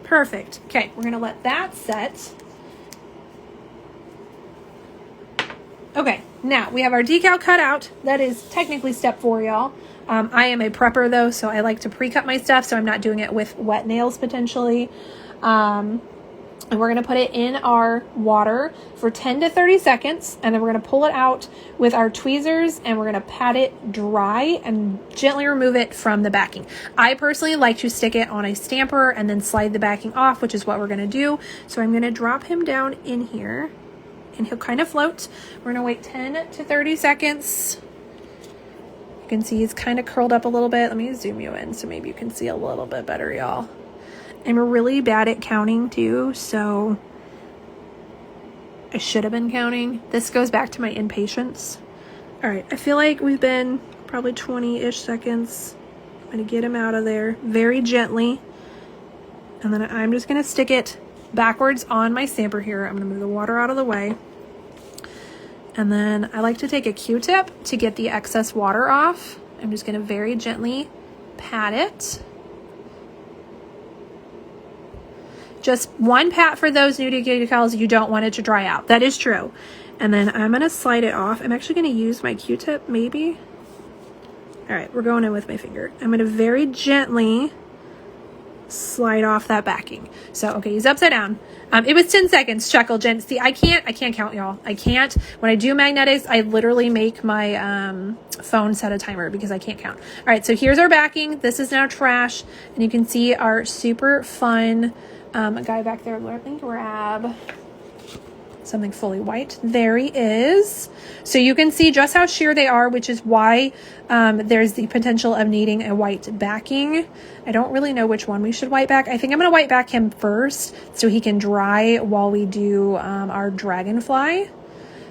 Perfect. Okay, we're going to let that set. Okay, now we have our decal cut out. That is technically step 4, y'all. I am a prepper though, so I like to pre-cut my stuff, so I'm not doing it with wet nails potentially. And we're going to put it in our water for 10 to 30 seconds. And then we're going to pull it out with our tweezers and we're going to pat it dry and gently remove it from the backing. I personally like to stick it on a stamper and then slide the backing off, which is what we're going to do. So I'm going to drop him down in here and he'll kind of float. We're going to wait 10 to 30 seconds. You can see he's kind of curled up a little bit. Let me zoom you in so maybe you can see a little bit better, y'all. I'm really bad at counting too, so I should have been counting. This goes back to my impatience. All right, I feel like we've been probably 20-ish seconds. I'm gonna get him out of there very gently. And then I'm just gonna stick it backwards on my stamper here. I'm gonna move the water out of the way. And then I like to take a Q-tip to get the excess water off. I'm just gonna very gently pat it. Just 1 pat for those new decals. You don't want it to dry out. That is true. And then I'm going to slide it off. I'm actually going to use my Q-tip maybe. All right, we're going in with my finger. I'm going to very gently slide off that backing. So, okay, he's upside down. It was 10 seconds, chuckle, Jen. See, I can't count, y'all. I can't. When I do magnetics, I literally make my phone set a timer because I can't count. All right, so here's our backing. This is now trash. And you can see our super fun guy back there. Let me grab something fully white. There he is. So you can see just how sheer they are, which is why there's the potential of needing a white backing. I don't really know which one we should white back. I think I'm going to white back him first so he can dry while we do our dragonfly.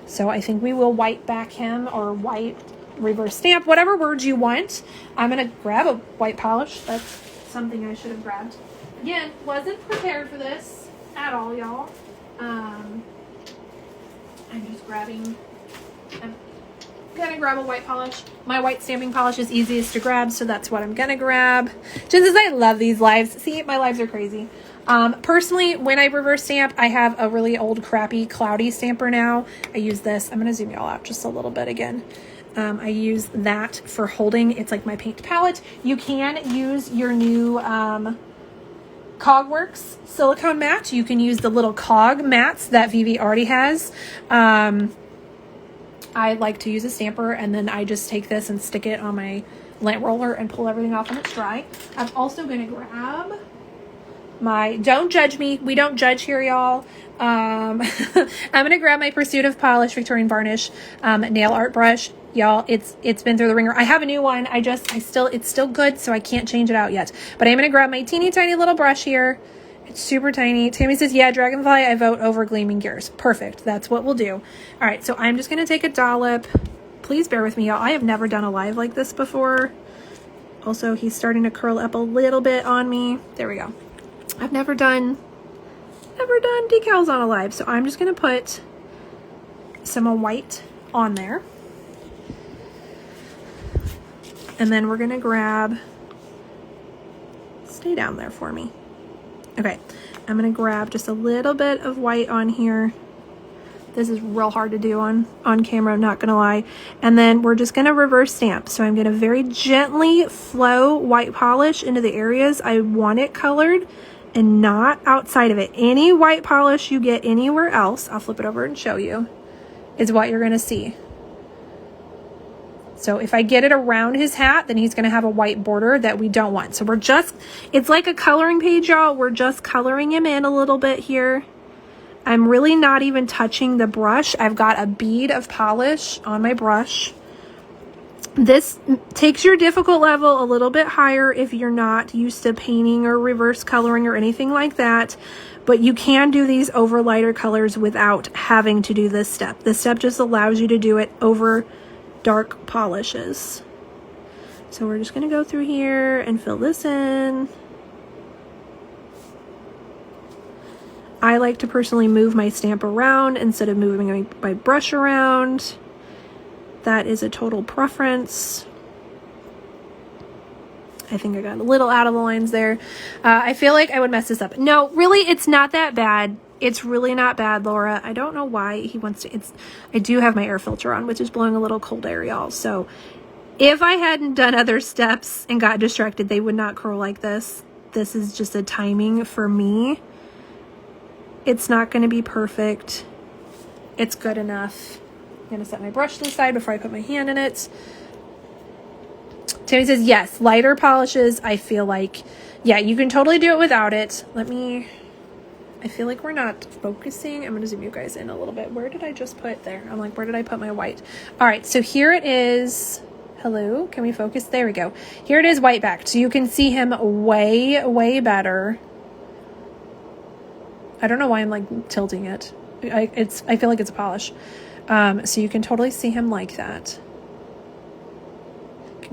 So I think we will white back him or white reverse stamp, whatever words you want. I'm going to grab a white polish. That's something I should have grabbed. Again, wasn't prepared for this at all, y'all. I'm just grabbing, I'm gonna grab a white polish. My white stamping polish is easiest to grab, so that's what I'm gonna grab. Just as I love these lives. See, my lives are crazy. Personally, when I reverse stamp, I have a really old, crappy, cloudy stamper now. I use this. I'm gonna zoom y'all out just a little bit again. I use that for holding. It's like my paint palette. You can use your new Cogworks silicone mat. You can use the little cog mats that Vivi already has. I like to use a stamper and then I just take this and stick it on my lint roller and pull everything off when it's dry. I'm also going to grab don't judge me. We don't judge here, y'all. I'm going to grab my Pursuit of Polish Victorian Varnish nail art brush. Y'all, it's been through the ringer. I have a new one. It's still good, so I can't change it out yet. But I'm going to grab my teeny tiny little brush here. It's super tiny. Tammy says, yeah, Dragonfly, I vote over Gleaming Gears. Perfect. That's what we'll do. All right, so I'm just going to take a dollop. Please bear with me, y'all. I have never done a live like this before. Also, he's starting to curl up a little bit on me. There we go. I've never done decals on a live, so I'm just going to put some white on there. And then we're going to grab, stay down there for me. Okay, I'm going to grab just a little bit of white on here. This is real hard to do on camera, I'm not going to lie. And then we're just going to reverse stamp. So I'm going to very gently flow white polish into the areas I want it colored and not outside of it. Any white polish you get anywhere else, I'll flip it over and show you, is what you're going to see. So if I get it around his hat, then he's going to have a white border that we don't want. So it's like a coloring page, y'all. We're just coloring him in a little bit here. I'm really not even touching the brush. I've got a bead of polish on my brush. This takes your difficult level a little bit higher if you're not used to painting or reverse coloring or anything like that. But you can do these over lighter colors without having to do this step. This step just allows you to do it over dark polishes. So we're just going to go through here and fill this in. I like to personally move my stamp around instead of moving my brush around. That is a total preference. I think I got a little out of the lines there. I feel like I would mess this up. No, really, it's not that bad. It's really not bad, Laura. I don't know why he wants to. I do have my air filter on, which is blowing a little cold air, y'all. So if I hadn't done other steps and got distracted, they would not curl like this. This is just a timing for me. It's not going to be perfect. It's good enough. I'm going to set my brush to the side before I put my hand in it. Tammy says, yes, lighter polishes, I feel like, yeah, you can totally do it without it. I feel like we're not focusing. I'm going to zoom you guys in a little bit. Where did I just put there? I'm like, where did I put my white? All right, so here it is. Hello, can we focus? There we go. Here it is white back. So you can see him way, way better. I don't know why I'm like tilting it. I feel like it's a polish. So you can totally see him like that.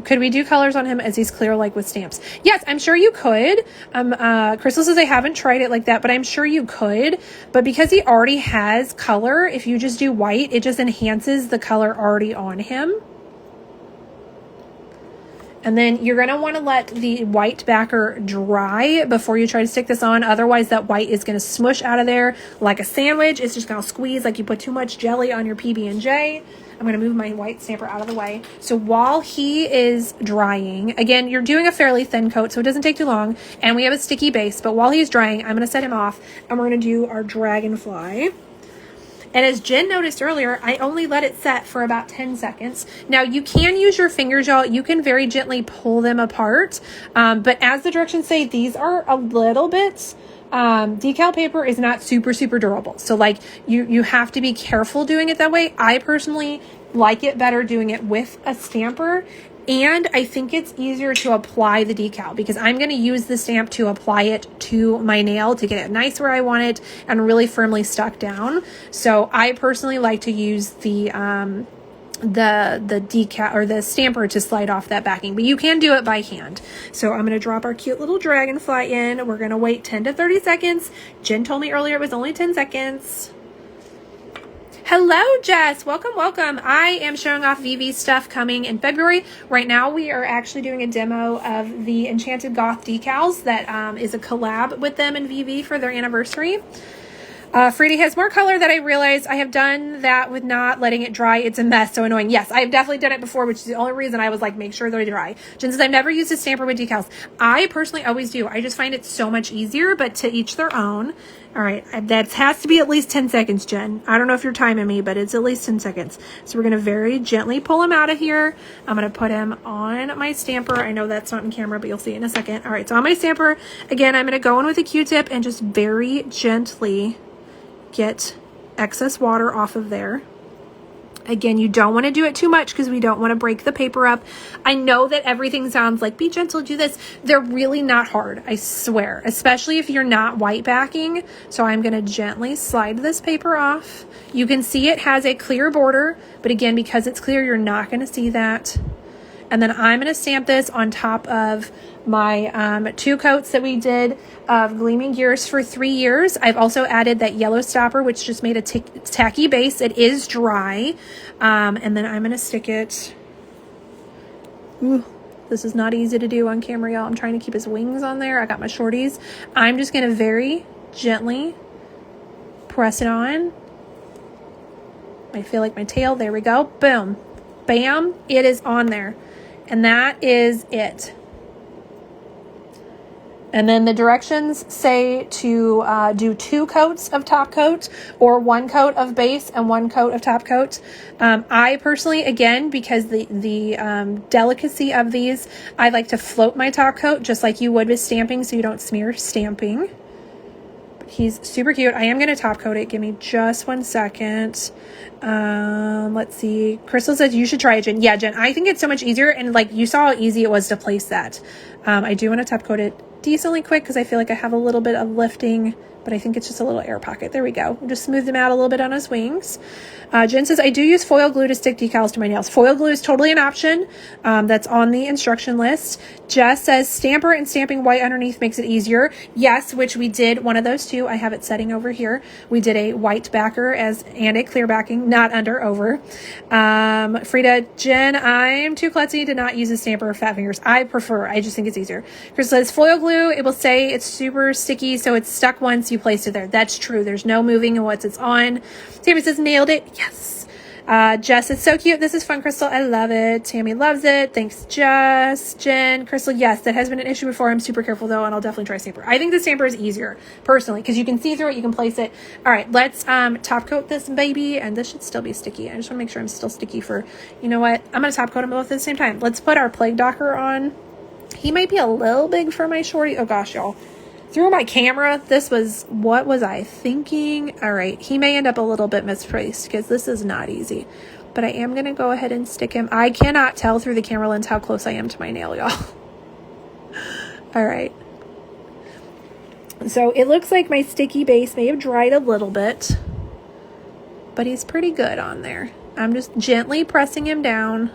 Could we do colors on him as he's clear, like with stamps? Yes, I'm sure you could. Crystal says I haven't tried it like that, but I'm sure you could. But because he already has color, if you just do white, it just enhances the color already on him. And then you're going to want to let the white backer dry before you try to stick this on. Otherwise, that white is going to smush out of there like a sandwich. It's just going to squeeze like you put too much jelly on your PB&J. I'm going to move my white stamper out of the way. So while he is drying, again, you're doing a fairly thin coat, so it doesn't take too long. And we have a sticky base. But while he's drying, I'm going to set him off. And we're going to do our dragonfly. And as Jen noticed earlier, I only let it set for about 10 seconds. Now, you can use your fingers, y'all. You can very gently pull them apart. But as the directions say, these are a little bit... decal paper is not super, super durable. So, like, you have to be careful doing it that way. I personally like it better doing it with a stamper. And I think it's easier to apply the decal because I'm going to use the stamp to apply it to my nail to get it nice where I want it and really firmly stuck down. So I personally like to use the decal or the stamper to slide off that backing, but you can do it by hand. So I'm going to drop our cute little dragonfly in. We're going to wait 10 to 30 seconds. Jen told me earlier it was only 10 seconds. Hello, Jess. Welcome, welcome. I am showing off VV stuff coming in February. Right now, we are actually doing a demo of the Enchanted Goth Decals that is a collab with them and VV for their anniversary. Fruity has more color that I realized. I have done that with not letting it dry. It's a mess, so annoying. Yes, I've definitely done it before, which is the only reason I was like, make sure they're dry. Jen says, I've never used a stamper with decals. I personally always do. I just find it so much easier, but to each their own. All right, that has to be at least 10 seconds, Jen. I don't know if you're timing me, but it's at least 10 seconds. So we're gonna very gently pull him out of here. I'm gonna put him on my stamper. I know that's not in camera, but you'll see it in a second. All right, so on my stamper, again, I'm gonna go in with a Q-tip and just very gently get excess water off of there. Again, you don't want to do it too much because we don't want to break the paper up. I know that everything sounds like, be gentle, do this. They're really not hard, I swear, especially if you're not white backing. So I'm going to gently slide this paper off. You can see it has a clear border, but again, because it's clear, you're not going to see that. And then I'm going to stamp this on top of my 2 coats that we did of Gleaming Gears for 3 years. I've also added that yellow stopper, which just made a tacky base. It is dry. And then I'm going to stick it. Ooh, this is not easy to do on camera, y'all. I'm trying to keep his wings on there. I got my shorties. I'm just going to very gently press it on. I feel like my tail. There we go. Boom. Bam. It is on there. And that is it. And then the directions say to do 2 coats of top coat or 1 coat of base and 1 coat of top coat. I personally, again, because the delicacy of these, I like to float my top coat just like you would with stamping so you don't smear stamping. But he's super cute. I am going to top coat it. Give me just 1 second. Let's see. Crystal says you should try it, Jen. Yeah, Jen, I think it's so much easier. And like you saw how easy it was to place that. I do want to top coat it decently quick because I feel like I have a little bit of lifting, but I think it's just a little air pocket. There we go. We'll just smooth them out a little bit on his wings. Jen says, I do use foil glue to stick decals to my nails. Foil glue is totally an option. That's on the instruction list. Jess says, stamper and stamping white underneath makes it easier. Yes, which we did one of those too. I have it setting over here. We did a white backer and a clear backing, not under, over. Frida, Jen, I'm too klutzy to not use a stamper or fat fingers. I just think it's easier. Chris says, foil glue, it will say it's super sticky, so it's stuck once you place it there. That's true. There's no moving in what it's on. Tammy says, nailed it. Yes. Jess, it's so cute. This is fun, Crystal. I love it. Tammy loves it. Thanks, Jess. Jen, Crystal, yes, that has been an issue before. I'm super careful though, and I'll definitely try stamper. I think the stamper is easier personally because you can see through it, you can place it. All right, let's top coat this baby, and this should still be sticky. I just want to make sure I'm still sticky for, you know what? I'm gonna top coat them both at the same time. Let's put our plague docker on. He might be a little big for my shorty. Oh gosh, y'all. Through my camera, what was I thinking? All right, he may end up a little bit misplaced because this is not easy, but I am going to go ahead and stick him. I cannot tell through the camera lens how close I am to my nail, y'all. All right. So it looks like my sticky base may have dried a little bit, but he's pretty good on there. I'm just gently pressing him down.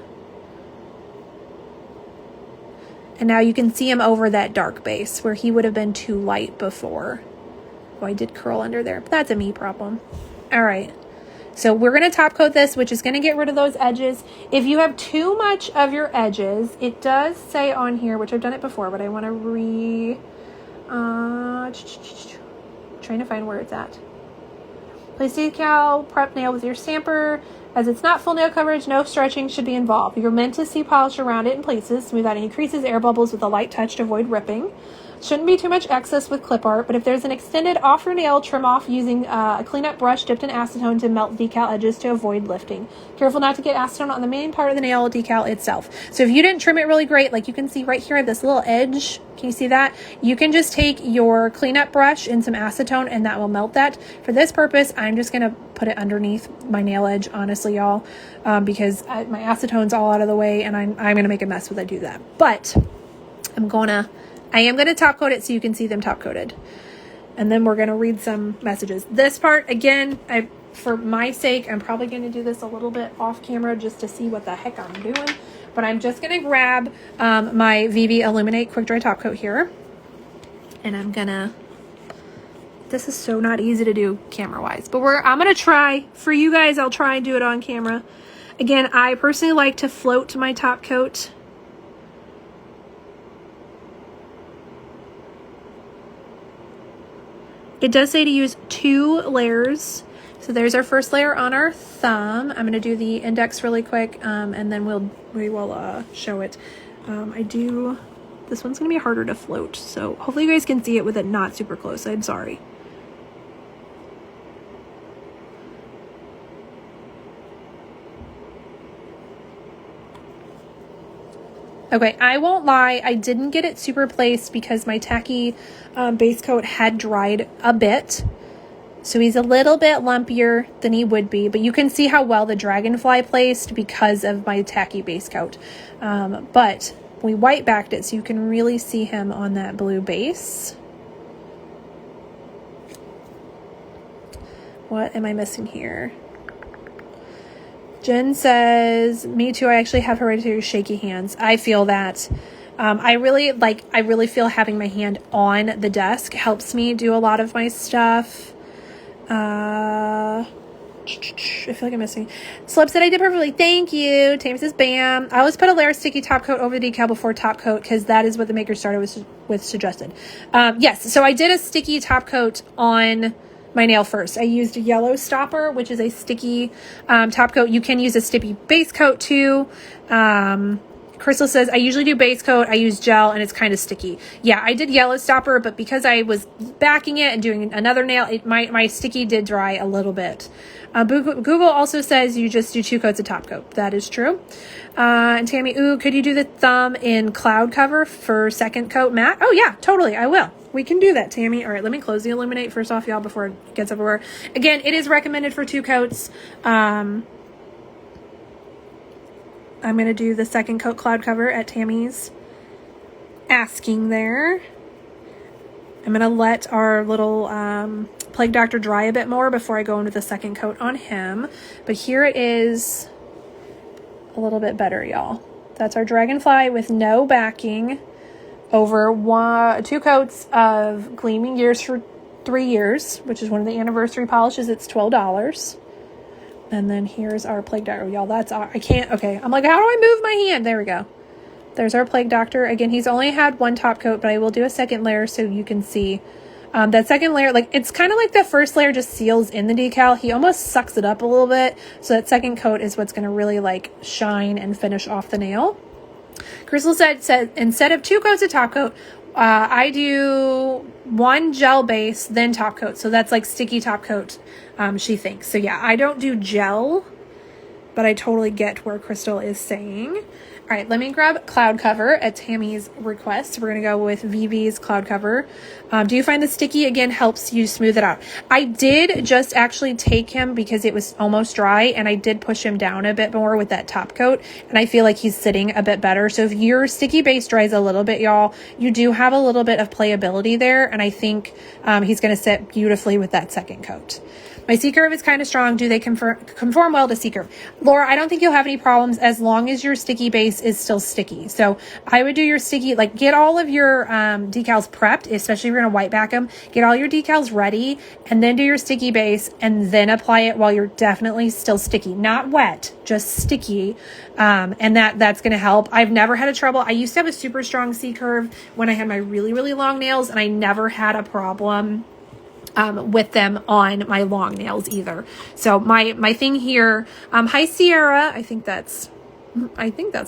And now you can see him over that dark base where he would have been too light before. Oh, I did curl under there, but that's a me problem. All right. So we're going to top coat this, which is going to get rid of those edges. If you have too much of your edges, it does say on here, which I've done it before, but I want to trying to find where it's at. Place decal, prep nail with your stamper. As it's not full nail coverage, no stretching should be involved. You're meant to see polish around it in places, smooth out any creases, air bubbles with a light touch to avoid ripping. Shouldn't be too much excess with clip art, but if there's an extended off your nail, trim off using a cleanup brush dipped in acetone to melt decal edges to avoid lifting. Careful not to get acetone on the main part of the nail decal itself. So if you didn't trim it really great, like you can see right here, I have this little edge. Can you see that? You can just take your cleanup brush and some acetone and that will melt that. For this purpose, I'm just going to put it underneath my nail edge, honestly, y'all, because my acetone's all out of the way and I'm going to make a mess when I do that. But I am going to top coat it so you can see them top coated. And then we're going to read some messages. This part, again, for my sake, I'm probably going to do this a little bit off camera just to see what the heck I'm doing. But I'm just going to grab my VB Illuminate Quick Dry Top Coat here. And I'm going to, this is so not easy to do camera-wise. But I'm going to try. For you guys, I'll try and do it on camera. Again, I personally like to float my top coat. It does say to use 2 layers. So there's our first layer on our thumb. I'm going to do the index really quick, and then we will show it. This one's going to be harder to float, so hopefully you guys can see it with it not super close. I'm sorry. Okay, I won't lie, I didn't get it super placed because my tacky base coat had dried a bit. So he's a little bit lumpier than he would be, but you can see how well the Dragonfly placed because of my tacky base coat. But we white backed it so you can really see him on that blue base. What am I missing here? Jen says, me too, I actually have hereditary shaky hands. I feel that. I really feel having my hand on the desk helps me do a lot of my stuff. I feel like I'm missing. Slip said I did perfectly. Thank you. Tammy says, bam. I always put a layer of sticky top coat over the decal before top coat because that is what the maker started with suggested. Yes, so I did a sticky top coat on my nail first. I used a yellow stopper, which is a sticky top coat. You can use a sticky base coat too. Crystal says, I usually do base coat. I use gel and it's kind of sticky. Yeah, I did yellow stopper, but because I was backing it and doing another nail, my sticky did dry a little bit. Google also says you just do 2 coats of top coat. That is true. And Tammy, could you do the thumb in cloud cover for second coat matte? Oh yeah, totally. I will. We can do that, Tammy. All right, let me close the Illuminate first off, y'all, before it gets everywhere. Again, it is recommended for 2 coats. I'm going to do the second coat cloud cover at Tammy's asking there. I'm going to let our little Plague Doctor dry a bit more before I go into the second coat on him. But here it is a little bit better, y'all. That's our Dragonfly with no backing over 2 coats of Gleaming Gears for 3 years, which is one of the anniversary polishes. It's $12. And then here's our Plague Doctor. Y'all, that's our, I can't, okay. I'm like, how do I move my hand? There we go. There's our Plague Doctor. Again, he's only had 1 top coat, but I will do a second layer so you can see. That second layer, like, it's kind of like the first layer just seals in the decal. He almost sucks it up a little bit. So that second coat is what's going to really, like, shine and finish off the nail. Crystal said instead of 2 coats of top coat, I do 1 gel base, then top coat. So that's like sticky top coat, she thinks. So yeah, I don't do gel, but I totally get where Crystal is saying. All right, let me grab cloud cover at Tammy's request. We're going to go with VV's cloud cover. Do you find the sticky, again, helps you smooth it out? I did just actually take him because it was almost dry, and I did push him down a bit more with that top coat, and I feel like he's sitting a bit better. So if your sticky base dries a little bit, y'all, you do have a little bit of playability there, and I think he's going to sit beautifully with that second coat. My C-curve is kind of strong. Do they conform well to C-curve? Laura, I don't think you'll have any problems as long as your sticky base is still sticky. So I would do your sticky, like, get all of your decals prepped, especially if you're going to white back them. Get all your decals ready and then do your sticky base and then apply it while you're definitely still sticky. Not wet, just sticky. And that's going to help. I've never had a trouble. I used to have a super strong C-curve when I had my really, really long nails, and I never had a problem with them on my long nails either. So my thing here, hi Sierra, I think that's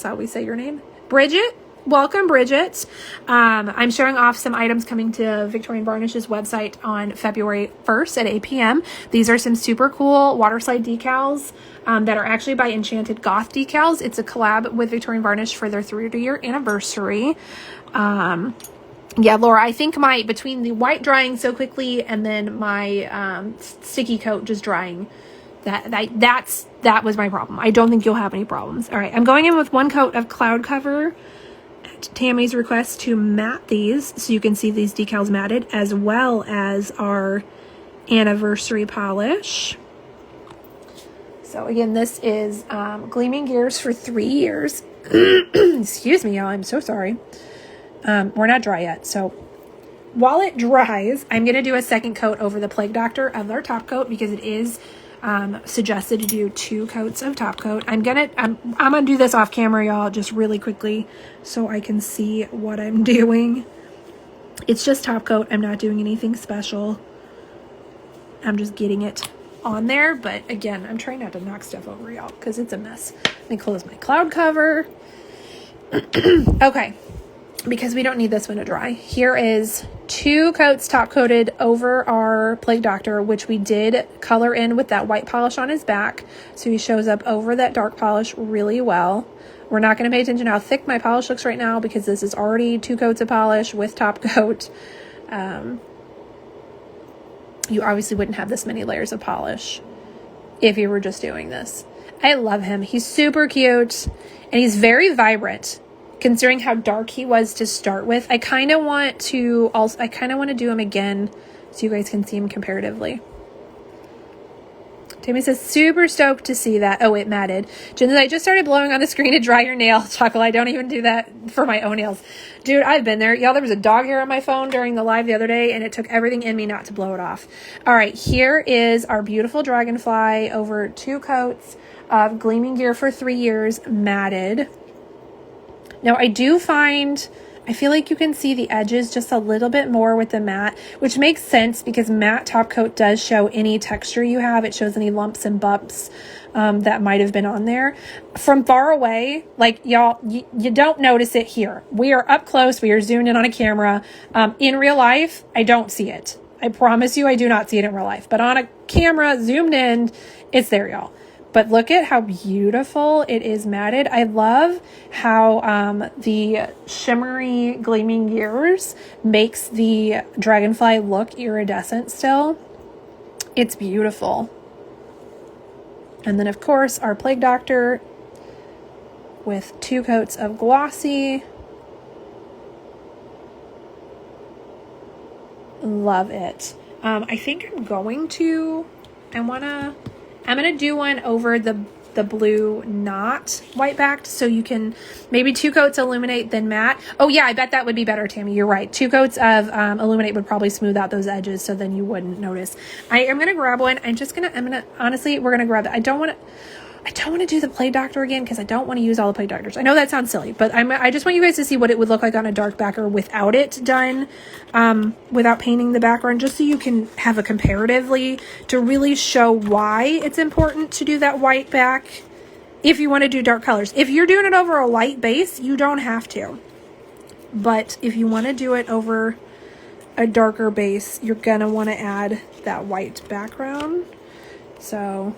how we say your name. Bridget, welcome Bridget. I'm showing off some items coming to Victorian Varnish's website on February 1st at 8 p.m. These are some super cool water slide decals that are actually by Enchanted Goth Decals. It's a collab with Victorian Varnish for their 3-year anniversary. Yeah, Laura, I think between the white drying so quickly and then my sticky coat just drying, that was my problem. I don't think you'll have any problems. All right, I'm going in with 1 coat of cloud cover at Tammy's request to matte these so you can see these decals matted, as well as our anniversary polish. So again, this is Gleaming Gears for 3 years. Excuse me, y'all, I'm so sorry. We're not dry yet, so while it dries, I'm going to do a second coat over the Plague Doctor of our top coat because it is suggested to do 2 coats of top coat. I'm gonna do this off camera, y'all, just really quickly so I can see what I'm doing. It's just top coat. I'm not doing anything special. I'm just getting it on there, but again, I'm trying not to knock stuff over, y'all, because it's a mess. Let me close my cloud cover. Okay. because we don't need this one to dry. Here is 2 coats top coated over our Plague Doctor, which we did color in with that white polish on his back. So he shows up over that dark polish really well. We're not going to pay attention to how thick my polish looks right now because this is already 2 coats of polish with top coat. You obviously wouldn't have this many layers of polish if you were just doing this. I love him. He's super cute and he's very vibrant considering how dark he was to start with. I kind of want to do him again so you guys can see him comparatively. Tammy says, super stoked to see that. Oh, it matted. Jen says, I just started blowing on the screen to dry your nail. Chuckle, I don't even do that for my own nails. Dude, I've been there. Y'all, there was a dog hair on my phone during the live the other day, and it took everything in me not to blow it off. All right, here is our beautiful dragonfly over 2 coats of Gleaming Gear for 3 years, matted. Now, I feel like you can see the edges just a little bit more with the matte, which makes sense because matte top coat does show any texture you have. It shows any lumps and bumps that might have been on there. From far away, like y'all, you don't notice it here. We are up close. We are zoomed in on a camera. In real life, I don't see it. I promise you I do not see it in real life. But on a camera, zoomed in, it's there, y'all. But look at how beautiful it is matted. I love how the shimmery gleaming gears makes the dragonfly look iridescent still. It's beautiful. And then, of course, our Plague Doctor with 2 coats of glossy. Love it. I think I'm going to do one over the blue not white backed, so you can maybe 2 coats illuminate then matte. Oh yeah, I bet that would be better, Tammy. You're right. 2 coats of illuminate would probably smooth out those edges, so then you wouldn't notice. I am gonna grab one. Honestly, we're gonna grab that. I don't want to do the Plague Doctor again because I don't want to use all the Plague Doctors. I know that sounds silly, but I just want you guys to see what it would look like on a dark backer without it done, without painting the background, just so you can have a comparatively to really show why it's important to do that white back if you want to do dark colors. If you're doing it over a light base, you don't have to. But if you want to do it over a darker base, you're going to want to add that white background. So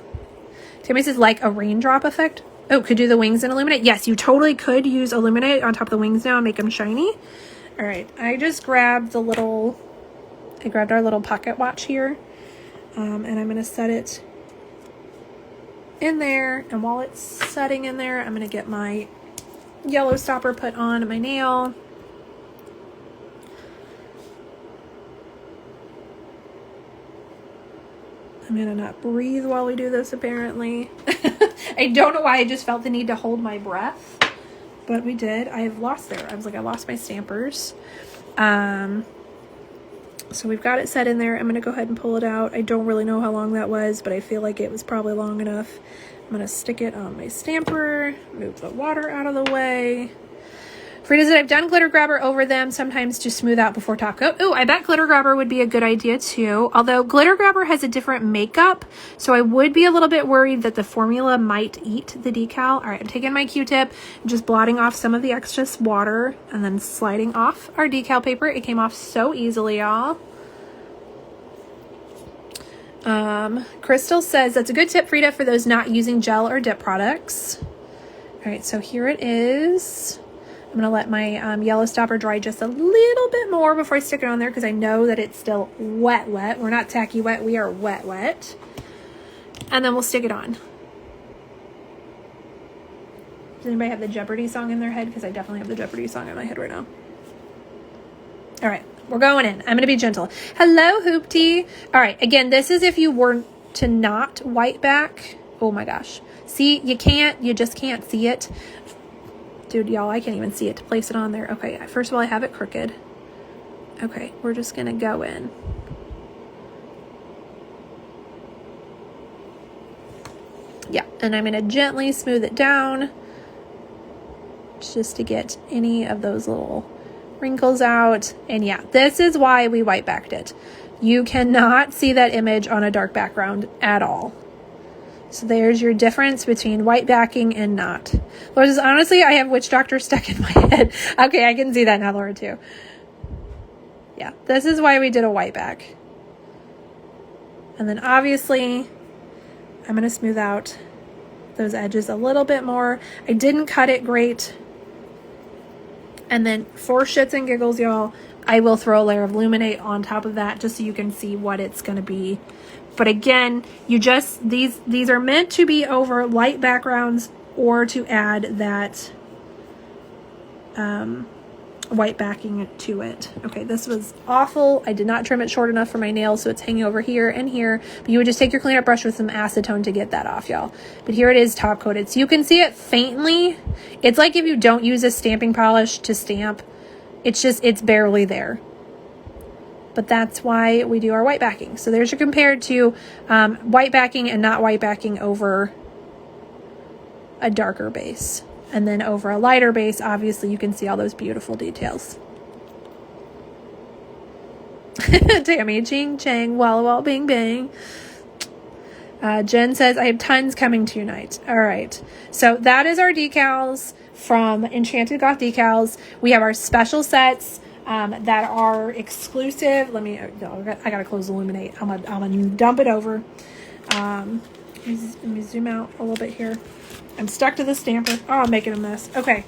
Tammy says, like a raindrop effect. Oh, could do the wings and illuminate. Yes, you totally could use illuminate on top of the wings now and make them shiny. All right, I just grabbed our little pocket watch here. And I'm going to set it in there. And while it's setting in there, I'm going to get my yellow stopper put on my nail. I'm going to not breathe while we do this, apparently. I don't know why I just felt the need to hold my breath, but we did. I have lost there. I was like, I lost my stampers. So we've got it set in there. I'm going to go ahead and pull it out. I don't really know how long that was, but I feel like it was probably long enough. I'm going to stick it on my stamper, move the water out of the way. Frida said, I've done glitter grabber over them sometimes to smooth out before top coat. Oh, I bet glitter grabber would be a good idea too. Although glitter grabber has a different makeup, so I would be a little bit worried that the formula might eat the decal. All right, I'm taking my Q-tip, just blotting off some of the excess water and then sliding off our decal paper. It came off so easily, y'all. Crystal says, that's a good tip, Frida, for those not using gel or dip products. All right, so here it is. I'm going to let my yellow stopper dry just a little bit more before I stick it on there because I know that it's still wet. We're not tacky wet. We are wet. And then we'll stick it on. Does anybody have the Jeopardy song in their head? Because I definitely have the Jeopardy song in my head right now. All right, we're going in. I'm going to be gentle. Hello, Hoopty. All right, again, this is if you were to not white back. Oh my gosh. See, you just can't see it. Dude, y'all, I can't even see it to place it on there. Okay, first of all, I have it crooked. Okay, we're just gonna go in. Yeah, and I'm gonna gently smooth it down just to get any of those little wrinkles out. And yeah, this is why we white backed it. You cannot see that image on a dark background at all. So there's your difference between white backing and not. Laura says, honestly, I have witch doctor stuck in my head. Okay, I can see that now, Laura, too. Yeah, this is why we did a white back. And then obviously, I'm going to smooth out those edges a little bit more. I didn't cut it great. And then for shits and giggles, y'all, I will throw a layer of Luminate on top of that just so you can see what it's going to be. But again, you just, these are meant to be over light backgrounds or to add that white backing to it. Okay, this was awful. I did not trim it short enough for my nails, so it's hanging over here and here. But you would just take your cleanup brush with some acetone to get that off, y'all. But here it is top coated. So you can see it faintly. It's like if you don't use a stamping polish to stamp, it's barely there. But that's why we do our white backing. So there's your compared to white backing and not white backing over a darker base. And then over a lighter base, obviously you can see all those beautiful details. Tammy, ching chang, walla walla, bing bang. Jen says, I have tons coming tonight. All right. So that is our decals from Enchanted Goth Decals. We have our special sets that are exclusive. I gotta close Illuminate. I'm gonna dump it over. Let me zoom out a little bit here. I'm stuck to the stamper. Oh, I'm making a mess. Okay.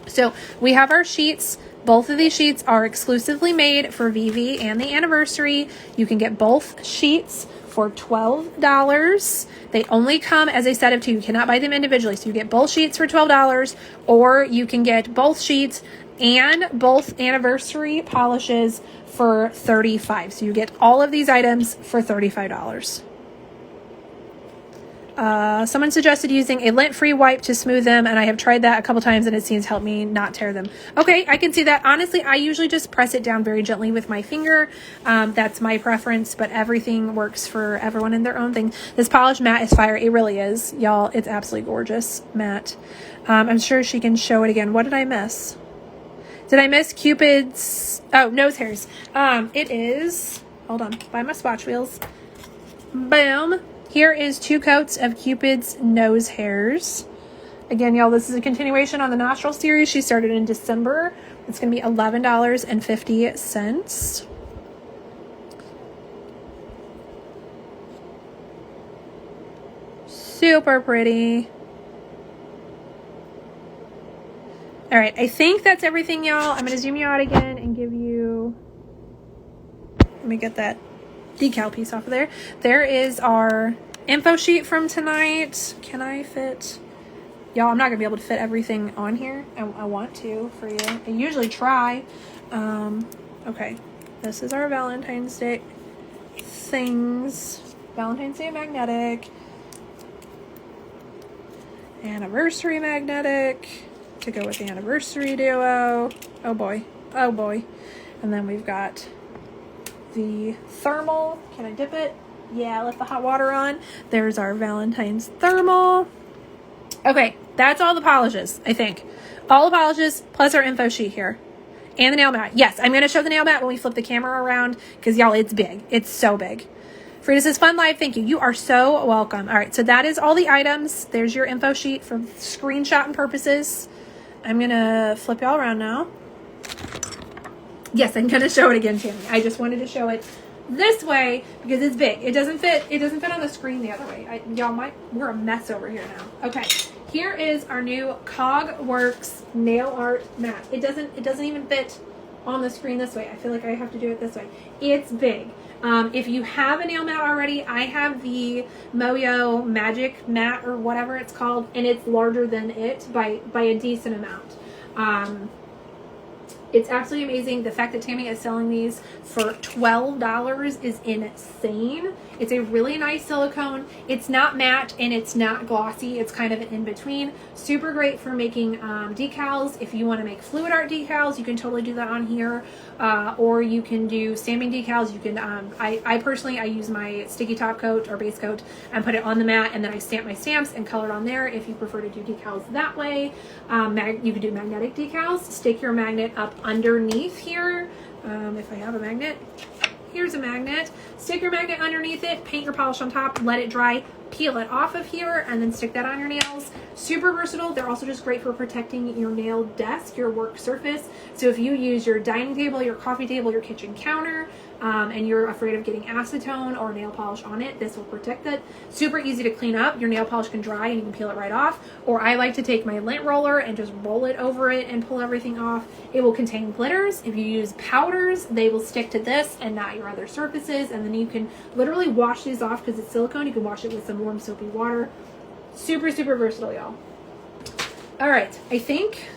So we have our sheets. Both of these sheets are exclusively made for VV and the anniversary. You can get both sheets for $12. They only come as a set of two. You cannot buy them individually. So you get both sheets for $12, or you can get both sheets and both anniversary polishes for $35. So you get all of these items for $35. Someone suggested using a lint-free wipe to smooth them, and I have tried that a couple times and it seems to help me not tear them. Okay, I can see that. Honestly, I usually just press it down very gently with my finger. That's my preference, but everything works for everyone in their own thing. This polish matte is fire. It really is. Y'all, it's absolutely gorgeous matte. I'm sure she can show it again. What did I miss? Did I miss Cupid's, nose hairs? It is, hold on, by my swatch wheels. Boom. Here is 2 coats of Cupid's nose hairs. Again, y'all, this is a continuation on the nostril series. She started in December. It's going to be $11.50. Super pretty. All right, I think that's everything, y'all. I'm going to zoom you out again and give you, let me get that decal piece off of there. There is our info sheet from tonight. Can I fit, y'all, I'm not gonna be able to fit everything on here. I want to for you. I usually try. Okay, this is our Valentine's Day things. Valentine's Day magnetic, anniversary magnetic to go with the anniversary duo. Oh boy, oh boy. And then we've got the thermal. Can I dip it? Yeah, left the hot water on. There's our Valentine's thermal. Okay, that's all the polishes, I think. All the polishes plus our info sheet here. And the nail mat. Yes, I'm going to show the nail mat when we flip the camera around because, y'all, it's big. It's so big. Frida says, fun live. Thank you. You are so welcome. All right, so that is all the items. There's your info sheet for screenshotting purposes. I'm going to flip y'all around now. Yes, I'm going to show it again, Tammy. I just wanted to show it this way because it's big. It doesn't fit on the screen the other way. We're a mess over here now. Okay, here is our new Cogworks nail art mat. It doesn't even fit on the screen this way. I feel like I have to do it this way. It's big. If you have a nail mat already, I have the Moyo Magic mat or whatever it's called, and it's larger than it by a decent amount. It's absolutely amazing. The fact that Tammy is selling these for $12 is insane. It's a really nice silicone. It's not matte and it's not glossy. It's kind of an in-between. Super great for making decals. If you want to make fluid art decals, you can totally do that on here. Or you can do stamping decals. You can, I personally use my sticky top coat or base coat and put it on the mat, and then I stamp my stamps and color it on there if you prefer to do decals that way. You can do magnetic decals. Stick your magnet up underneath here. If I have a magnet, here's a magnet. Stick your magnet underneath it, paint your polish on top, let it dry, peel it off of here, and then stick that on your nails. Super versatile. They're also just great for protecting your nail desk, your work surface. So if you use your dining table, your coffee table, your kitchen counter, and you're afraid of getting acetone or nail polish on it, this will protect that. Super easy to clean up. Your nail polish can dry and you can peel it right off. Or I like to take my lint roller and just roll it over it and pull everything off. It will contain glitters. If you use powders, they will stick to this and not your other surfaces. And then you can literally wash these off because it's silicone. You can wash it with some warm soapy water. Super, super versatile, y'all. All right, I think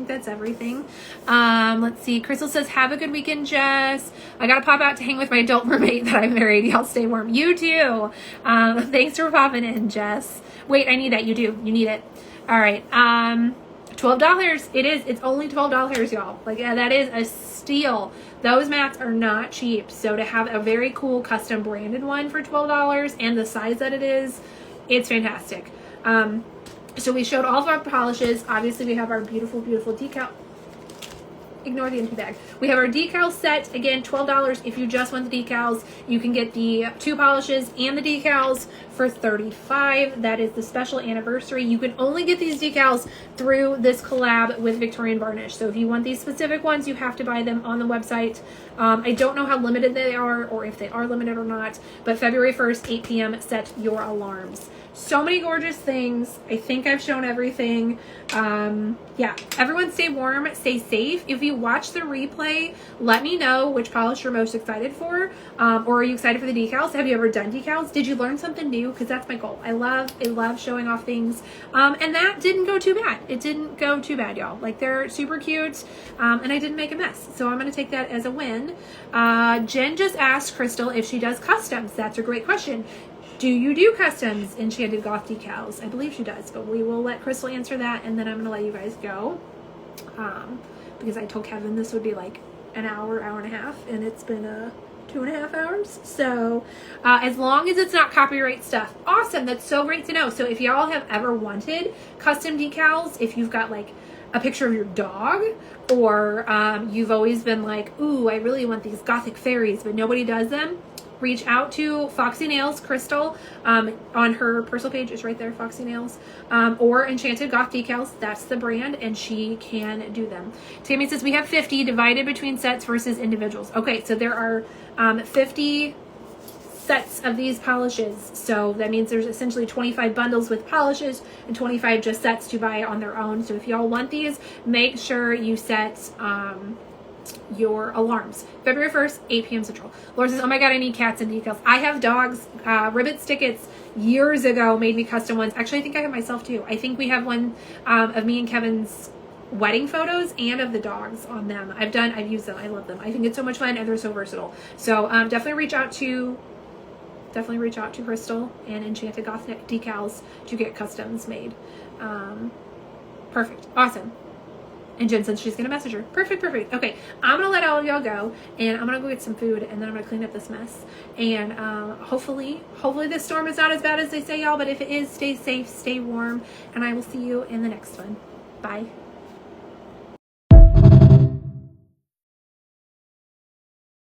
that's everything. Let's see. Crystal says, have a good weekend, Jess. I got to pop out to hang with my adult roommate that I married. Y'all stay warm. You too. Thanks for popping in, Jess. Wait, I need that. You do. You need it. All right. $12. It is. It's only $12, y'all. Like, yeah, that is a steal. Those mats are not cheap. So to have a very cool custom branded one for $12 and the size that it is, it's fantastic. So we showed all of our polishes. Obviously, we have our beautiful, beautiful decal. Ignore the empty bag. We have our decal set. Again, $12. If you just want the decals, you can get the 2 polishes and the decals for $35. That is the special anniversary. You can only get these decals through this collab with Victorian Varnish. So if you want these specific ones, you have to buy them on the website. I don't know how limited they are or if they are limited or not, but February 1st, 8 p.m., set your alarms. So many gorgeous things. I think I've shown everything. Yeah, everyone stay warm, stay safe. If you watch the replay, let me know which polish you're most excited for. Or are you excited for the decals? Have you ever done decals? Did you learn something new? Because that's my goal. I love showing off things. And that didn't go too bad. It didn't go too bad, y'all. Like, they're super cute. And I didn't make a mess. So I'm going to take that as a win. Jen just asked Crystal if she does customs. That's a great question. Do you do customs Enchanted Goth Decals? I believe she does, but we will let Crystal answer that, and then I'm going to let you guys go. Because I told Kevin this would be like an hour, hour and a half, and it's been 2.5 hours. So as long as it's not copyright stuff. Awesome. That's so great to know. So if y'all have ever wanted custom decals, if you've got like a picture of your dog, or you've always been like, ooh, I really want these gothic fairies, but nobody does them, reach out to Foxy Nails Crystal on her personal page. It's right there, Foxy Nails, or Enchanted Goth Decals. That's the brand, and she can do them. Tammy says we have 50 divided between sets versus individuals. Okay, so there are 50 sets of these polishes, so that means there's essentially 25 bundles with polishes and 25 just sets to buy on their own. So if y'all want these, make sure you set your alarms. February 1st, 8 p.m. Central. Laura says, oh my god, I need cats and decals. I have dogs. Ribbits Stickits years ago made me custom ones. Actually, I think I have myself too. I think we have one of me and Kevin's wedding photos and of the dogs on them. I've used them. I love them. I think it's so much fun and they're so versatile. So definitely reach out to Crystal and Enchanted Goth Decals to get customs made. Perfect. Awesome. And Jen said she's going to message her. Perfect, perfect. Okay, I'm going to let all of y'all go, and I'm going to go get some food, and then I'm going to clean up this mess. And hopefully this storm is not as bad as they say, y'all, but if it is, stay safe, stay warm, and I will see you in the next one. Bye.